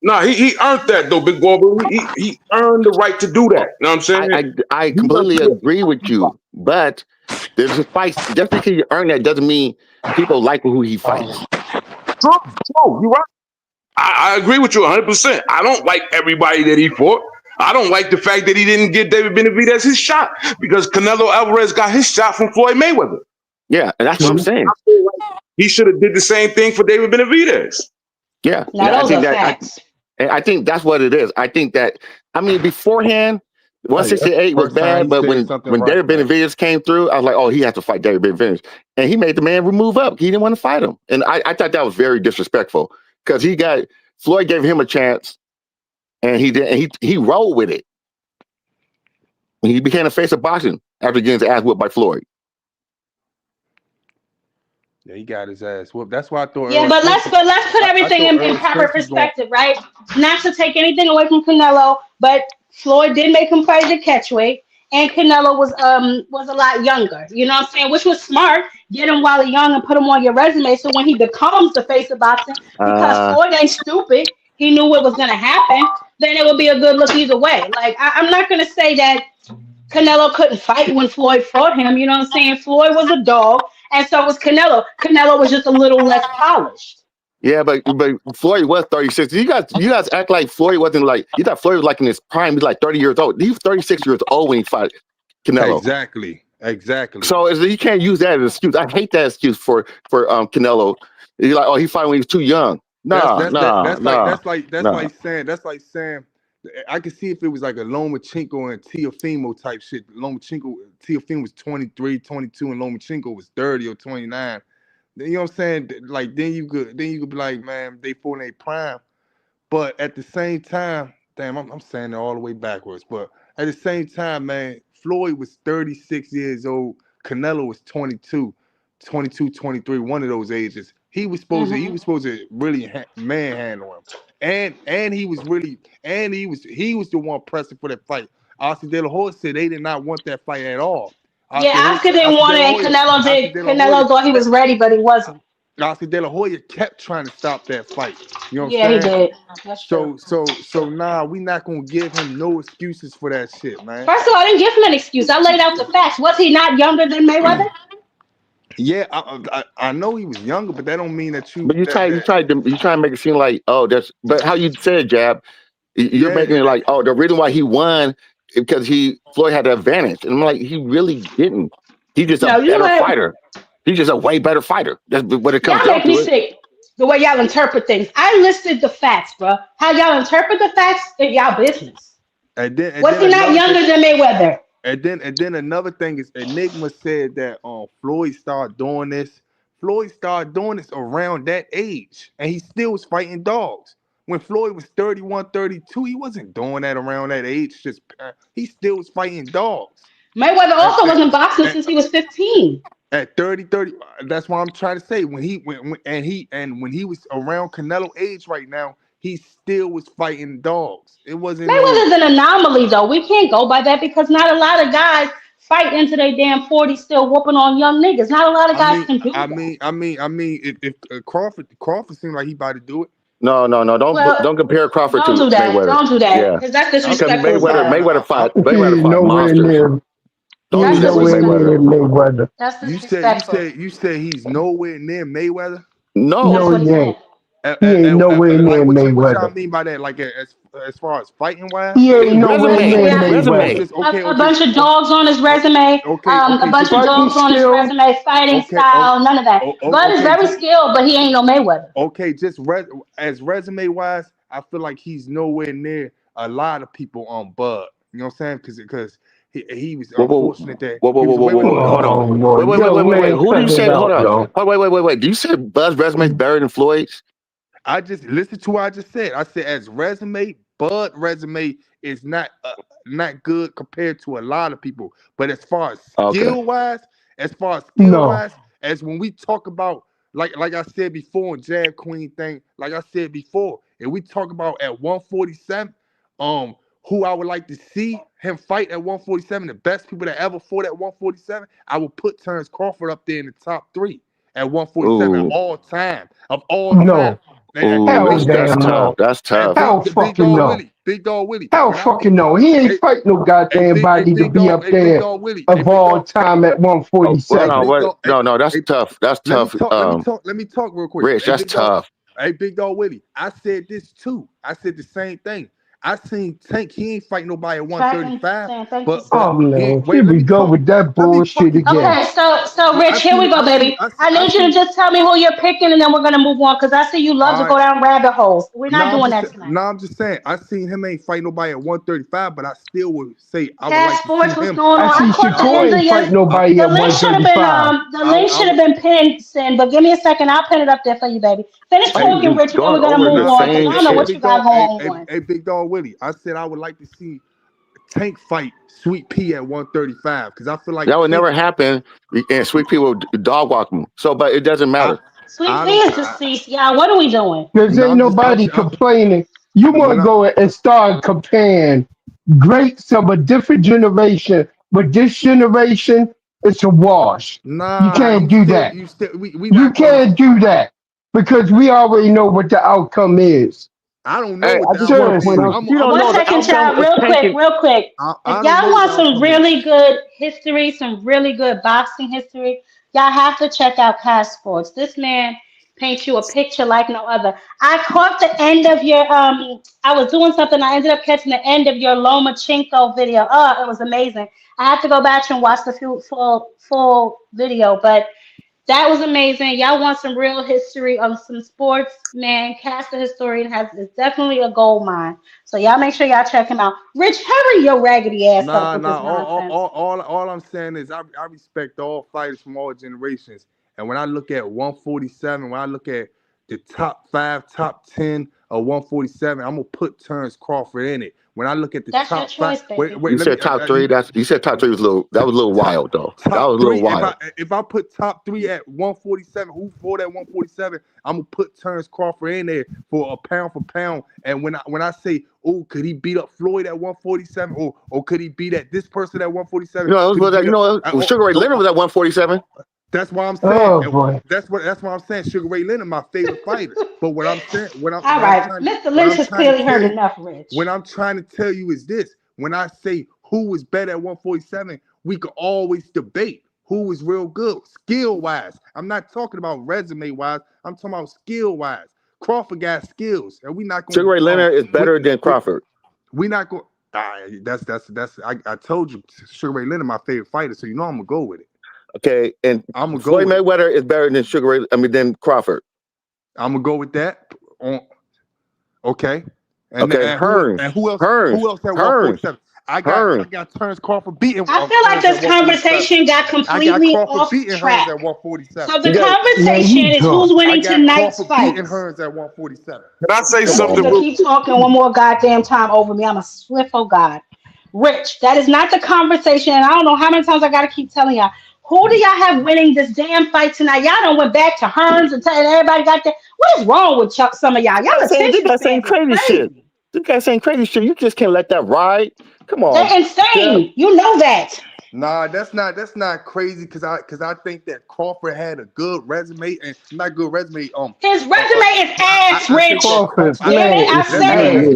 Nah, he earned that though, Big Boy. But he earned the right to do that. Well, You know what I'm saying? I He went completely through agree with that. you, but there's a fight. Just because you earn that doesn't mean people like who he fights. True, true. You're right. I agree with you 100%. I don't like everybody that he fought. I don't like the fact that he didn't get David Benavidez his shot because Canelo Alvarez got his shot from Floyd Mayweather. Yeah, and that's what I'm So I saying. feel like he should have did the same thing for David Benavidez. Yeah, Now yeah. I those think are that. facts. I think that's what it is. I think that. I mean, beforehand, Hey, that's the 168 was first time bad, he but said something when right, David man. Benavidez came through, I was like, oh, he has to fight David Benavidez, and he made the man move up. He didn't want to fight him, and I thought that was very disrespectful because he got Floyd gave him a chance, and he did. And he rolled with it. He became the face of boxing after getting his ass whipped by Floyd. Yeah, he got his ass whooped. That's why I thought Yeah, Earl Spence. but let's put I everything thought in Earl proper Spence was going. perspective, right? Not to take anything away from Canelo, but Floyd did make him fight the catch weight, and Canelo was a lot younger. You know what I'm saying? Which was smart. Get him while he's young and put him on your resume. So when he becomes the face of boxing, because Uh, Floyd ain't stupid, he knew what was gonna happen. Then it would be a good look either way. Like I'm not gonna say that Canelo couldn't fight when Floyd fought him. You know what I'm saying? Floyd was a dog, and so was Canelo. Canelo was just a little less polished. yeah, but Floyd was 36. You guys act like Floyd wasn't like you thought Floyd was like in his prime. He's like 30 years old. He was 36 years old when he fought Canelo. Exactly, exactly. So you can't use that as an excuse. I hate that excuse for Canelo. You're like, oh, he fought when he was too young. That's Nah, that's that nah, that's like nah, that's like that's nah. like saying I could see if it was like a Lomachenko and Teofimo type shit. Teofimo was 23, 22, and Lomachenko was 30 or 29. Then you know what I'm saying? Like then you could be like, man, they full in their prime. But at the same time, damn, I'm saying it all the way backwards. But at the same time, man, Floyd was 36 years old. Canelo was 22, 22, 23, one of those ages. He Hmm. was supposed to really manhandle him. And he was the one pressing for that fight. Oscar De La Hoya said they did not want that fight at all. Yeah, Oscar didn't Oscar De want it, La and Hoya, Canelo Oscar did. De La Hoya Canelo thought he was ready, but he wasn't. Oscar De La Hoya kept trying to stop that fight. You know what Yeah, he I'm saying? did. That's true. So nah, we not gonna give him no excuses for that shit, man. First of all, I didn't give him an excuse. I laid out the facts. Was he not younger than Mayweather? Yeah, I know he was younger, but that don't mean that But you try, that you try to make it seem like, oh, that's. But how you said, Jab, you're yeah. making it like, oh, the reason why he won is because Floyd had the advantage, and I'm like, he really didn't. He's just a No, you know better what? fighter. He's just a way better fighter. That's what it comes Y'all down make me to. It. sick. The way y'all interpret things. I listed the facts, bro. How y'all interpret the facts is y'all business. And Was then he not another thing, younger than Mayweather? and then another thing is Enigma said that Floyd started doing this. Floyd started doing this around that age, and he still was fighting dogs. When Floyd was 31, 32, he wasn't doing that around that age. He still was fighting dogs. Mayweather At, also at, wasn't boxing at, since he was 15. at 30, that's what I'm trying to say. When he was around Canelo age right now, he still was fighting dogs. It wasn't no. Mayweather's an anomaly, though. We can't go by that because not a lot of guys fight into their damn 40 still whooping on young niggas. Not a lot of I guys mean, can do I that. mean, I mean, I mean, if Crawford seemed like he about to do it. No. Well, Don't compare Crawford don't to do that. Mayweather. Don't do that Yeah, because that's because disrespectful as hell. Mayweather He ain't fought nowhere monsters. near. He Don't That's ain't compare him with nowhere Mayweather. near disrespectful. Mayweather. That's You said disrespectful. he's nowhere near Mayweather. No, That's No, what he he ain't. said. He ain't nowhere near Like what y'all Mayweather. mean by that? Like as far as fighting wise? He ain't nowhere resume, near Yeah. Mayweather. resume. Just okay, A okay, bunch of okay, dogs on his resume. A okay. bunch Just of Fighting dogs on his skills. resume. Fighting okay, oh, style. None of that. Bud is okay. very Just skilled, but he ain't no Mayweather. okay. As resume wise, I feel like he's nowhere near a lot of people on Bud. You know what I'm saying? Because he was Whoa, whoa, unfortunate that whoa, whoa, he whoa, was whoa, wait whoa, wait whoa. wait hold Hold on on. Oh Lord, yo Wait. man, Who do you cut it say? Hold out, on. yo. Wait. Do you say Bud's resume is better than Floyd's? I just listen to what I just said. I said as resume, Bud resume is not good compared to a lot of people. But Okay. as far as skill No, wise, as when we talk about like I said before, and Jag Queen thing, like I said before, if we talk about at 147, who I would like to see him fight at 147, the best people that ever fought at 147, I would put Terrence Crawford up there in the top three at 147 Ooh, of all time. no. And Hell big that's damn tough. no. That's and tough. Hell big fucking dog no. Willie, big dog Willie. Hell When I fucking no. He ain't hey, fight no goddamn body to be up big there dog Willie, of all time at Well, no, 147. what? No, that's hey, tough. That's tough. let me talk real quick. Rich, Hey, that's big dog, tough. hey, big dog Willie. I said this too. I said the same thing. I seen Tank. He ain't fight nobody at Tracking, 135. saying thank you, But sir. Oh he man, here wait. Let we me go talk. with that Let me bullshit fucking talk. again. Okay, so I Rich, here we seen. go, baby. I I need you to seen. just tell me who you're picking, and then we're gonna move on because I see you love to All go right. down rabbit holes. We're No, not doing that tonight. I'm just saying. I seen him ain't fight nobody at 135, but I still would say I would Cash like to see Sports, what's him. going I on? I see caught the Shakur ends of ain't yes. fight nobody The at link should have been 135. pinned, Sin, but give me a second. I'll pin it up there for you, baby. Finish I, Hey, talking, you Rich, and then going we're gonna over the move nah, on because same I don't know hey, shit. what you big got dog, going on. big dog Willie. I said I would like to see Tank fight Sweet P at 135 because I feel like That would Tank. never happen, and sweet people dog walk them. So, but it doesn't I, matter. Sweet I Pea don't. is deceased, y'all. What are we doing? Because No, ain't nobody complaining. You want when to I go and start comparing greats of a different generation, but this generation, it's a wash. You nah, can't do that. we You not gonna. can't do that because we already know what the outcome is. I don't know Hey, what I the just want to outcome point is. Seriously. out you don't One know the second, outcome child, of tanking. real quick. If I don't y'all know what want the some outcome is. really good history, some really good boxing history, y'all have to check out Cash Sports. This man paints you a picture like no other. I caught the end of your I was doing something, I ended up catching the end of your Lomachenko video. Oh, it was amazing. I have to go back and watch the full video, but that was amazing. Y'all want some real history of some sports, man. Cass the Historian has is definitely a gold mine. So y'all make sure y'all check him out. Rich, hurry your raggedy ass up Nah, with this nah. nonsense. All I'm saying is I respect all fighters from all generations. And when I look at 147, when I look at the top 5, top 10 of 147, I'm gonna put Terrence Crawford in it. When I look at the That's your top five, choice, baby. You let me said top three. You said top three was a little. That was a little top wild though. That top was a little three. wild. If I put top three at 147, who fought at 147? I'm gonna put Terrence Crawford in there for a pound. And when I say, oh, could he beat up Floyd at 147, or could he beat at this person at 147? You know, it Could he was that. beat You up? know, Sugar Ray Leonard was at 147. That's why I'm saying. Oh boy. That's why I'm saying Sugar Ray Leonard my favorite fighter. But what I'm saying, All right. Mr. what Lynch I'm has trying to clearly tell heard you, enough, Rich. what I'm trying to tell you is this: when I say who was better at 147, we could always debate who was real good, skill wise. I'm not talking about resume wise. I'm talking about skill wise. Crawford got skills, and we not Sugar going. Ray Leonard is better than Crawford. We not going. That's. I told you, Sugar Ray Leonard my favorite fighter, so you know I'm gonna go with it. Okay, and I'm gonna go Floyd with it. Mayweather is better than Sugar Ray. I mean, than Crawford. I'm gonna go with that. Okay. And Okay, who else? Who else at Hearns. 147? I Hearns. got Terrence Crawford beating. I feel like Hearns this at 147. conversation got I got completely Crawford off beating track. Hearns at 147. So the You got Man, conversation you is drunk. who's I winning got tonight's Crawford beating fights. Hearns at 147. Can I say This come on, something nigga man. real? keep talking one more goddamn time over me. I'm a swift, oh God. Rich, that is not the conversation. And I don't know how many times I got to keep telling y'all. Who do y'all have winning this damn fight tonight? Y'all done went back to Hearns and telling everybody got that. What is wrong with some of y'all? Y'all They attention got saying spans is crazy shit. crazy. This guy saying crazy shit. You just can't let that ride. Come on, They're Deb. insane. You know that. Nah, that's not crazy because I think that Crawford had a good resume and not good resume. His resume is ass, I think Rich. that Crawford's Damn it, man I is said it. ass.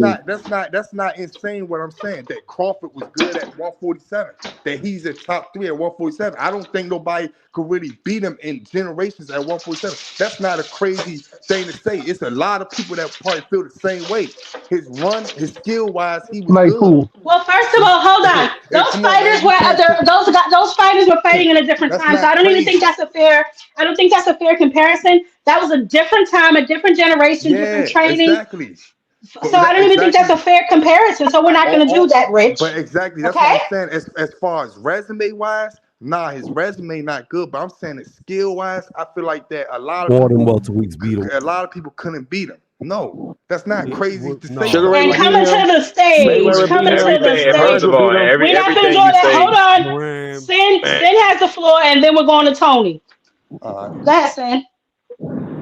that's not insane. What I'm saying that Crawford was good at 147. That he's a top 3 at 147. I don't think nobody could really beat him in generations at 147. That's not a crazy thing to say. It's a lot of people that probably feel the same way. His run, his skill wise, he was Like good. who? Well, first of all, hold on. And Those come on, fighters man, you were can't. those fighters were fighting in a different That's time. So not I don't even think crazy. that's a fair. I don't think that's a fair comparison. That was a different time, a different generation, different Yeah, training. exactly. So But I that, don't even think that's exactly. a fair comparison. So we're not going to do that, But Rich. exactly, that's what Okay? I'm saying. As far as resume wise, nah, his resume not good. But I'm saying that skill wise, I feel like that More than welterweights beat him. a lot of people couldn't beat him. No, that's not crazy to say Sugar something Ray And would like beat coming that. to him. the stage, Mayweather beat coming to him. the Everything, stage. first Hearns of would beat all, him. We're not going to do everything all you that. say, Hold on. Graham. man. Sin has the floor, and then we're going to Tony. All right. Go ahead, Sin.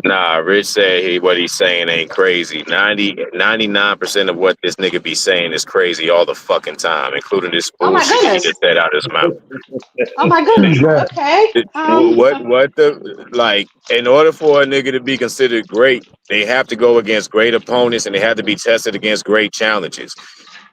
Nah, Rich said what he's saying ain't crazy. 99% of what this nigga be saying is crazy all the fucking time, including this Oh my bullshit he goodness. just said out his mouth. Oh my Who's goodness. that? Okay. What the, like, in order for a nigga to be considered great, they have to go against great opponents and they have to be tested against great challenges.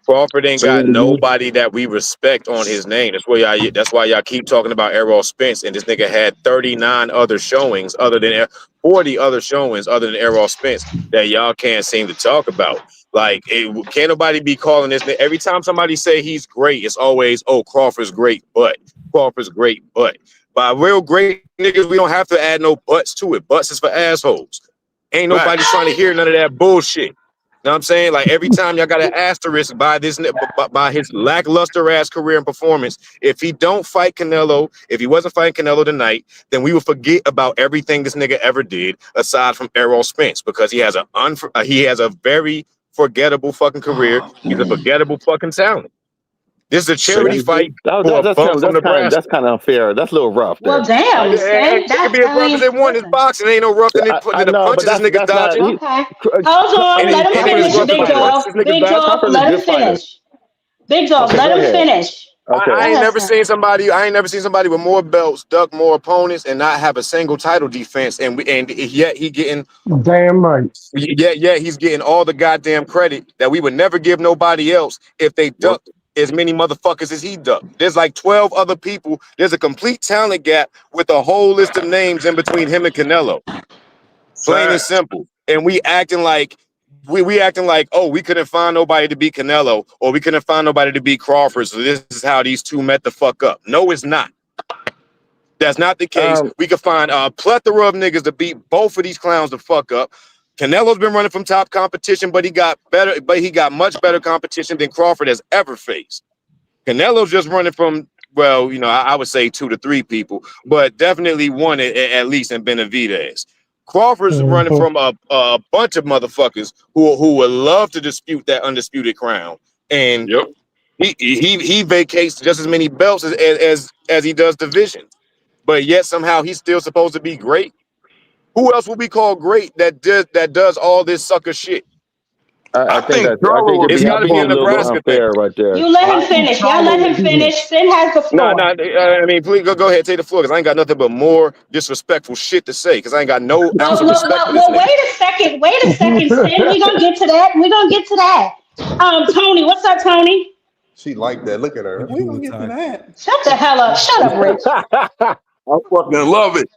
Crawford ain't Say got it again. nobody that we respect on his name. That's why y'all keep talking about Errol Spence, and this nigga had 39 other showings other than 40 other showings other than Errol Spence that y'all can't seem to talk about. Like, can't nobody be calling this nigga. Every time somebody say he's great, it's always, oh, Crawford's great, but Crawford's great, but by real great niggas, we don't have to add no buts to it. Buts is for assholes. Ain't nobody trying to hear none of that bullshit. You know what I'm saying? Like, every time y'all got an asterisk by by his lackluster ass career and performance. If he don't fight Canelo, if he wasn't fighting Canelo tonight, then we would forget about everything this nigga ever did aside from Errol Spence because he has a very forgettable fucking career. He's a forgettable fucking talent. This is a Say charity it again. fight for a bum from That's Nebraska. kind of unfair. That's a little rough Well, there. damn, Sin. It could be as I rough as mean, they want. It's listen. boxing. Ain't no rough than I the know, but punches this nigga's that's not. dodging. Okay. Hold on. It Let ain't, him it ain't as finish, rough as Big the fighter. dog. punches this nigga's Big dodging. dog, Crawford's a let him good fighter. finish. Big dog, Okay, let go him ahead. finish. Okay. Go I ain't ahead, never Sin. seen somebody with more belts, duck more opponents, and not have a single title defense. And yet Damn right. he's getting all the goddamn credit that we would never give nobody else if they Well, ducked as many motherfuckers as he ducked. There's like 12 other people. There's a complete talent gap with a whole list of names in between him and Canelo. Plain and Facts. simple. And we acting like oh, we couldn't find nobody to beat Canelo or we couldn't find nobody to beat Crawford. So this is how these two met the fuck up. No, it's not. That's not the case. We could find a plethora of niggas to beat both of these clowns the fuck up. Canelo's been running from top competition, but he got much better competition than Crawford has ever faced. Canelo's just running from, well, I would say 2 to 3 people, but definitely one at least in Benavidez. Crawford's running Mhm. from a bunch of motherfuckers who would love to dispute that undisputed crown, and Yep. he vacates just as many belts as he does divisions, but yet somehow he's still supposed to be great. Who else will be called great that does all this sucker shit? I think Charlo would It's be got to be a a little bit Nebraska thing. unfair right there. You let I him think finish. Y'all Charlo let would him be finish. Sin has the No, floor. no. I mean, please go ahead, take the floor, because I ain't got nothing but more disrespectful shit to say, because I ain't got no Well, ounce of well, respect for well, this well, nigga. wait a second. Wait a second, Sin. We're gonna get to that. We're gonna get to that. Tony, what's up, Tony? She like that. Look at How her. you We gonna doing, get to Ty? that. Shut the hell up. Shut up, Rich. I fucking love it.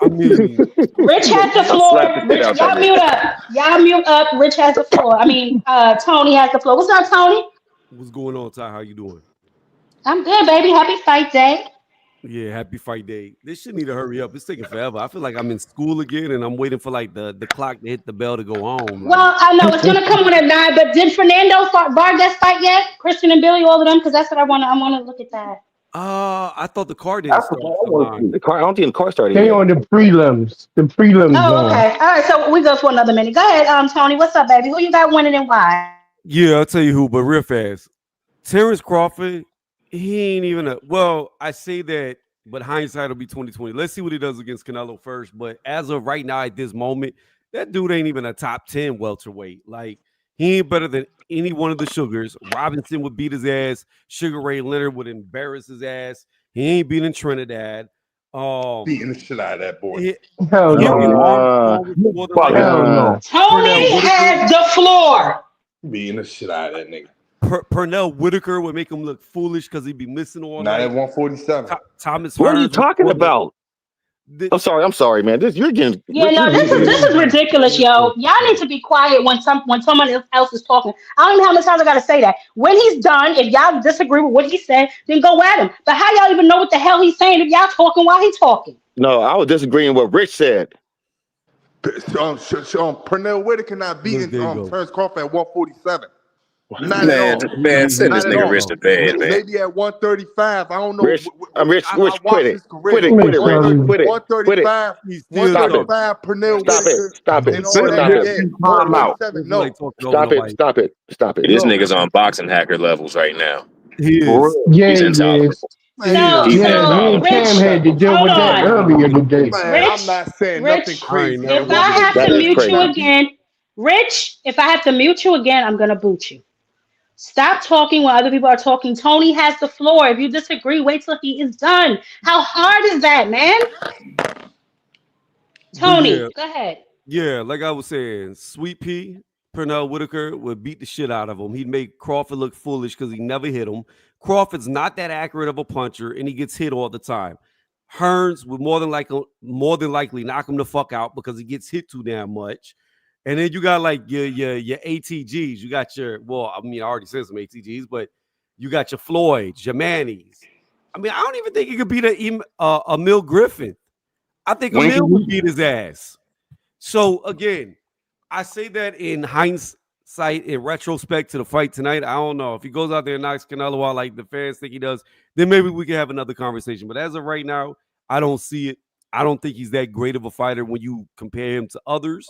I mean, Rich has the I'll floor. slap the shit Rich, out that y'all nigga. mute up. Y'all mute up. Rich has the floor. Tony has the floor. What's up, Tony? what's going on, Ty? How you doing? I'm good, baby. Happy fight day. Yeah, happy fight day. This shit need to hurry up. It's taking forever. I feel like I'm in school again and I'm waiting for like the clock to hit the bell to go home. Like, Well, I know it's gonna come on at 9, but did Fernando Vargas fight yet? Christian and Billy, all of them, because that's what I want to. I want to look at that. I thought the car I didn't start forgot. I till want to 9. see the car. I don't think the car started They yet. on the prelims. The prelims Oh, on. okay. All right. So we go for another minute. Go ahead, Tony. What's up, baby? Who you got winning and why? Yeah, I'll tell you who, but real fast. Terrence Crawford, he ain't even I say that, but hindsight will be 2020. Let's see what he does against Canelo first. But as of right now, at this moment, that dude ain't even a top 10 welterweight. Like, he ain't better than any one of the Sugars. Robinson would beat his ass. Sugar Ray Leonard would embarrass his ass. He ain't beating Trinidad. Beating the shit out of that boy. Hell Him and no. Armstrong was more than likely. Hell no. Tony Pernell has Whitaker, the floor. Beating the shit out of that nigga. Pernell Whitaker would make him look foolish because he'd be missing all Not night. at 147. Thomas What are you Hearns was talking more than- about? I'm sorry, man. You're getting. Yeah, no, this is ridiculous, yo. Y'all need to be quiet when someone else is talking. I don't even know how many times I gotta say that. When he's done, if y'all disagree with what he said, then go at him. But how y'all even know what the hell he's saying if y'all talking while he's talking? No, I was disagreeing with what Rich said. Pernell Whitaker not beating Terrence Crawford at 147. Not Man, at all. man, send this Not at nigga all. Rich to bed, man. Maybe at 135. I don't know. Rich, Rich, I Rich, watched quit his it. career. Quit it, quit it, Rich. Quit it. Quit it. 135. Stop it. 135. Pernell Stop it. Whitaker. Stop it. And all Stop that. it. Yeah. Time out. 147. No. Stop it. Stop it. Stop it. This No. nigga's on boxing hacker levels right now. He is. Yeah, He's he intolerable. is. So, He's Yeah, me intolerable. and Cam had to deal hold with that on. earlier today. Man, I'm not saying Rich, nothing crazy. if I have That to is mute crazy. you again, Rich, if I have to mute you again, I'm gonna boot you. Stop talking when other people are talking. Tony has the floor. If you disagree, wait till he is done. How hard is that, man? Tony, go ahead. Yeah, like I was saying, Sweet Pea, Pernell Whitaker would beat the shit out of him. He'd make Crawford look foolish because he never hit him. Crawford's not that accurate of a puncher, and he gets hit all the time. Hearns would more than likely knock him the fuck out because he gets hit too damn much. And then you got like your ATGs. You got I already said some ATGs, but you got your Floyds, your Mannies. I mean, I don't even think he could beat a Emil Griffin. I think Emil would beat his ass. So again, I say that in hindsight, in retrospect to the fight tonight. I don't know if he goes out there and knocks Canelo out like the fans think he does. Then maybe we can have another conversation. But as of right now, I don't see it. I don't think he's that great of a fighter when you compare him to others.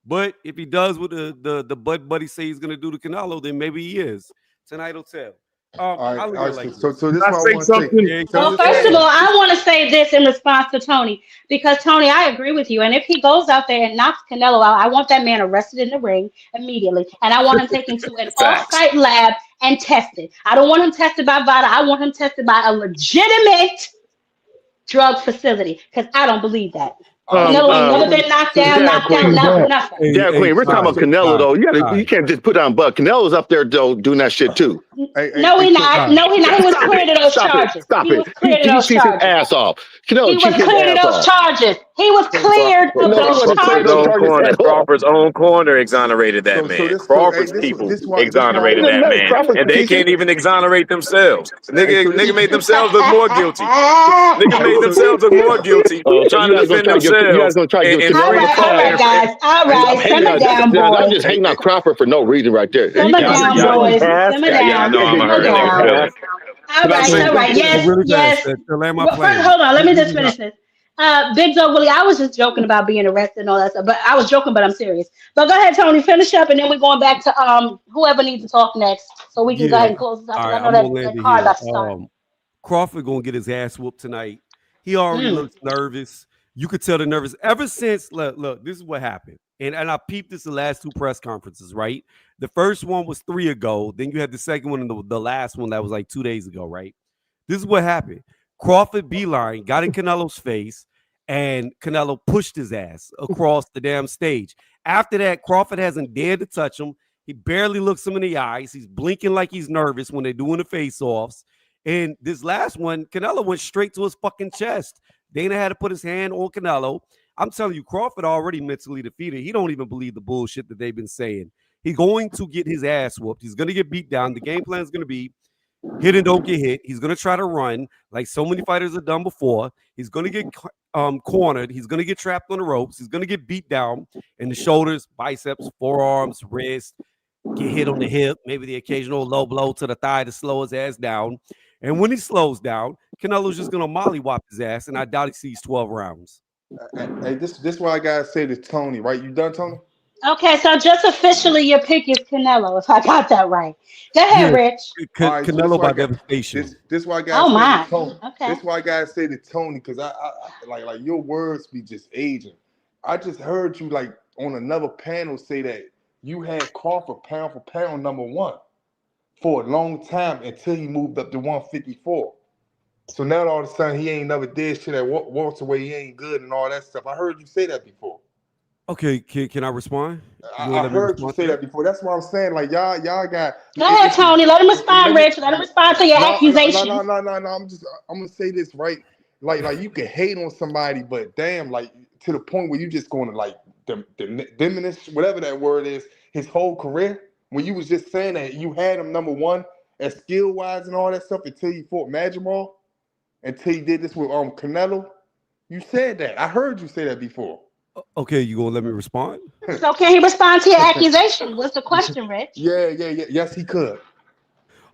But if he does what the Bud Buddy say he's going to do to Canelo, then maybe he is. Tonight will tell. All right, like so this is Can I what I say want to say. something? Well, first of all, I want to say this in response to Tony, because Tony, I agree with you. And if he goes out there and knocks Canelo out, I want that man arrested in the ring immediately. And I want him taken to an off-site lab and tested. I don't want him tested by VADA. I want him tested by a legitimate drug facility, because I don't believe that. Canelo ain't never been knocked down, knocked out, nothing. Yeah, Queen, we're talking about Canelo though. You can't just put on Buck. Canelo's up there though doing that shit too. No, he not. No, he not. He was cleared of those charges. Stop He was it. cleared of He those cheats his charges. ass off. Canelo He was cheats his cleared of ass those off. charges. He was cleared of those charges. Crawford's own corner exonerated that man. Crawford's people exonerated that man, and they can't even exonerate themselves. Nigga made themselves look more guilty. Nigga made themselves look more guilty, trying to defend themselves. You guys gonna try to get All right, guys. All right, simmer down, I'm boys. just hating on Crawford for no reason right there. Simmer down, boys. Simmer down. Simmer down. All right. Yes. Hold on. Let me just finish this. Big Dog Willie, I was just joking about being arrested and all that stuff, but I was joking, but I'm serious. But go ahead, Tony, finish up, and then we're going back to whoever needs to talk next, so we can go ahead and close this out. All right, I know I'm that card got started. Crawford gonna get his ass whooped tonight. He already looks nervous. You could tell the nervous ever since. Look, this is what happened, and I peeped this the last two press conferences. Right, the first one was 3 ago. Then you had the second one and the last one that was like 2 days ago. Right, this is what happened. Crawford beeline got in Canelo's face, and Canelo pushed his ass across the damn stage. After that, Crawford hasn't dared to touch him. He barely looks him in the eyes. He's blinking like he's nervous when they're doing the face-offs. And this last one, Canelo went straight to his fucking chest. Dana had to put his hand on Canelo. I'm telling you, Crawford already mentally defeated. He don't even believe the bullshit that they've been saying. He's going to get his ass whooped. He's going to get beat down. The game plan is going to be Hit and don't get hit. He's going to try to run like so many fighters have done before. He's going to get cornered. He's going to get trapped on the ropes. He's going to get beat down in the shoulders, biceps, forearms, wrist, get hit on the hip, maybe the occasional low blow to the thigh to slow his ass down. And when he slows down, Canelo's just going to mollywop his ass, and I doubt he sees 12 rounds. Hey, this why I gotta say to Tony, right? You done, Tony? Okay, so just officially your pick is Canelo, if I got that right. Go ahead, Rich. All right, so Canelo by this devastation. This why I Oh gotta say my. to Tony. Okay. This why I gotta say to Tony, because I like your words be just aging. I just heard you like on another panel say that you had Crawford pound for pound #1 for a long time until he moved up to 154. So now all of a sudden he ain't never did shit at welterweight. He ain't good and all that stuff. I heard you say that before. Okay, can I respond? I heard you say that before. That's what I'm saying. Like y'all got. Go ahead, Tony. Let him respond, Rich. Let him respond to your accusations. No. I'm gonna say this right. Like you can hate on somebody, but damn, like to the point where you just going to like diminish whatever that word is. His whole career. When you was just saying that you had him #1 as skill wise and all that stuff until he fought Madrimal, until he did this with Canelo. You said that. I heard you say that before. Okay, you gonna let me respond? So can he respond to your accusation? What's the question, Rich? Yeah. Yes, he could.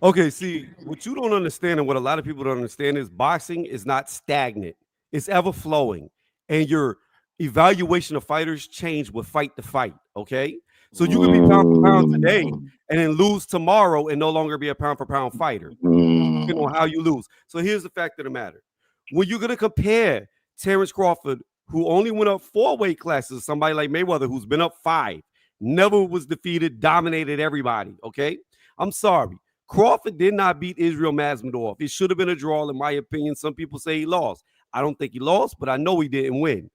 Okay, see, what you don't understand and what a lot of people don't understand is boxing is not stagnant. It's ever flowing. And your evaluation of fighters change with fight to fight, okay? So you could be pound for pound today and then lose tomorrow and no longer be a pound for pound fighter, depending on how you lose. So here's the fact of the matter. When you're going to compare Terrence Crawford, who only went up 4 weight classes, somebody like Mayweather, who's been up 5, never was defeated, dominated everybody, okay? I'm sorry. Crawford did not beat Israel Masvidal. It should have been a draw, in my opinion. Some people say he lost. I don't think he lost, but I know he didn't win.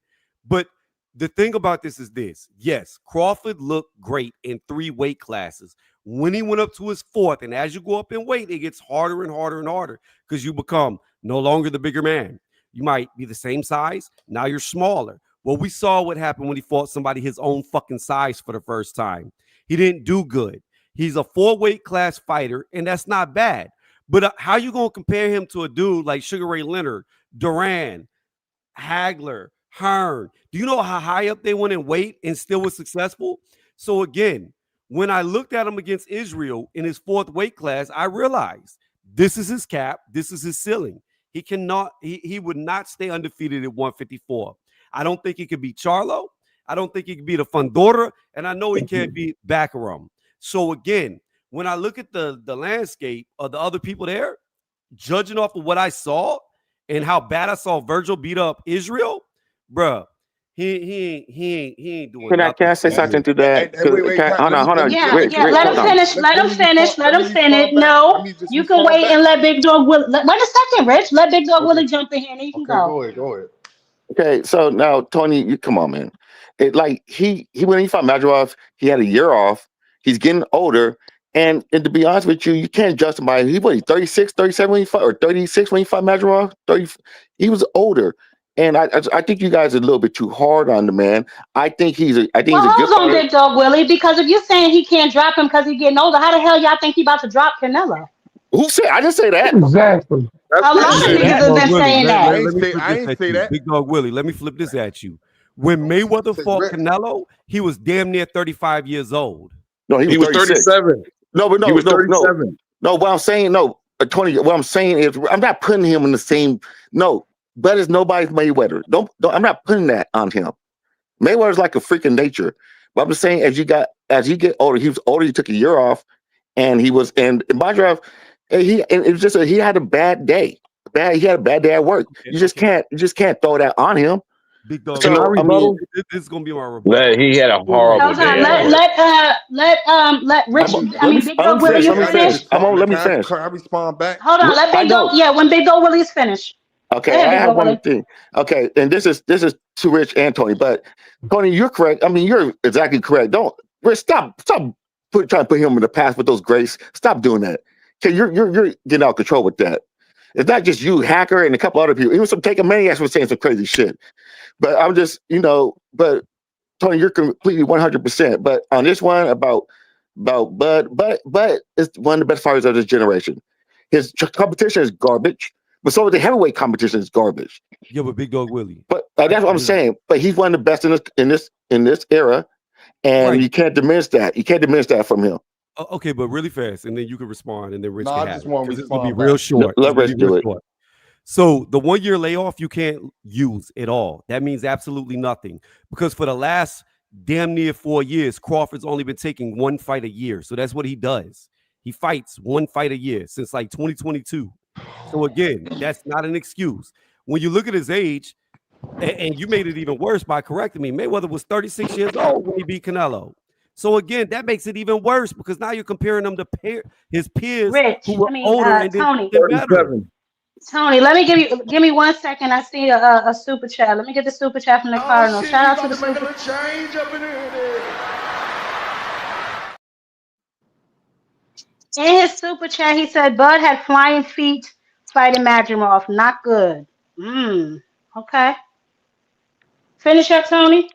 But the thing about this is this. Yes, Crawford looked great in 3 weight classes. When he went up to his 4th, and as you go up in weight, it gets harder and harder and harder because you become no longer the bigger man. You might be the same size. Now you're smaller. Well, we saw what happened when he fought somebody his own fucking size for the first time. He didn't do good. He's a 4 weight class fighter, and that's not bad. But how you going to compare him to a dude like Sugar Ray Leonard, Duran, Hagler, Hearn? Do you know how high up they went in weight and still was successful? So again, when I looked at him against Israel in his 4th weight class, I realized this is his cap. This is his ceiling. He cannot, he would not stay undefeated at 154. I don't think he could beat Charlo. I don't think he could beat a Fundora. And I know he can't beat Baccarum. So again, when I look at the landscape of the other people there, judging off of what I saw and how bad I saw Virgil beat up Israel, bruh, he ain't doing Can nothing. I say something to that? Hold on. Yeah, Rich, let him finish. Let him finish. No, you can wait and let Big Dog Willie. Wait a second, Rich. Let Big Dog Willie jump in here and he can go. Go ahead. Okay, so now Tony, you come on, man. It like he when he fought Madrigal, he had a year off. He's getting older, and to be honest with you, you can't justify. He 36, 37 when he fought, or 36 when he fought Madrigal. 30, he was older. And I think you guys are a little bit too hard on the man. I think he's a good hold on, fighter. Big Dog Willie, because if you're saying he can't drop him because he's getting older, how the hell y'all think he about to drop Canelo? Who said? I didn't say that. Exactly. A lot of niggas have been saying that. I ain't say that. Big Dog Willie, let me flip this at you. When Mayweather fought Canelo, he was damn near 35 years old. No, he was 37. No, but no, he was no, 37. no. What I'm saying, no, 20. What I'm saying is, I'm not putting him in the same. No, but it's nobody's Mayweather. Don't. I'm not putting that on him. Mayweather's like a freak in nature. But I'm just saying, as you get older, he was older. He took a year off, and he was. And in my draft, it was just he had a bad day. He had a bad day at work. You just can't throw that on him. Big Dog. So, I mean, this is gonna be my rebuttal. He had a horrible day. Let Rich. Big Dog Willie, you finish. Let me finish. I respond back. Hold on, let Big Dog. Yeah, when Big Dog Willie's finished. Okay, I have one thing. Okay, and this is to Rich and Tony, but Tony, you're correct. I mean, you're exactly correct. Don't Rich, stop trying to put him in the past with those grace. Stop doing that. Okay, you're getting out of control with that. It's not just you, Hacker, and a couple other people. Even some Taking Maniacs were saying some crazy shit. But I'm just, but Tony, you're completely 100%. But on this one about Bud is one of the best fighters of this generation. His competition is garbage. But so the heavyweight competition is garbage. Yeah, but Big Dog Willie. But that's what I'm saying. But he's one of the best in this era, and you can't diminish that. You can't diminish that from him. Okay, but really fast, and then you can respond, and then Rich No, can I have just it. want to It's gonna be respond real back. short. Let Rich do it. So the 1 year layoff you can't use at all. That means absolutely nothing, because for the last damn near 4 years, Crawford's only been taking one fight a year. So that's what he does. He fights one fight a year since like 2022. So again, that's not an excuse. When you look at his age, and you made it even worse by correcting me, Mayweather was 36 years old when he beat Canelo. So again, that makes it even worse because now you're comparing them to his peers Rich, who were I mean, older and Tony. did better. Tony, let me give me 1 second. I see a super chat. Let me get the super chat from the Cardinal. Shit, Shout we out to about the to make a super. little change up in here. In his super chat, he said Bud had flying feet fighting Madrimov. Not good. Okay. Finish up, Tony.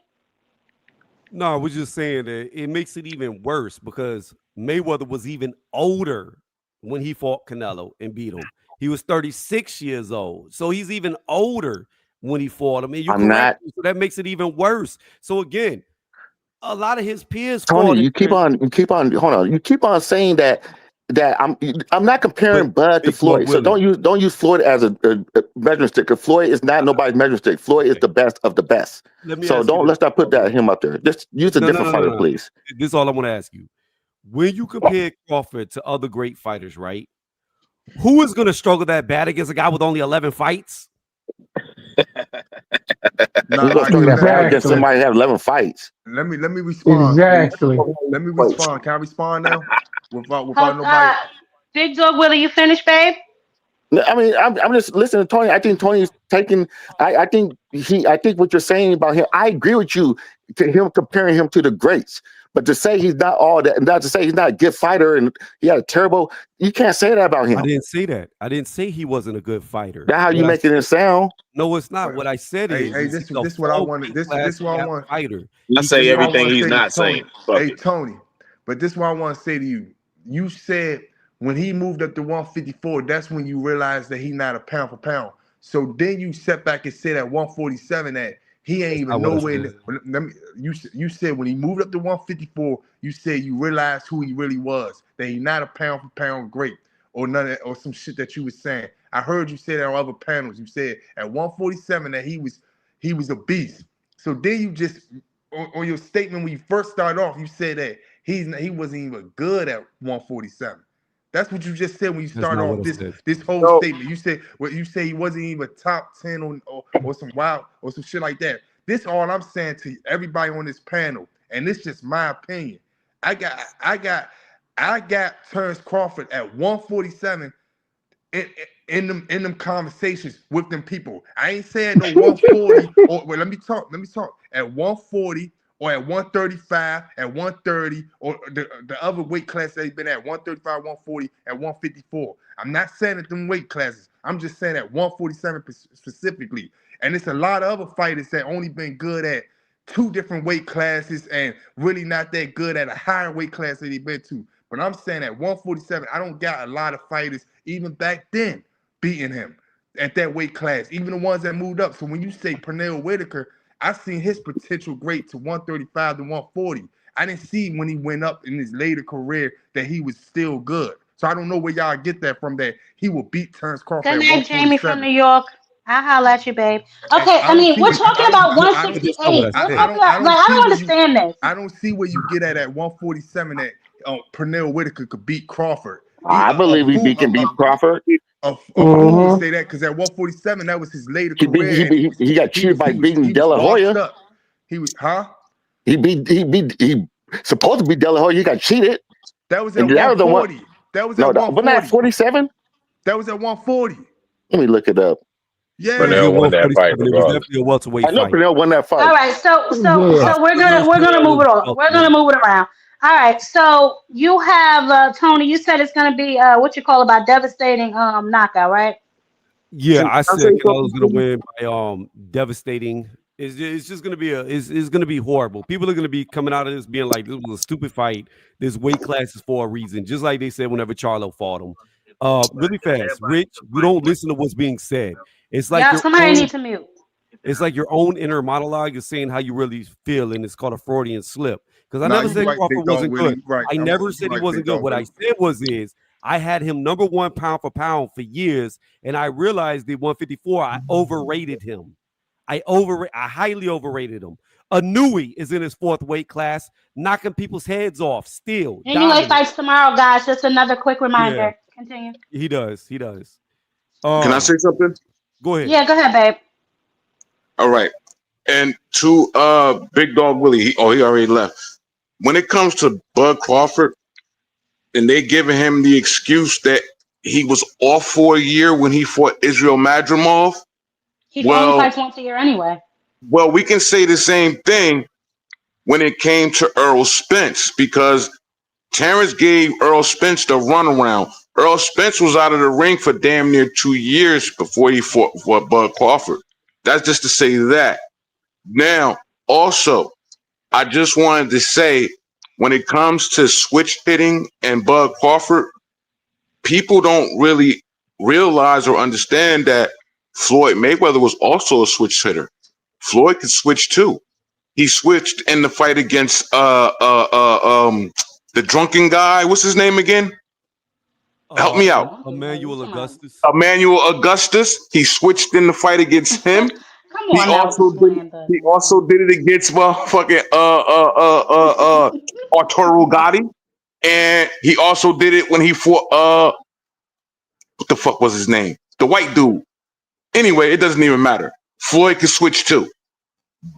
No, I was just saying that it makes it even worse because Mayweather was even older when he fought Canelo and beat him. He was 36 years old. So he's even older when he fought him. And you correct me, so that makes it even worse. So again, a lot of his peers fought. Tony, you keep on hold on. You keep on saying that I'm not comparing Bud to Floyd. So don't use Floyd as a measuring stick. Floyd is not nobody's measuring stick. Floyd is the best of the best. So let's not put him up there. Just use a different fighter, please. This is all I want to ask you. When you compare Crawford to other great fighters, right? Who is going to struggle that bad against a guy with only 11 fights? Against somebody have 11 fights. Let me respond. Exactly. Let me respond. Can I respond now? Without nobody. Big Dog Willie, you finished, babe? I mean, I'm just listening to Tony. I think Tony's taking. I think what you're saying about him. I agree with you. To him comparing him to the greats, but to say he's not all that, and not to say he's not a good fighter and he had a terrible. You can't say that about him. I didn't say that. I didn't say he wasn't a good fighter. That's how you making it sound. No, it's not. What I said is, this what I wanted. This what I want. Fighter. I say everything he's not saying. Hey, Tony, but this is what I want to say to you. You said when he moved up to 154, that's when you realized that he's not a pound for pound. So then you set back and said at 147 that he ain't even nowhere. You said when he moved up to 154, you said you realized who he really was. That he's not a pound for pound great or none of that, or some shit that you was saying. I heard you say that on other panels. You said at 147 that he was a beast. So then you just on your statement when you first started off, you said that he wasn't even good at 147. That's what you just said when you started off this whole statement. You said he wasn't even top 10 or some wild or some shit like that. This all I'm saying to everybody on this panel, and this just my opinion. I got Terrence Crawford at 147 in them conversations with them people. I ain't saying no 140 or let me talk. At 140 or at 135, at 130, or the other weight class they've been at 135, 140, at 154. I'm not saying at them weight classes. I'm just saying at 147 specifically. And it's a lot of other fighters that only been good at 2 different weight classes and really not that good at a higher weight class that they've been to. But I'm saying at 147, I don't got a lot of fighters even back then beating him at that weight class, even the ones that moved up. So when you say Pernell Whitaker, I seen his potential great to 135 to 140. I didn't see when he went up in his later career that he was still good. So I don't know where y'all get that from, that he will beat Terrence Crawford. Good night, Jamie from New York. I'll holler at you, babe. Okay, I mean, we're talking about 168. I don't understand this. I don't see where you get at 147 that Pernell Whitaker could beat Crawford. I believe he can beat Crawford. I would say that because at 147, that was his later career. He got cheated by beating De La Hoya. He supposed to beat De La Hoya. He got cheated. That was at 140. That was at 140. Wasn't that 47? That was at 140. Let me look it up. Yeah, Pernell won that fight. It was definitely a welterweight fight. I know Pernell won that fight. All right, so we're gonna move it on. We're gonna move it around. All right, so you have Tony. You said it's gonna be what you call about devastating knockout, right? Yeah, I said Canelo's gonna win by devastating. It's just gonna be it's gonna be horrible. People are gonna be coming out of this being like, this was a stupid fight. There's weight classes for a reason, just like they said whenever Charlo fought him. Really fast, Rich. You don't listen to what's being said. It's like Yeah, your somebody own. needs to mute. It's like your own inner monologue is saying how you really feel, and it's called a Freudian slip. Because I Nah, never you said right, Crawford big dog wasn't Willie. good. You right. I never said he right, wasn't big good. dog What I Willie. said is I had him number one pound for pound for years, and I realized at 154 I overrated him. I highly overrated him. Anui is in his 4th weight class, knocking people's heads off, still Anyway, dominant. fights tomorrow, guys. Just another quick Yeah, reminder. Continue. he does. He does. Can I say something? Go ahead. Yeah, go ahead, babe. All right. And to Big Dog Willie, he already left. When it comes to Bud Crawford, and they giving him the excuse that he was off for a year when he fought Israel Madrimov, He only well, fights once a year anyway. we can say the same thing when it came to Earl Spence, because Terrence gave Earl Spence the runaround. Earl Spence was out of the ring for damn near 2 years before he fought for Bud Crawford. That's just to say that. Now, also, I just wanted to say, when it comes to switch hitting and Bud Crawford, people don't really realize or understand that Floyd Mayweather was also a switch hitter. Floyd could switch too. He switched in the fight against the drunken guy. What's his name again? Help me out. Emmanuel Augustus. Emmanuel Augustus. He switched in the fight against him. Come He on now, also did. He also did it against motherfucking Arturo Gotti, and he also did it when he fought what the fuck was his name? The white dude. Anyway, it doesn't even matter. Floyd can switch too.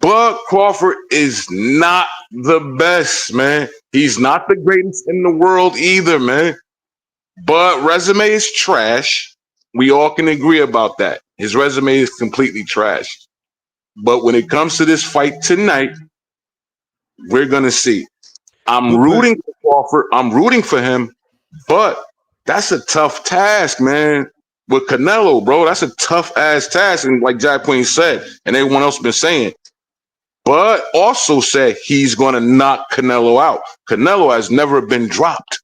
Bud Crawford is not the best, man. He's not the greatest in the world either, man. But resume is trash. We all can agree about that. His resume is completely trash. But when it comes to this fight tonight, we're gonna see. I'm rooting for Crawford. I'm rooting for him, but that's a tough task, man. With Canelo, bro, that's a tough ass task. And like Jack Queen said, and everyone else been saying, but also said he's gonna knock Canelo out. Canelo has never been dropped.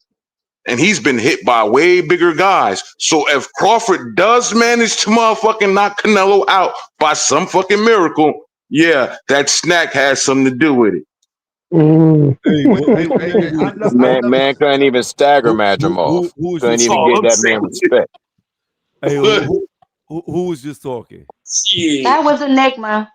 And he's been hit by way bigger guys. So if Crawford does manage to motherfucking knock Canelo out by some fucking miracle, yeah, that snack has something to do with it. Man couldn't even stagger Madrimov. Couldn't even get that man respect. Hey, who was just talking? That was Enigma.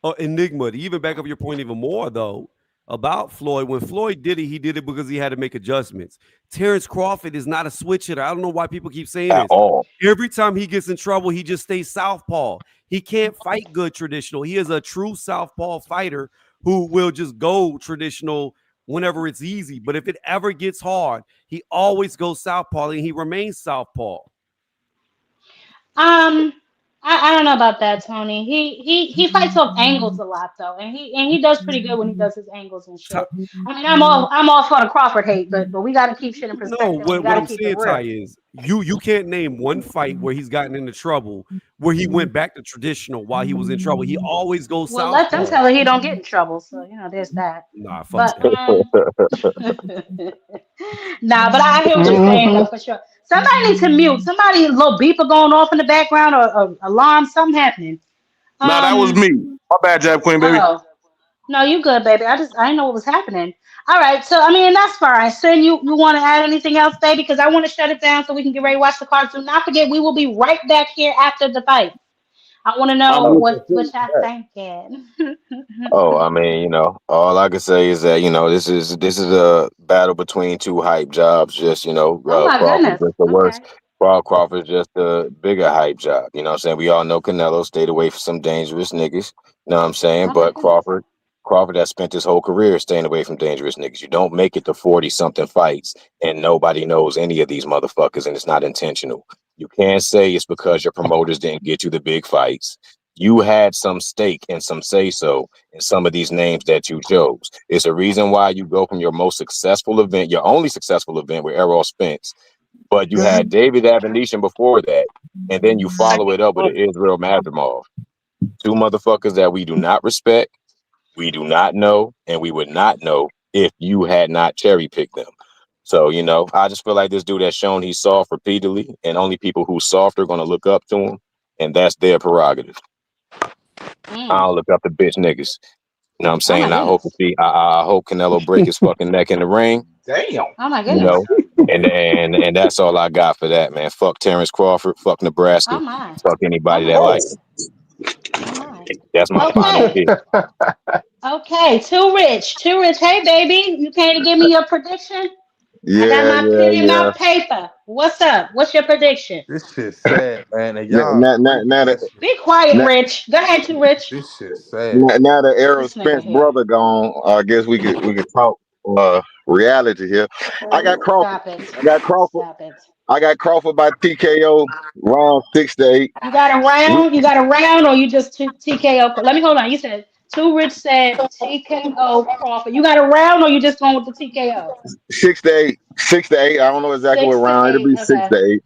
Oh, Enigma. To even back up your point even more, though, about Floyd. When Floyd did it, he did it because he had to make adjustments. Terrence Crawford is not a switch hitter. I don't know why people keep saying At this. all. Every time he gets in trouble, he just stays southpaw. He can't fight good traditional. He is a true southpaw fighter who will just go traditional whenever it's easy. But if it ever gets hard, he always goes southpaw and he remains southpaw. I don't know about that, Tony. He fights off angles a lot though, and he does pretty good when he does his angles and shit. I mean, I'm all for the Crawford hate, but we got to keep shit in No, perspective. We what got to I'm keep saying, it Ty, real. is you can't name one fight where he's gotten into trouble where he went back to traditional while he was in trouble. He always goes Well, let them southpaw. tell her he don't get in trouble. So there's that. Nah, fuck But nah, but I hear what you're saying though for sure. Somebody needs to mute. Somebody a little beeper going off in the background or alarm, something happening. No, that was me. My bad, Jab Queen, baby. Oh no, you good, baby. I didn't know what was happening. All right, so I mean that's fine. Sin, you want to add anything else, baby? Because I want to shut it down so we can get ready to watch the cards. Do not forget, we will be right back here after the fight. I want to know what y'all thinking. Oh, I mean, all I can say is that this is a battle between two hype jobs. Just Oh my Crawford goodness. just the worst. Okay. Crawford's just a bigger hype job. You know what I'm saying? We all know Canelo stayed away from some dangerous niggas. You know what I'm saying? Oh my But goodness. Crawford has spent his whole career staying away from dangerous niggas. You don't make it to 40 something fights and nobody knows any of these motherfuckers, and it's not intentional. You can't say it's because your promoters didn't get you the big fights. You had some stake and some say so in some of these names that you chose. It's a reason why you go from your most successful event, your only successful event with Errol Spence, but you had David Abination before that, and then you follow it up with Israel Madrimov. Two motherfuckers that we do not respect, we do not know, and we would not know if you had not cherry picked them. So, I just feel like this dude has shown he's soft repeatedly, and only people who soft are going to look up to him, and that's their prerogative. I don't look up to bitch niggas. You know what I'm Oh my saying? goodness. I hope Canelo break his fucking neck in the ring. Damn. Oh my You goodness. know, and that's all I got for that, man. Fuck Terrence Crawford. Fuck Oh Nebraska. my. Fuck Oh anybody my that like goodness. him. Oh my. That's my final Okay. pick. Okay. Too rich. Too rich. Hey baby, you came to give me your prediction? I got Yeah, my yeah, pen and yeah. my paper. What's up? What's your prediction? This shit sad, man. And Now, y'all now, now, agree with now that this shit. Be quiet, now, Rich. Go ahead, Too Rich. This shit sad. now that Errol This nigga Spence here. brother gone, I guess we could talk reality here. I got Crawford. Stop it. I got Crawford. Stop it. I got Crawford by TKO round 6 to 8. You got a round? You got a round, or you just TKO? Let me hold on. You said Too Rich said TKO Crawford. You got a round, or you just going with the TKO? 6 to 8. 6 to 8. I don't know exactly what Six to round. It'll eight. be six Okay. to eight.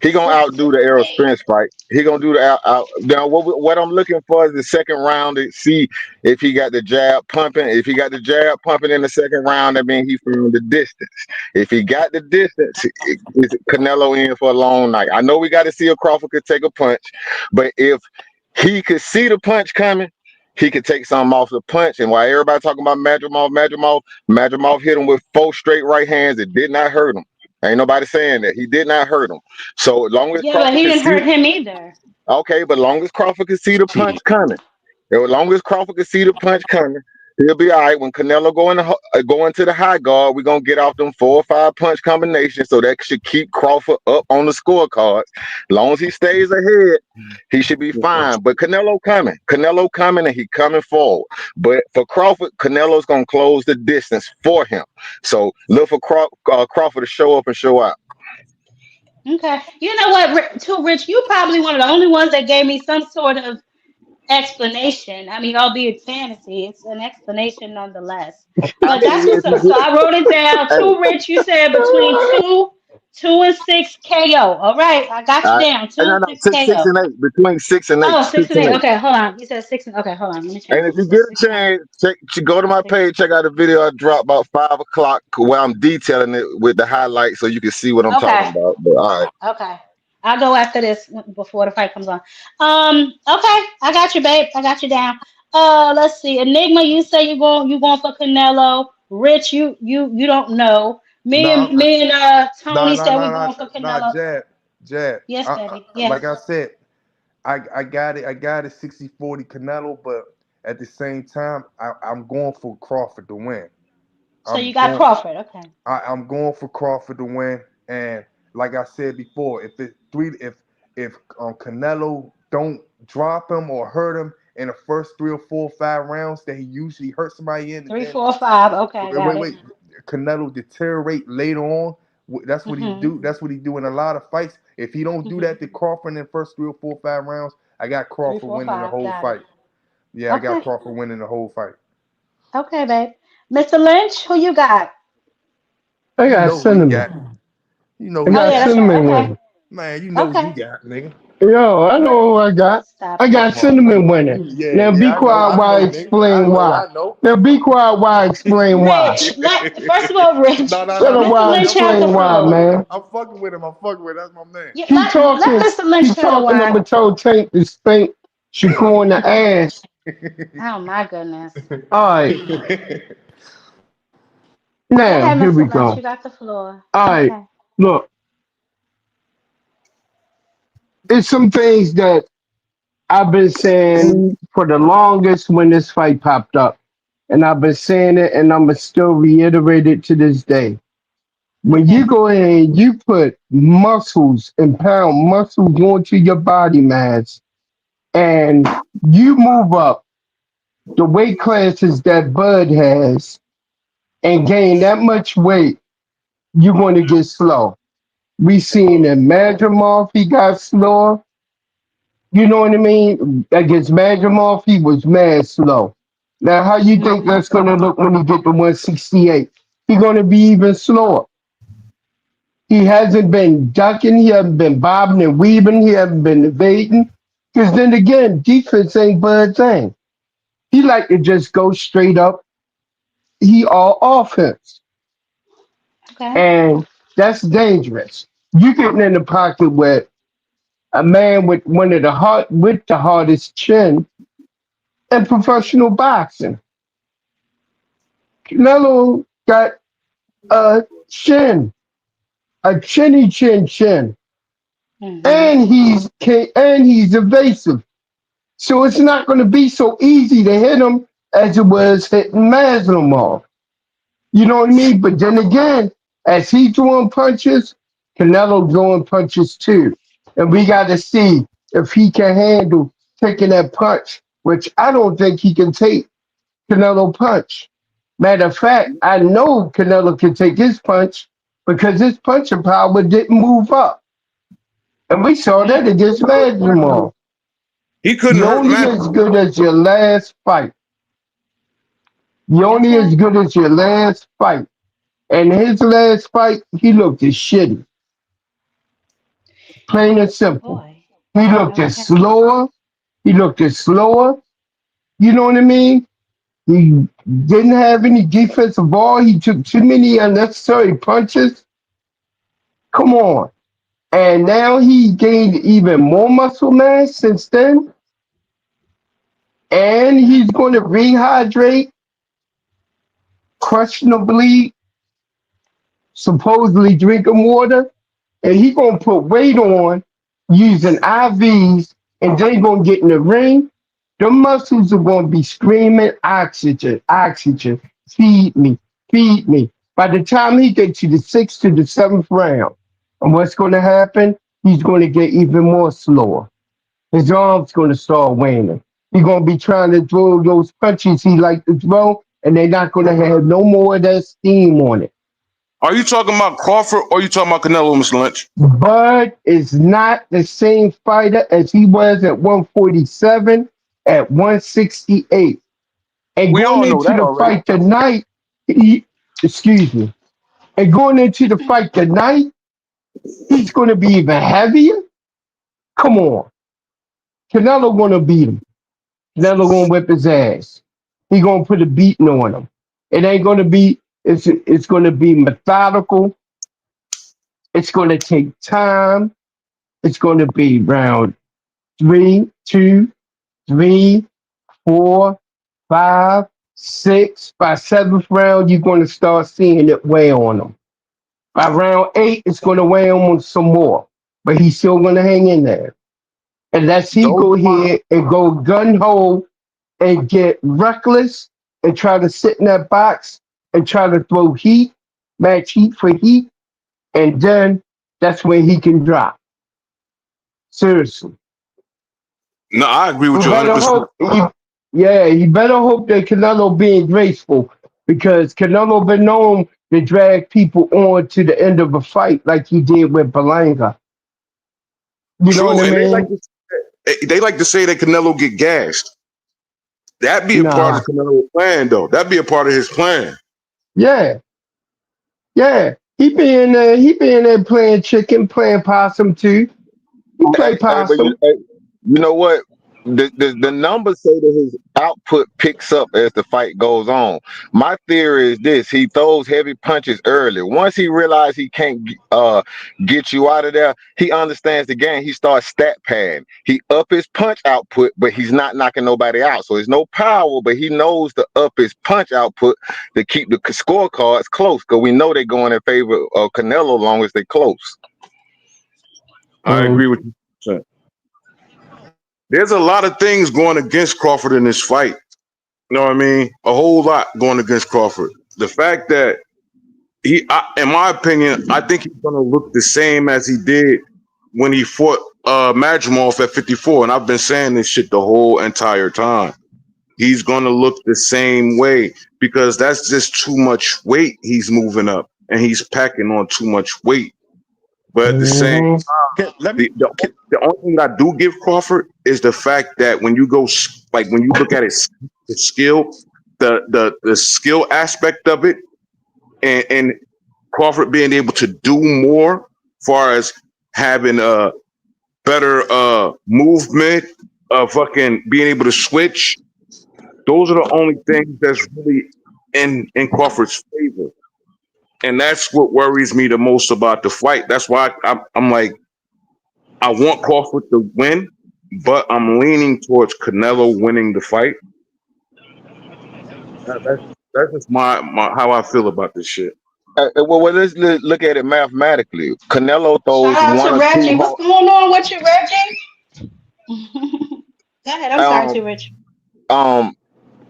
He gonna 6 outdo to the Errol 8. Spence fight. He gonna do the out. Now, what I'm looking for is the second round to see if he got the jab pumping. If he got the jab pumping in the second round, that means he found the distance. If he got the distance, is Canelo in for a long night. I know we got to see if Crawford could take a punch, but if he could see the punch coming, he could take something off the punch. And while everybody talking about Madrimov hit him with 4 straight right hands. It did not hurt him. Ain't nobody saying that. He did not hurt him. So as long as Yeah, but Crawford he could didn't see, hurt him either. okay, but long as Crawford could see the punch coming, as long as Crawford could see the punch coming, he'll be all right. When Canelo go into the high guard, we're gonna get off them 4 or 5 punch combinations, so that should keep Crawford up on the scorecards. As long as he stays ahead, he should be fine. But Canelo coming, and he coming forward. But for Crawford, Canelo's gonna close the distance for him. So look for Crawford to show up and show out. Okay. You know what, Too Rich? You probably one of the only ones that gave me some sort of explanation. I mean, albeit fantasy, it's an explanation nonetheless. I But that's mean, what's up. So I wrote it down. hey, Too Rich, you said between two and six KO. All right, I got you I, down. Two no, and no, six six KO. and eight, between 6 and 8, Oh, six six and and eight. eight. Okay, hold on. You said six and okay, hold on. Let me change And it. if you So get a six and chance, go to my six. page, check out the video I dropped about 5 o'clock where I'm detailing it with the highlights so you can see what I'm talking Okay, about. But all right. okay. I'll go after this before the fight comes on. Okay, I got you, babe. I got you down. Let's see. Enigma, you say you going for Canelo. Rich, you don't know. Me Nah, and me and nah, Tony nah, said we nah, nah, going for nah, Canelo. Jab. Yes, baby. Like Yes. I said, I got it. I got it 60-40 Canelo, but at the same time, I'm going for Crawford to win. So you I'm got going. Crawford. Okay. I'm going for Crawford to win. And like I said before, if Canelo don't drop him or hurt him in the first 3 or 4 or 5 rounds that he usually hurts somebody in, and Three, then 4, 5. Okay, I wait, got wait, it. wait, Canelo deteriorate later on. That's what he Mhm. do. That's what he do in a lot of fights. If he don't do Mhm. that to Crawford in the first 3 or 4 or 5 rounds, I got 3, Crawford 4, winning the 5. whole Got it. fight. Yeah, I got Okay. Crawford winning the whole fight. Okay, babe. Mr. Lynch, who you got? I You got know who he got. cinnamon. You know I who Oh he got yeah, got. that's right. cinnamon Okay. winning. Man, you know who you Okay. got, nigga. Yo, I know who I got. Stop I it. got Come on. cinnamon winning. Yeah, Now be yeah, quiet I while I know, nigga. I explain know, why. I know. Now be quiet while I explain why. Rich, first of all, No, Rich, no, Shut no, up no. Mr. while I Lynch has the explain why, floor. man. I'm fucking with him. I'm fucking with him. That's my man. Yeah, Keep let talking. Mr. Lynch Keep tell her talking. I'm why. gonna tell Tank to spank Shakur in the ass. Oh my goodness. All right. Go Now ahead, here we Mr. Lynch. You go. got the floor. All right. Okay. Look, it's some things that I've been saying for the longest when this fight popped up. And I've been saying it and I'm going to still reiterate it to this day. When Okay. you go ahead and you put muscles and pound muscles onto your body mass and you move up the weight classes that Bud has and gain that much weight, you're going to get slow. We seen in Madrimov, he got slower. You know what I mean? Against Madrimov, he was mad slow. Now, how you think that's going to look when he get to 168? He's going to be even slower. He hasn't been ducking. He hasn't been bobbing and weaving. He hasn't been evading. Because then again, defense ain't Bud's thing. He like to just go straight up. He all offense. And that's dangerous. You getting in the pocket with a man with one of the hardest chin in professional boxing. Canelo got a chin, a chin, Mm-hmm. and he's evasive. So it's not going to be so easy to hit him as it was hitting Maslow. You know what I mean? But then again, as he throwing punches, Canelo throwing punches too. And we got to see if he can handle taking that punch, which I don't think he can take Canelo punch. Matter of fact, I know Canelo can take his punch because his punching power didn't move up. And we saw that against Maslow. He couldn't You're hurt only Matt. as good as your last fight. You're only as good as your last fight. And his last fight, he looked as shitty. Plain and simple. Boy. He looked as Okay. slower. He looked as slower. You know what I mean? He didn't have any defensive ball. He took too many unnecessary punches. Come on. And now he gained even more muscle mass since then. And he's going to rehydrate, questionably, supposedly drinking water. And he going to put weight on using IVs. And they going to get in the ring. The muscles are going to be screaming, oxygen, oxygen, feed me, feed me. By the time he gets to the sixth to the seventh round, and what's going to happen? He's going to get even more slower. His arm's going to start waning. He's going to be trying to throw those punches he liked to throw, and they're not going to have no more of that steam on it. Are you talking about Crawford or are you talking about Canelo, Mr. Lynch? Bud is not the same fighter as he was at 147, at 168. And We all going know into that the already. fight tonight, excuse me, and going into the fight tonight, he's going to be even heavier. Come on. Canelo going to beat him. Canelo going to whip his ass. He going to put a beating on him. It ain't going to be, it's going to be methodical. It's going to take time. It's going to be round 3, 2, 3, 4, 5, 6. By seventh round, you're going to start seeing it weigh on him. By round 8, it's going to weigh on him some more. But he's still going to hang in there. Unless he Those go here and go gun ho and get reckless and try to sit in that box and try to throw heat, match heat for heat, and then that's when he can drop. Seriously. No, I agree with You you better 100%. hope. You better hope that Canelo being graceful because Canelo been known to drag people on to the end of a fight like he did with Belanga. You know True, what I and mean? they like to say that Canelo get gassed. That'd be a part Nah. of Canelo's plan, though. That'd be a part of his plan. Yeah. Yeah. He be in there playing chicken, playing possum too. He play But possum. you know what? The numbers say that his output picks up as the fight goes on. My theory is this: he throws heavy punches early. Once he realizes he can't get you out of there, he understands the game. He starts stat padding. He up his punch output, but he's not knocking nobody out. So there's no power, but he knows to up his punch output to keep the scorecards close. Because we know they're going in favor of Canelo long as they're close. I agree with you. There's a lot of things going against Crawford in this fight. You know what I mean? A whole lot going against Crawford. The fact that in my opinion, I think he's going to look the same as he did when he fought Madrimov at 54. And I've been saying this shit the whole entire time. He's going to look the same way because that's just too much weight he's moving up. And he's packing on too much weight. But at the same time, the only thing I do give Crawford is the fact that when you go, like when you look at his skill, the skill aspect of it, and Crawford being able to do more, far as having a better movement, fucking being able to switch. Those are the only things that's really in Crawford's favor. And that's what worries me the most about the fight. That's why I'm like, I want Crawford to win, but I'm leaning towards Canelo winning the fight. That's just my how I feel about this shit. Well, let's look at it mathematically. Canelo Shout throws out one to or two Reggie. What's going on with you, Reggie? Go ahead. I'm sorry, too, um Rich. um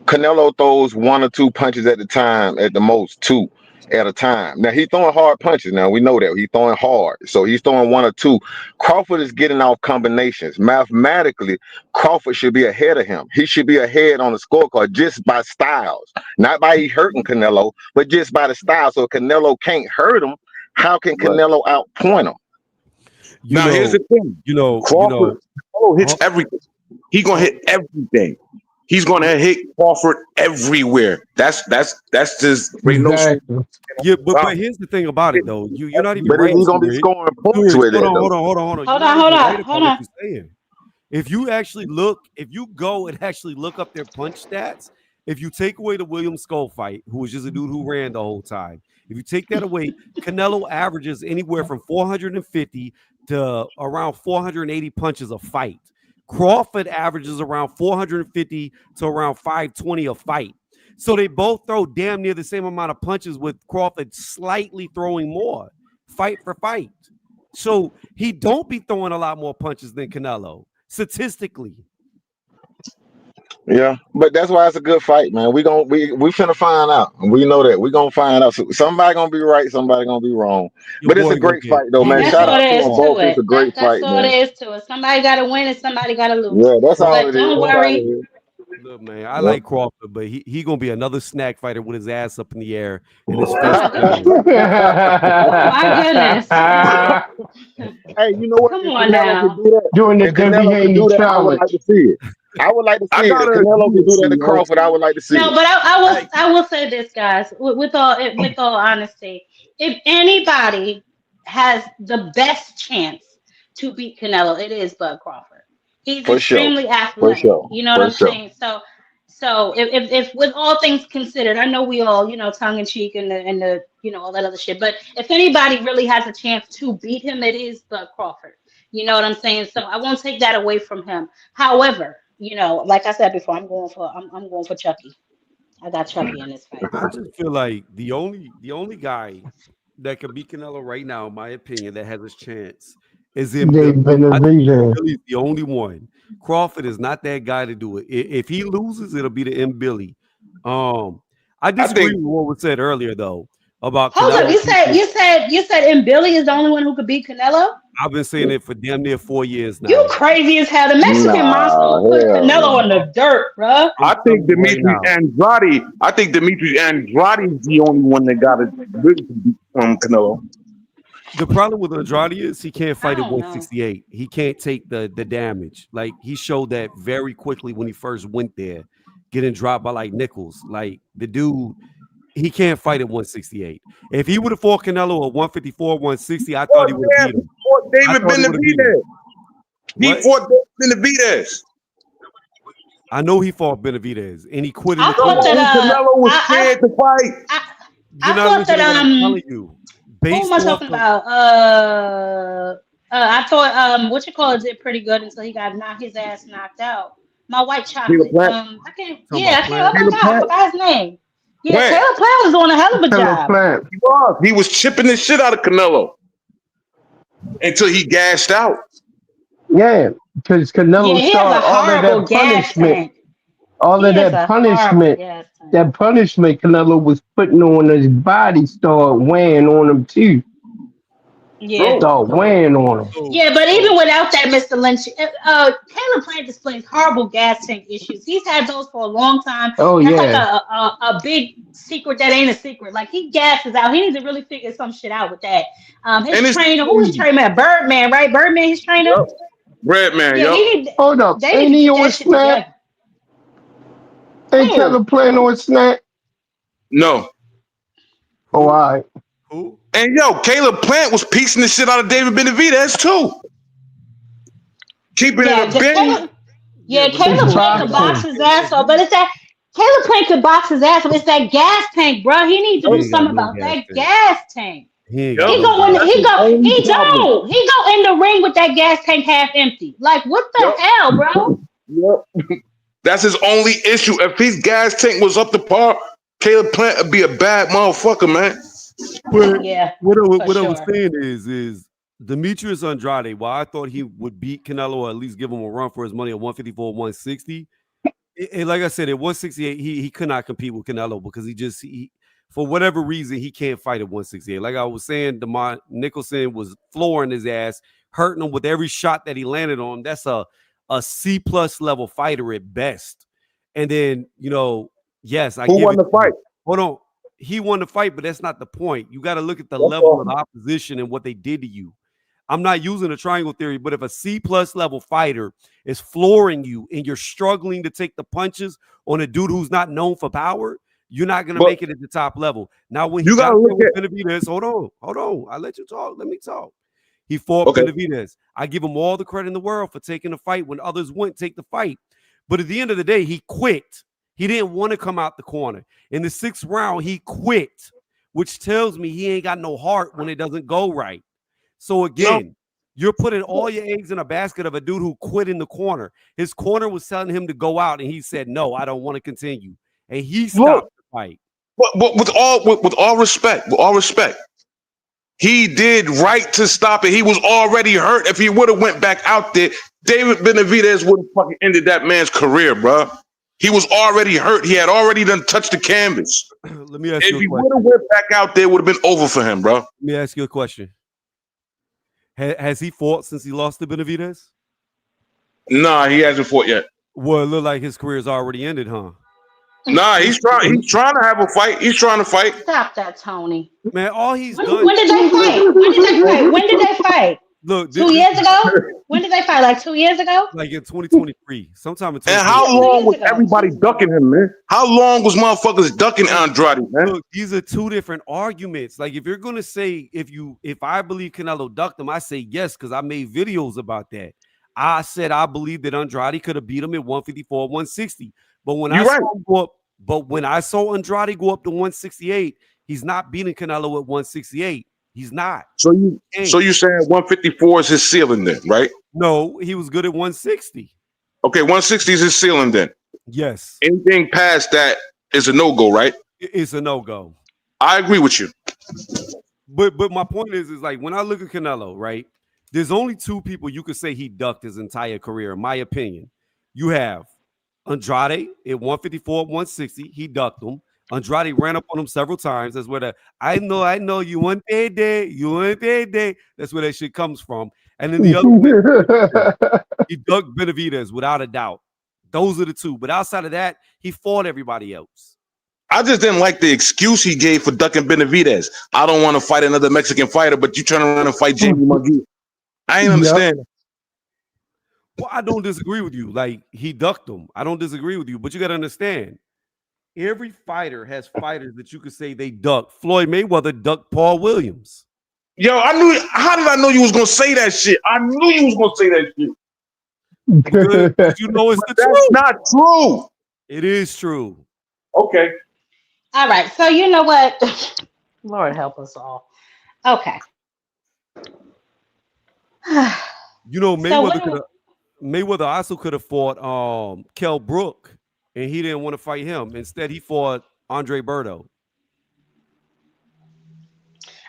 Canelo throws one or two punches at the time, at the most two at a time. Now he's throwing hard punches. Now we know that he's throwing hard, so he's throwing one or two. Crawford is getting off combinations. Mathematically, Crawford should be ahead of him. He should be ahead on the scorecard just by styles, not by he hurting Canelo, but just by the style. So if Canelo can't hurt him, how can Right. Canelo outpoint him? Now here's the thing. Crawford hits everything. He's gonna hit everything. He's gonna hit Crawford everywhere. That's just no. Yeah, but here's the thing about it though. You're not even But right. he's gonna be scoring points with it. Hold on. Hold You're on, not hold even on, right about hold what on. you're saying. If you go and actually look up their punch stats, if you take away the William Skull fight, who was just a dude who ran the whole time, if you take that away, Canelo averages anywhere from 450 to around 480 punches a fight. Crawford averages around 450 to around 520 a fight. So they both throw damn near the same amount of punches, with Crawford slightly throwing more, fight for fight. So he don't be throwing a lot more punches than Canelo, statistically. Yeah, but that's why it's a good fight, man. We finna find out. We know that we gonna find out. So somebody gonna be right, somebody gonna be wrong. But it's a great fight, though, And man. that's Shout all out to there is them to both. It's it. a great That's fight, all man. there is to it. Somebody got to win and somebody got to lose. Yeah, that's all But it is. don't That's all it worry. is. Look, man, I Yeah. like Crawford, but he gonna be another snack fighter with his ass up in the air and his face. Oh, my goodness. Hey, you know what? Come If on Canelo could now. do that, Doing the if Debbie Canelo could Haney do that, I would challenge. like to see it. I would like to I see it. If gotta Canelo agree could do with that to you, yo. Crawford, I would like to see No, it. but I will say this, guys, with all honesty, if anybody has the best chance to beat Canelo, it is Bud Crawford. He's For sure. extremely For athletic. sure. You know what For I'm sure. saying? So if with all things considered, I know we all, tongue in cheek and the all that other shit, but if anybody really has a chance to beat him, it is Bud Crawford. You know what I'm saying? So I won't take that away from him. However, like I said before, I'm going for Chucky. I got Chucky in this fight. I just feel like the only guy that can beat Canelo right now, in my opinion, that has a chance is They Billy. I think Benavidez. Billy's the only one. Crawford is not that guy to do it. If he loses, it'll be the M Billy. I disagree with what was said earlier though about Hold up, Canelo. you said and Billy is the only one who could beat Canelo? I've been saying it for damn near 4 years now. You crazy as hell. The Mexican monster will put Canelo in the dirt, bruh. I think right Demetrius Andrade. I think Demetrius Andrade is the only one that got it really beat Canelo. The problem with Andrade is he can't fight at don't know. 168. He can't take the damage. Like he showed that very quickly when he first went there, getting dropped by like nickels. Like the dude, he can't fight at 168. If he would have fought Canelo at 154, 160, I thought he would have beat him. He fought David Benavidez. He fought David Benavidez. I know he fought Benavidez, and he quit in I the thought corner. that Canelo was scared to fight. You're not listening to what I'm telling you. Who am I talking about? I thought what you call it did pretty good until he got his ass knocked out. My white chocolate. I can't. Yeah, I can't. Oh my God, I forgot his name. Yeah, Plant. Taylor Plant was doing a hell of a job. He was chipping the shit out of Canelo until he gassed out. Yeah, because Canelo Yeah, he has a started all of horrible that gas punishment. tank. All of He has that a horrible punishment, gas tank. that punishment Canelo was putting on his body started weighing on him too. Yeah. Start weighing on him. Yeah, but even without that, Mr. Lynch, Taylor Plant displays horrible gas tank issues. He's had those for a long time. Oh, That's yeah. like a big secret that ain't a secret. Like he gasses out. He needs to really figure some shit out with that. His trainer, who was trainer? Birdman, right? Birdman, his trainer. Yep. Redman, Yeah, Hold up, they ain't need he to get on that shit snap? together. Ain't Taylor playing on snap? No. Oh, all right. Who? And Caleb Plant was piecing the shit out of David Benavidez too. Keeping it a bin. Caleb Plant can box his ass off, but it's that Caleb Plant could box his ass off. It's that gas tank, bro. He needs to He do ain't got something no about gas that tank. gas tank. He ain't Yep. got He no go in. gas That's He his go. only He problem. don't. He go in the ring with that gas tank half empty. Like what the Yep. hell, bro? Yep. That's his only issue. If his gas tank was up to par, Caleb Plant would be a bad motherfucker, man. But Yeah, for what I was sure. saying is Demetrius Andrade, while I thought he would beat Canelo or at least give him a run for his money at 154, 160, and like I said, at 168, he could not compete with Canelo because he for whatever reason he can't fight at 168. Like I was saying, DeMont Nicholson was flooring his ass, hurting him with every shot that he landed on. That's a C plus level fighter at best. And then, yes, I Who give won it the to fight? you. Hold on. He won the fight, but that's not the point. You got to look at the That's level of the all. opposition and what they did to you. I'm not using a triangle theory, but if a C plus level fighter is flooring you and you're struggling to take the punches on a dude who's not known for power, you're not going to But make it at the top level. Now, when he you gotta got there look with at Benavidez, hold on. I let you talk. Let me talk. He fought okay. Benavidez. I give him all the credit in the world for taking the fight when others wouldn't take the fight. But at the end of the day, he quit. He didn't want to come out the corner. In the 6th round, he quit, which tells me he ain't got no heart when it doesn't go right. So again, you're putting all your eggs in a basket of a dude who quit in the corner. His corner was telling him to go out, and he said, "No, I don't want to continue," and he Look, stopped the fight. but with all respect, he did right to stop it. He was already hurt. If he would have went back out there, David Benavidez would have fucking ended that man's career, bro. He was already hurt. He had already done touched the canvas. Let me ask If you a he question. would have went back out there, it would have been over for him, bro. Let me ask you a question. Has he fought since he lost to Benavidez? Nah, he hasn't fought yet. Well, it looked like his career's already ended, huh? Nah, he's trying to have a fight. He's trying to fight. Stop that, Tony. Man, all he's When, done. when did they fight? When did they fight? When did they fight? Look, 2 years ago? When did they fight? Like 2 years ago? like in 2023, sometime in 2023. And how long was everybody ducking him, man? How long was motherfuckers ducking Andrade, man? Look, these are two different arguments. Like if you're gonna say if I believe Canelo ducked him, I say yes because I made videos about that. I said I believe that Andrade could have beat him at 154, 160. But when I saw him go up, when I saw Andrade go up to 168, he's not beating Canelo at 168. He's not. So you saying 154 is his ceiling then, right? No, he was good at 160. Okay, 160 is his ceiling then. Yes. Anything past that is a no-go, right? It's a no-go. I agree with you. But my point is like when I look at Canelo, right? There's only two people you could say he ducked his entire career, in my opinion. You have Andrade at 154, 160. He ducked him. Andrade ran up on him several times. That's where I know you want that day. That's where that shit comes from. And then the other one, he ducked Benavidez without a doubt. Those are the two. But outside of that, he fought everybody else. I just didn't like the excuse he gave for ducking Benavidez. I don't want to fight another Mexican fighter, but you turn around and fight Jamie Munguia. I ain't understand. Well, I don't disagree with you. Like, he ducked him. I don't disagree with you. But you got to understand, every fighter has fighters that you could say they ducked. Floyd Mayweather ducked Paul Williams. Yo, how did I know you was going to say that shit? I knew you was going to say that shit. Because you know it's the truth. That's not true. It is true. Okay. All right. So you know what? Lord help us all. Okay. You know, So Mayweather also could have fought Kell Brook, and he didn't want to fight him. Instead, he fought Andre Berto.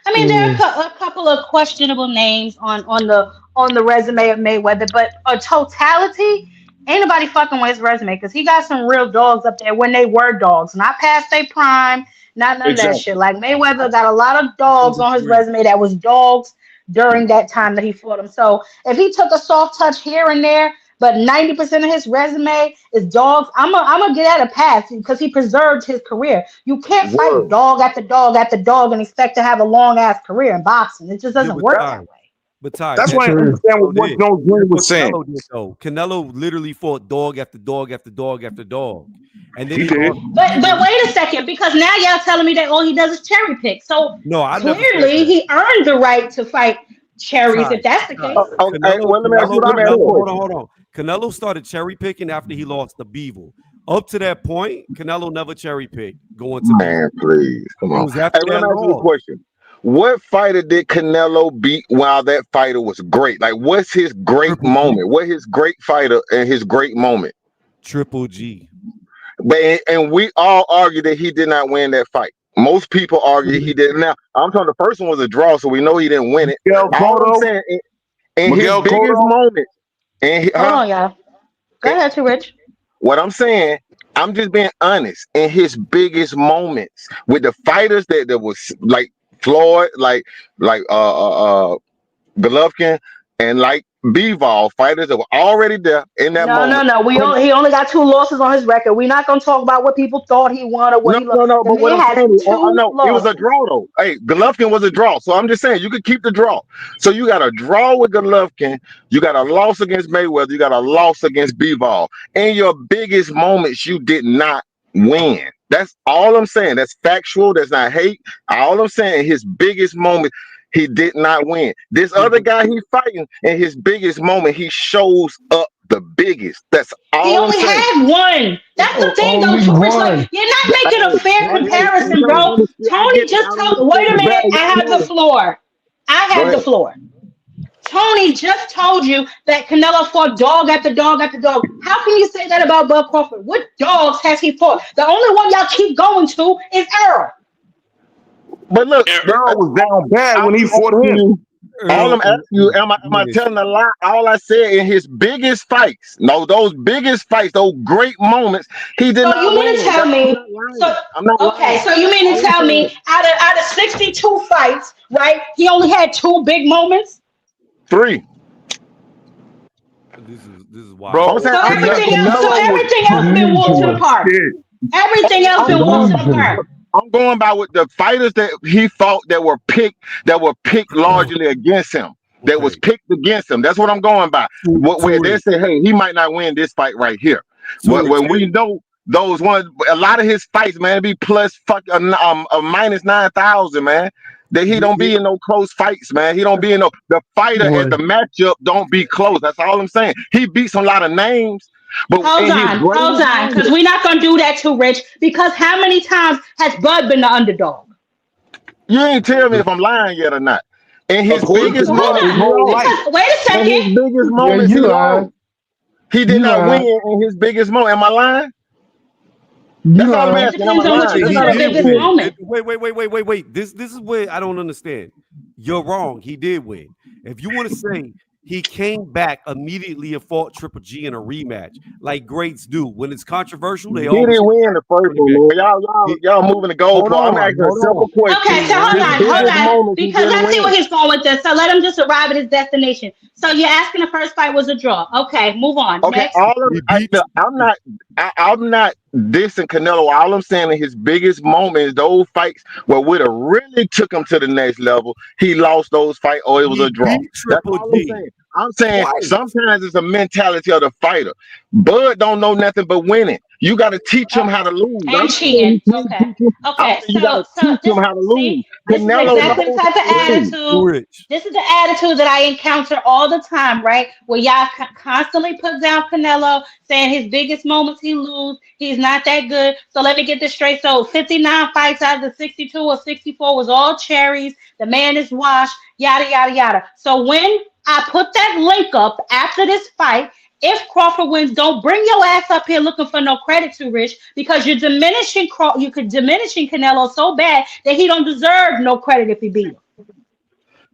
I mean, there are a couple of questionable names on the resume of Mayweather, but a totality, ain't nobody fucking with his resume because he got some real dogs up there when they were dogs, not past their prime, not none of that shit. Like Mayweather got a lot of dogs on his resume that was dogs during that time that he fought him. So if he took a soft touch here and there, but 90% of his resume is dogs, I'm gonna get at a pass because he preserved his career. You can't fight dog after dog after dog and expect to have a long ass career in boxing. It just doesn't work that way. But Ty, that's why I understand what Jones Green was saying. Canelo literally fought dog after dog after dog after dog, and then he did. But wait a second, because now y'all telling me that all he does is cherry pick. So no, I clearly he earned the right to fight cherries if that's the case. Hold on. Canelo started cherry picking after he lost to Beevil. Up to that point, Canelo never cherry picked going to Man, please. Come It on. was Hey, after let that me ask you a loss. question. What fighter did Canelo beat while that fighter was great? Like, what's his great Triple G. moment? What his great fighter and his great moment? Triple G. But and we all argue that he did not win that fight. Most people argue he didn't. Now, I'm talking the first one was a draw, so we know he didn't win it. Miguel All I'm Cotto. saying, in his Miguel biggest Cotto. moment, and Hold on, y'all. Go ahead, Too Rich. what I'm saying, I'm just being honest. In his biggest moments with the fighters that was like Floyd, like Golovkin, and like Bivol, fighters that were already there in that No, no, moment. no. He only got 2 losses on his record. We're not gonna talk about what people thought he won or what No, he lost. no, no. The But what man I'm has saying is, I two know it was a losses. draw though. Hey, Golovkin was a draw, so I'm just saying you could keep the draw. So you got a draw with Golovkin, you got a loss against Mayweather, you got a loss against Bivol. In your biggest moments, you did not win. That's all I'm saying. That's factual. That's not hate. All I'm saying, his biggest moment, he did not win. This other guy he's fighting in his biggest moment, he shows up the biggest. That's He all I'm only saying. had one. That's the thing, though, Only Too Rich. Like, one. you're not making a fair Hey, comparison, don't bro. understand. Tony just I don't told. Wait understand a the minute. battle. I have the floor. I Go have the ahead. floor. Tony just told you that Canelo fought dog after dog after dog. How can you say that about Bud Crawford? What dogs has he fought? The only one y'all keep going to is Errol. But look, Earl was down bad I'm when he fought asking him. you. All Earl I'm asking you, am I Listen, telling a lie? All I said in his biggest fights, no, those biggest fights, those great moments, he did So you not mean to win. tell I'm me? not So lying. I'm not okay, lying. so you mean to All I'm tell saying me is out of 62 fights, right? He only had two big moments. 3. this is wild. I'm Bro, saying, So everything else, so Canelo was everything else been walked to the Delusional. park. shit. Everything else been walked to the park. Delusional. I'm going by with the fighters that he fought that were picked largely against him. That was Okay. picked against him. That's what I'm going by. Where they Rich. say, hey, he might not win this fight right here. Too But Rich. when we know those ones, a lot of his fights, man, be plus a minus 9,000, man. That he don't be in no close fights, man. He don't be in no the fighter at Boy. the matchup don't be close. That's all I'm saying. He beats a lot of names, but in his Hold greatest on, because moments, we're not gonna do that too, Rich. Because how many times has Bud been the underdog? you ain't tell me if I'm lying yet or not. In his According to biggest Hold Bud, moments, his on, he whole lost. life. because wait a In his second. biggest Yeah, moments, he you lost. lied. He did You not win lied. in his biggest moment. Am I lying? You That's all I'm lied. It asking. Am I depends on what lying? you That's He not consider an did biggest answer. win. moment. Wait. This is where I don't understand. You're wrong. He did win. If you want to say he came back immediately and fought Triple G in a rematch, like greats do. When it's controversial, they He always didn't win the first bring it one, back. man. Y'all moving the Hold goalpost. I'm on, asking a hold simple on. question. Okay, He so hold won His the on, hold biggest match. on, moments, he because didn't I see where win. he's going with this. So let him just arrive at his destination. So you're asking the first fight was a draw. Okay, move on. Okay, Next. He beat I'm not dissing Canelo. All I'm saying in his biggest moments, those fights where would have really took him to the next level, he lost those fights or it was he a draw. beat That's Triple all I'm G saying. I'm saying twice. sometimes it's a mentality of the fighter. Bud don't know nothing but winning. You got to teach him how to lose. And I'm saying cheating. you can't Okay. teach him. I'm Okay. saying you got to So teach this him how to see, lose. this is Canelo exactly the knows type how of to win. Too attitude. Rich. This is the attitude that I encounter all the time, right? Where y'all constantly put down Canelo, saying his biggest moments he lose, he's not that good. So let me get this straight. So 59 fights out of the 62 or 64 was all cherries. The man is washed. Yada yada yada. So when I put that link up after this fight, if Crawford wins, don't bring your ass up here looking for no credit to Rich because you're diminishing you could diminishing Canelo so bad that he don't deserve no credit if he beat him.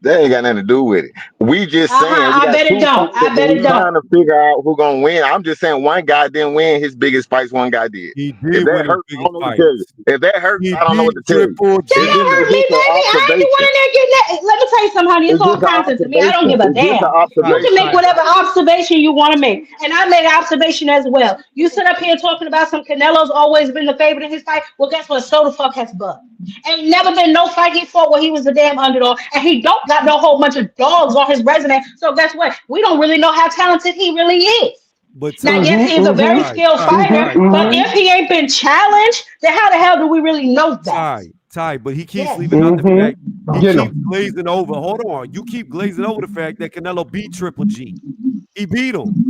That ain't got nothing to do with it. We just saying we I got bet it two don't. fighters I that bet we it don't. trying to figure out who gonna win. I'm just saying one guy didn't win his biggest fights, one guy did. He If did that win his hurts, I biggest don't know what to tell you. fights. If that hurts, He I don't know what beat to tell you. Triple That It's don't just G. hurt me, an baby. I ain't the one observation. in there getting that. Let me tell you something, honey. It's It's all just an content to me. I don't observation. give a It's just an damn. You can make observation. whatever observation you want to make. And I made an observation as well. You sit up here talking about some Canelo's always been the favorite in his fight. Well, guess what? So the fuck has Bud. Ain't never been no fight he fought where he was the damn underdog. And he don't got no whole bunch of dogs on his resume. So guess what? We don't really know how talented he really is. But Now, Ty, yes, he is a very Ty, skilled Ty, fighter, Ty, but if he ain't been challenged, then how the hell do we really know that? Ty, but he keeps Yes. leaving out the fact he Get keeps him. glazing over. Hold on, you keep glazing over the fact that Canelo beat Triple G. He beat him.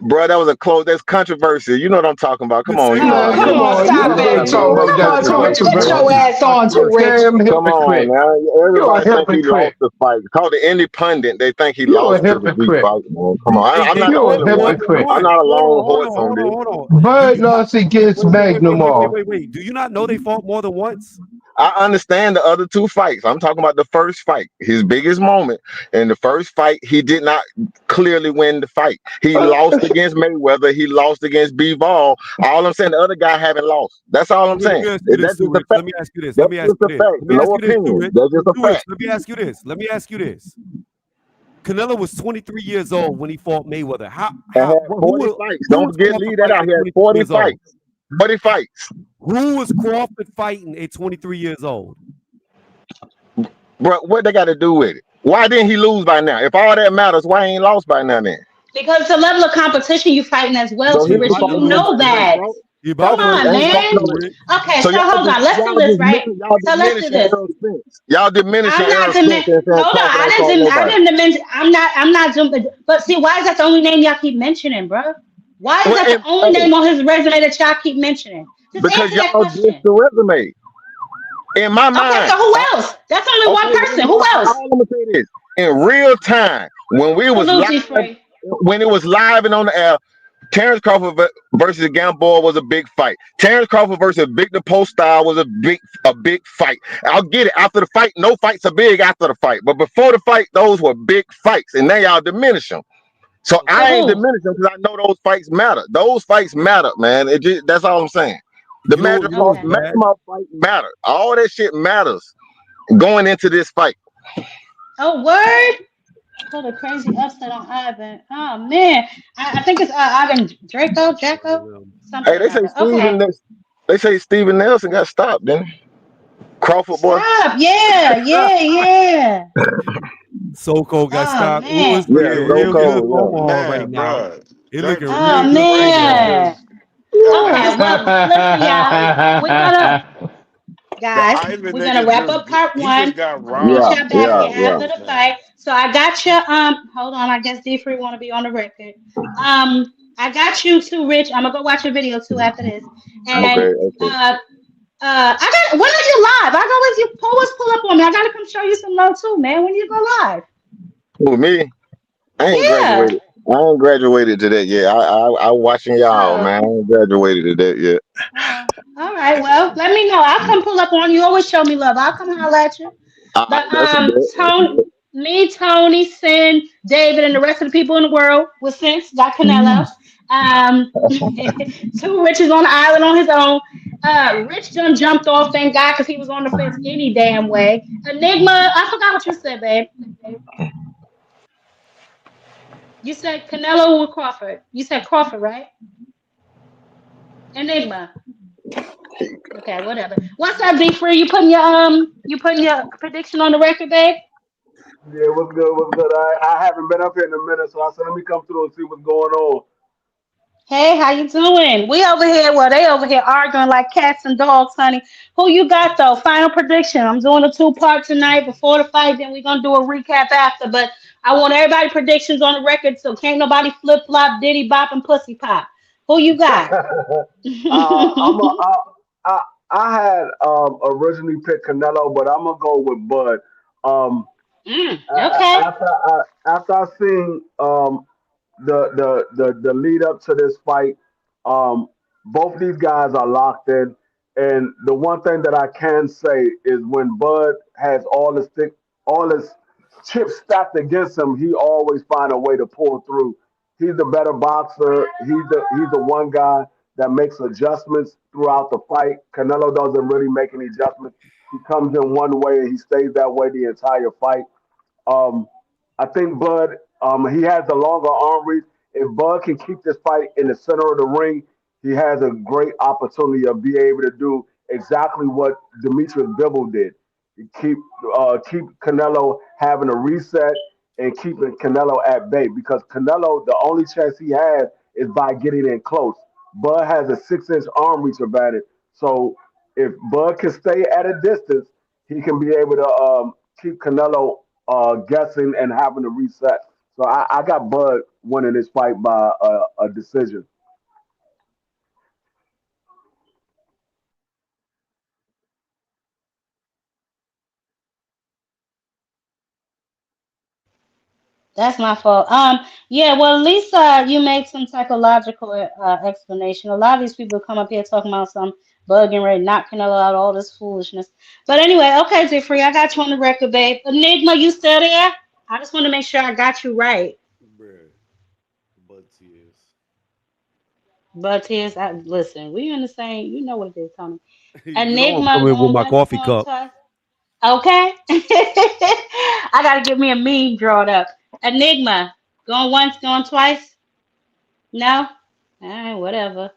Bro, that was a close. That's controversy. You know what I'm talking about. Come on, you know Oh, how Man, I come come get on, down. on. You You stop know how ain't I it. get talking down, about Come that on, bro. Too Rich. Get controversy. your ass on, You Too a Rich. damn Come on hypocrite. now. You a Everybody think he lost hypocrite. the fight. It's called the independent. They think he You a lost to the G hypocrite. fight, man. Come on. I'm They not the You fought a only more one. than hypocrite. I'm once. not a Hold lone on, hold horse on, on hold on, this. hold on. Do Bud you not? lost against Magnum. Wait. Do you not know they fought more than once? I understand the other two fights. I'm talking about the first fight, his biggest moment. In the first fight, he did not clearly win the fight. He lost against Mayweather. He lost against Bivol. All I'm saying, the other guy haven't lost. That's all I'm Let me saying. ask you this, That's too, just a Rich. fact. Let me ask you this. Let That's me ask just you a this. fact. Let me ask No you this, too, opinion. Rich. That's just a Too Rich. fact. Let me ask you this. Let me ask you this. Canelo was 23 years old when he fought Mayweather. And had 40 Who fights. who Don't was forget, Crawford leave that fighting out. at He had 23 40 years old? fights. 40 fights. Who was Crawford fighting at 23 years old? Bro, what they got to do with it? Why didn't he lose by now? If all that matters, why ain't lost by now then? Because the level of competition you fighting as well, So he Too You ain't Rich, about and to you fighting no lose, know too, Rich. that. You Come about to Crawford on, ain't lose, fighting man. no. too, Rich. Okay, So so hold on. Let's do this, right? y'all So let's do diminishing this. Errol Spence. Y'all diminishing I'm not Errol Spence and saying hold on. Crawford ain't fought I nobody. didn't mention. I'm not jumping. But see, why is that the only name y'all keep mentioning, bro? Why is Well, that the only hey, name on his resume that y'all keep mentioning? Just because answer that y'all diss question. the resume. In my Okay, mind, so who else? That's only one okay, person. Who else? I'm gonna say this. In real time, when we was live, Salute, Free. when it was live and on the air, Terrence Crawford versus Gamboa was a big fight. Terrence Crawford versus Victor Postile was a big fight. I'll get it. After the fight, no fights are big after the fight. But before the fight, those were big fights. And now y'all diminish them. So To I ain't who? diminishing because I know those fights matter. Those fights matter, man. That's all I'm saying. The You know what's Okay. bad? Maximoff fight matter. All that shit matters going into this fight. Oh, word. Put a crazy upset on Ivan. Oh man, I think it's Ivan Draco, Hey, something they or say other. Okay, Steven Nelson got stopped, didn't he? Crawford boy. stop. Yeah. Soko got Oh stopped. Ooh, it's man. Yeah, looking so real good cold, for yeah. Omaha right Man, now. bruh, It that looking Oh real that good for fighting Omaha. man. was oh Okay, well, listen, y'all. We're gonna, the guys, Ivan we're gonna nigga wrap up part he just one. got I'm gonna get robbed Yeah, y'all back yeah, here bad yeah. after bad the man. fight. So I got you. Hold on. I guess D3 want to be on the record. I got you too, Rich. I'm gonna go watch your video too after this. And Okay, okay. I got when are you live? I always you always pull up on me. I gotta come show you some love too, man. When you go live? Who me? I ain't Yeah. graduated. I ain't graduated to that yet. I watching y'all, Oh. man. I ain't graduated to that yet. Oh. All right. Well, let me know. I'll come pull up on you. Always show me love. I'll come holler at you. But That's a bet. That's a bet. Tony, Sin, David, and the rest of the people in the world with Sense got Canelo. Two Rich is on the island on his own. Rich done jumped off, thank God, because he was on the fence any damn way. Enigma, I forgot what you said, babe. You said Canelo or Crawford. You said Crawford, right? Enigma. Okay, whatever. What's up, B Free? You putting your prediction on the record, babe? Yeah, what's good? What's good? I haven't been up here in a minute, so I said let me come through and see what's going on. Hey, how you doing? We over here, well, they over here arguing like cats and dogs, honey. Who you got though? Final prediction. I'm doing a two-part tonight before the fight, then we're gonna do a recap after. But I want everybody predictions on the record, so can't nobody flip flop, diddy bop, and pussy pop. Who you got? I'm a, I, I had originally picked Canelo, but I'm gonna go with Bud. Um, Okay. after I seen the lead up to this fight, both these guys are locked in. And the one thing that I can say is when Bud has all his chips stacked against him, he always find a way to pull through. He's the better boxer. He's the one guy that makes adjustments throughout the fight. Canelo doesn't really make any adjustments. He comes in one way and he stays that way the entire fight. Um, I think Bud, he has the longer arm reach. If Bud can keep this fight in the center of the ring, he has a great opportunity of being able to do exactly what Demetrius Bivol did. Keep keep Canelo having a reset and keeping Canelo at bay because Canelo, the only chance he has is by getting in close. Bud has a 6-inch arm reach advantage. So if Bud can stay at a distance, he can be able to keep Canelo guessing and having to reset. So I got Bud winning this fight by a decision. That's my fault. Yeah, well, at least you made some psychological explanation. A lot of these people come up here talking about some bugging ready, knock Canelo out, all this foolishness. But anyway, okay, Jeffrey, I got you on the record, babe. Enigma, you still there? I just want to make sure I got you right. Bruh, butt tears. But here's, listen, we in the same, you know what it is, Tony. You know I'm Enigma coming with going my once, coffee going cup. twice. Okay. I gotta get me a meme drawn up. Enigma going once, going twice. No. All right, whatever.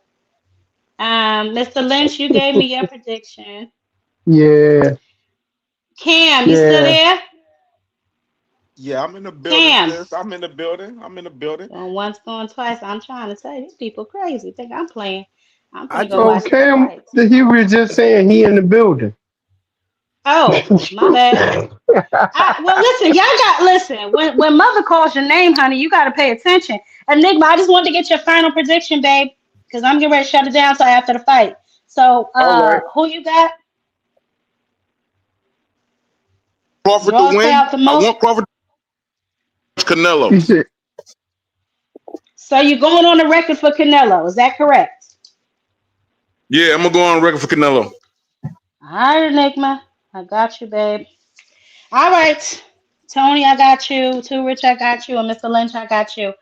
Mr. Lynch, you gave me your prediction. Yeah, Cam, you still yeah. there? Yeah, I'm in the building, Cam, sis. I'm in the building. I'm in the building. going once, going twice. I'm trying to tell you, these people crazy. Think I'm playing. I'm I finna go Oh, watch just these Cam, fights. he was just saying he in the building. Oh, my bad. Well, listen, y'all got listen. When mother calls your name, honey, you gotta pay attention. Enigma, I just wanted to get your final prediction, babe, because I'm getting ready to shut it down till after the fight. So, All right. who you got? Crawford to Draws pay win. out the I most. want Crawford to He Canelo. said, So you're going on the record for Canelo. Is that correct? Yeah, I'm gonna go on record for Canelo. All right, Enigma. I got you, babe. All right. Tony, I got you. Too Rich, I got you. And Mr. Lynch, I got you.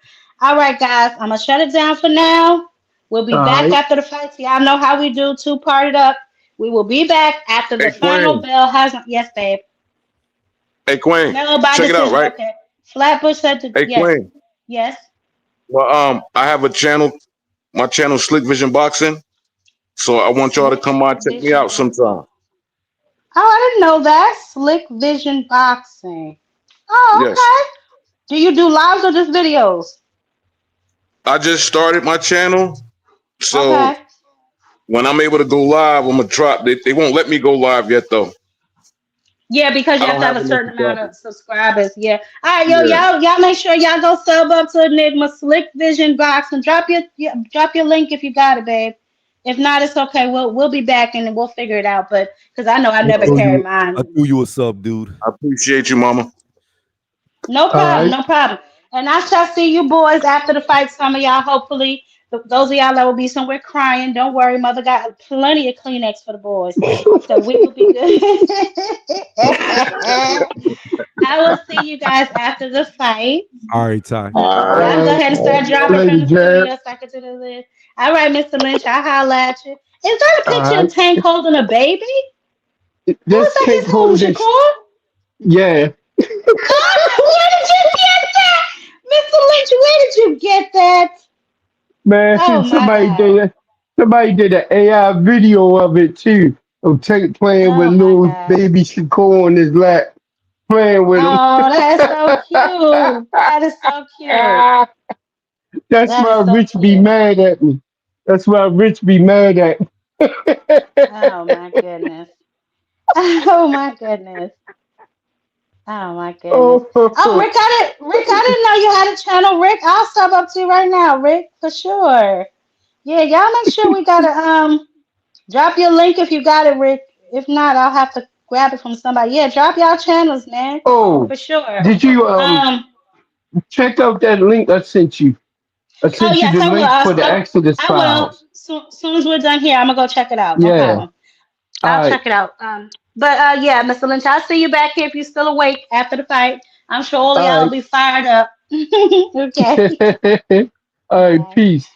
All right, guys. I'm going to shut it down for now. We'll be all back right. after the fights. Y'all know how we do. Two-parted up. We will be back after the Hey final Queen. bell has. Yes, babe. Hey Queen. Canelo by Check it out, decision. right? Okay. Flatbush said to. Hey Yes. Queen. Yes. Well, I have a channel. My channel, Slick Vision Boxing. So I want y'all to Slick come on, check me Vision out Boxing. sometime. Oh, I didn't know that. Slick Vision Boxing. Oh, Yes. okay. Do you do lives or just videos? I just started my channel. So Okay. when I'm able to go live, I'm gonna drop. They won't let me go live yet though. Yeah, because I you have don't to have have a enough certain amount subscribers. of subscribers. Yeah. All right, yo, Yeah. y'all make sure y'all go sub up to Enigma Slick Vision Box and drop your link if you got it, babe. If not, it's okay. We'll be back and we'll figure it out. But because I know I I never throw carry you I mine. threw you a sub, dude. I appreciate you, Mama. No All problem, right. no problem. And I shall see you boys after the fight. Some of y'all, hopefully, those of y'all that will be somewhere crying, don't worry. Mother got plenty of Kleenex for the boys. So we will be good. I will see you guys after the fight. All right, Ty. All right. Y'all go All right. ahead and start dropping from Later, the Jab. studio so I can do the list. All right, Mr. Lynch, I holla at you. Is that a All picture of right. Tank holding a baby? Who is This that tank he's holding, holding. Shakur? Yeah. Where did you get that? Mr. Lynch, where did you get that? Man, Oh my God. somebody did an AI video of it too. Of Tank playing with Oh my little God. baby Shakur on his lap, playing with him. Oh, that is so cute. That is so cute. That's That why is so Rich be cute. mad at me. That's why Rich be mad at me. Oh my goodness. Oh my goodness. Oh my goodness. Oh, Oh, Rick, Rick, I didn't know you had a channel, Rick. I'll sub up to you right now, Rick, for sure. Yeah, y'all make sure we gotta drop your link if you got it, Rick. If not, I'll have to grab it from somebody. Yeah, drop y'all channels, man, oh, for sure. did you Um, check out that link I sent you? I oh sent you yes, the I will. link for the Exodus I will. files. Soon as we're done here, I'm gonna go check it out. No Yeah. problem. All I'll right. check it out. But yeah, Mr. Lynch, I'll see you back here if you're still awake after the fight. I'm sure all of y'all will All be fired up. Okay. right. All All right. right. Peace.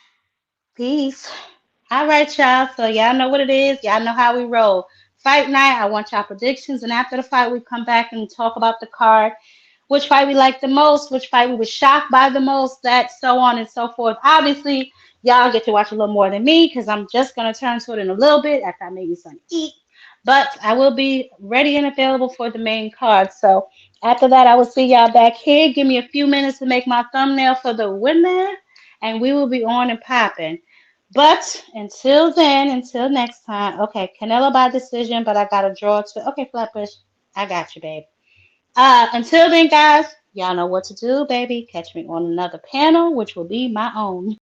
Peace. All right, y'all. So y'all know what it is. Y'all know how we roll. Fight night. I want y'all predictions, and after the fight, we come back and talk about the card. Which fight we liked the most, which fight we were shocked by the most, that so on and so forth. Obviously, y'all get to watch a little more than me because I'm just gonna turn to it in a little bit after I make me something to eat. But I will be ready and available for the main card. So after that, I will see y'all back here. Give me a few minutes to make my thumbnail for the winner, and we will be on and popping. But until then, until next time, okay, Canelo by decision, but I got to draw to. Okay, Flatbush, I got you, babe. Until then, guys, Y'all know what to do, baby. Catch me on another panel, which will be my own.